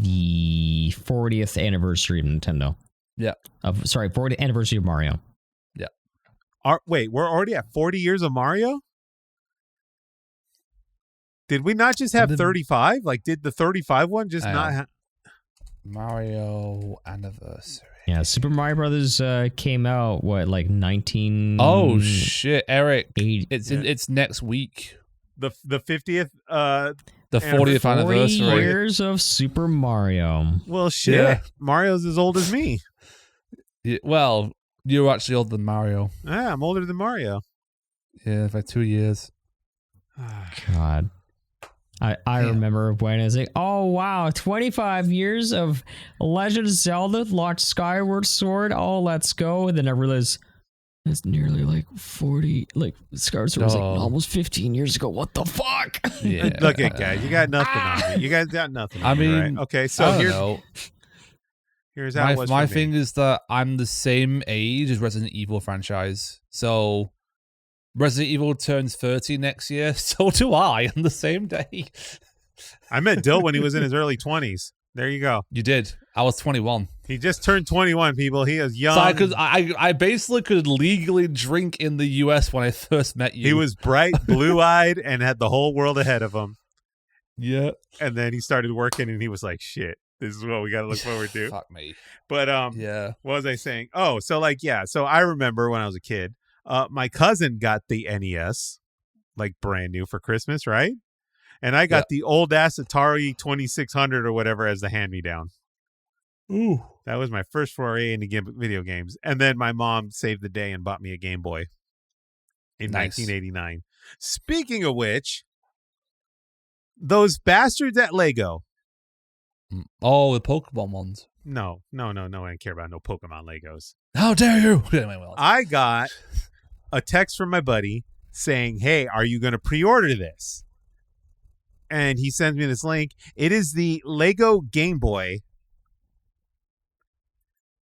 the 40th anniversary of Nintendo. Yeah. 40th anniversary of Mario. Yeah. Wait, we're already at 40 years of Mario? Did we not just have 35? Like, did the 35 one just not have... Mario anniversary. Yeah, Super Mario Brothers came out, 19... Oh, shit, Eric. 80, it's next week. The 50th... the 40th anniversary. 40 years of Super Mario. Well, shit. Yeah. Mario's as old as me. Yeah, well, you're actually older than Mario. Yeah, I'm older than Mario. Yeah, by 2 years. God. I remember when I was like, oh, wow, 25 years of Legend of Zelda, launched Skyward Sword, oh, let's go. And then I realized it's nearly 40, Skyward Sword was almost 15 years ago. What the fuck? Yeah. Look at guys, you got nothing on me. You guys got nothing on me, right? Okay, so here's how it was my thing is that I'm the same age as Resident Evil franchise. So... Resident Evil turns 30 next year. So do I on the same day. I met Dil when he was in his early 20s. There you go. You did. I was 21. He just turned 21, people. He is young. So I basically could legally drink in the U.S. when I first met you. He was bright, blue-eyed, and had the whole world ahead of him. Yeah. And then he started working, and he was like, shit, this is what we got to look forward to. Fuck me. But yeah. What was I saying? Oh, so so I remember when I was a kid, my cousin got the NES, brand new for Christmas, right? And I got the old ass Atari 2600 or whatever as the hand-me-down. Ooh. That was my first foray into video games. And then my mom saved the day and bought me a Game Boy in 1989. Speaking of which, those bastards at Lego. Oh, the Pokemon ones. No. I don't care about no Pokemon Legos. How dare you? I got a text from my buddy saying, hey, are you going to pre-order this? And he sends me this link. It is the Lego Game Boy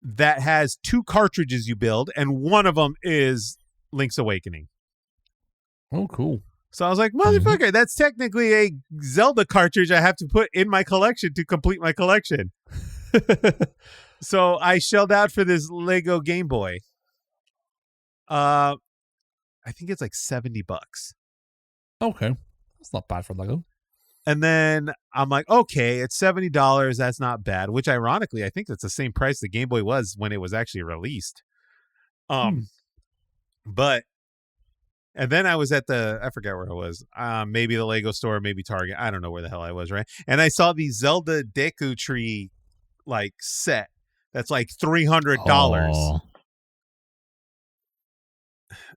that has 2 cartridges you build, and one of them is Link's Awakening. Oh, cool. So I was like, motherfucker, that's technically a Zelda cartridge I have to put in my collection to complete my collection. So I shelled out for this Lego Game Boy. I think it's $70. Okay. That's not bad for Lego. And then I'm like, okay, it's $70. That's not bad. Which, ironically, I think that's the same price the Game Boy was when it was actually released. But, and then I was at I forget where I was. Maybe the Lego store, maybe Target. I don't know where the hell I was, right? And I saw the Zelda Deku Tree like set that's like $300. Oh.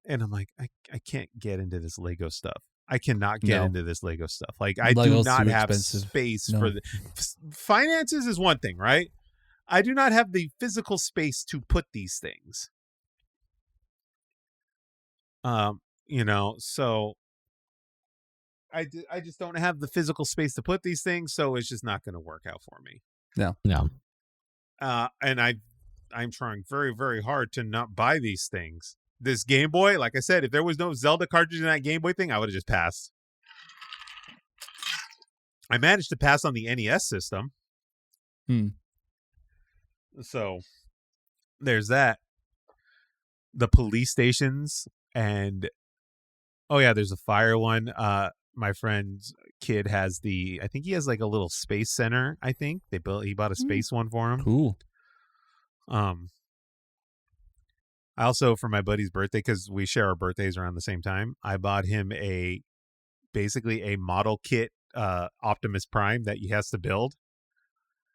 And I'm like, I can't get into this Lego stuff. I cannot get into this Lego stuff. Like, I do not have space for the finances is one thing, right? I do not have the physical space to put these things. So I just don't have the physical space to put these things, so it's just not going to work out for me. No. And I'm trying very, very hard to not buy these things. This Game Boy, like I said, if there was no Zelda cartridge in that Game Boy thing, I would have just passed. I managed to pass on the NES system. So there's that. The police stations and there's a fire one. My friend's kid has I think he has like a little space center. I think he bought a space one for him. Cool. I also, for my buddy's birthday, because we share our birthdays around the same time, I bought him basically a model kit Optimus Prime that he has to build.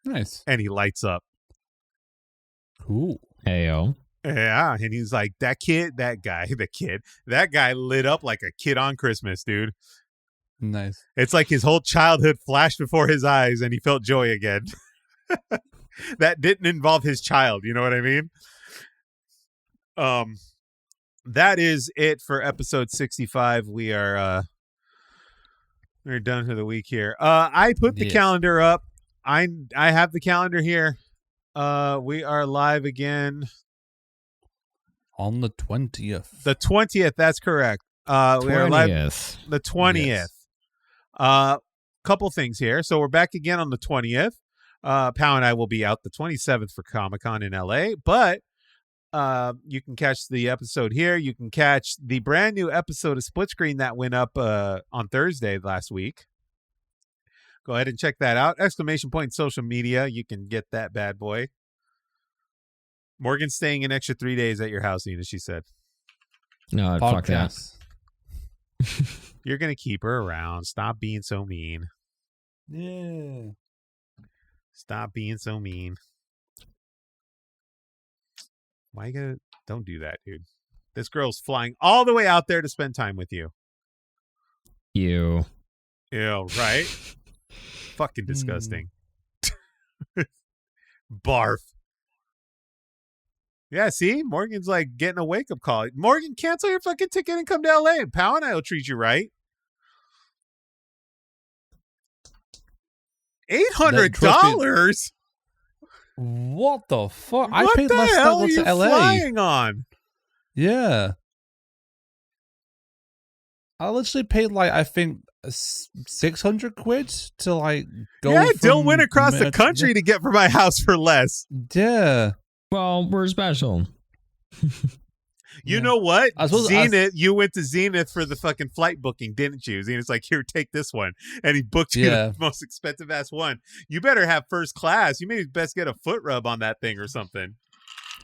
Nice. And he lights up. Cool. Heyo. Yeah, and he's like, that guy lit up like a kid on Christmas, dude. Nice. It's like his whole childhood flashed before his eyes and he felt joy again. That didn't involve his child, you know what I mean? That is it for episode 65. We're done for the week here. I put the calendar up. I have the calendar here. We are live again on the 20th. The 20th, that's correct. We are live the 20th. Yes. Couple things here. So we're back again on the 20th. Pow and I will be out the 27th for Comic-Con in LA, but you can catch the episode here. You can catch the brand new episode of Split Screen that went up on Thursday last week. Go ahead and check that out. ! Social media. You can get that bad boy. Morgan's staying an extra 3 days at your house, Ina, she said. No, fuck that. You're going to keep her around. Stop being so mean. Yeah. Stop being so mean. Why you gotta? Don't do that, dude. This girl's flying all the way out there to spend time with you. Ew, right? Fucking disgusting. Barf. Yeah, see? Morgan's like getting a wake-up call. Morgan, cancel your fucking ticket and come to LA. And Pow and I will treat you right. $800? What the fuck? What I paid the less hell than are you to LA. flying on? Yeah. I literally paid like, I think, 600 quid to like go. Yeah, Dil went across the country to get from my house for less. Yeah. Well, we're special. You know what? Zenith, you went to Zenith for the fucking flight booking, didn't you? Zenith's like, here, take this one. And he booked you the most expensive ass one. You better have first class. You maybe best get a foot rub on that thing or something.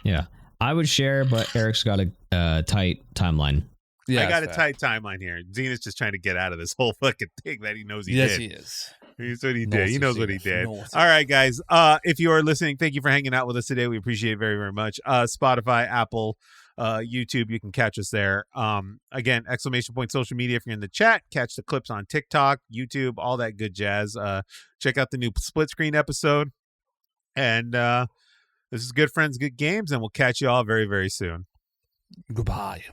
Yeah. I would share, but Eric's got a tight timeline. Yeah, I got a tight timeline here. Zenith's just trying to get out of this whole fucking thing that he knows he did. Yes, he is. He's what he did. He knows what he did. All right, guys. If you are listening, thank you for hanging out with us today. We appreciate it very, very much. Spotify, Apple, YouTube, you can catch us there. Again, ! Social media if you're in the chat. Catch the clips on TikTok, YouTube, all that good jazz. Check out the new Split Screen episode. And this is Good Friends, Good Games, and we'll catch you all very, very soon. Goodbye.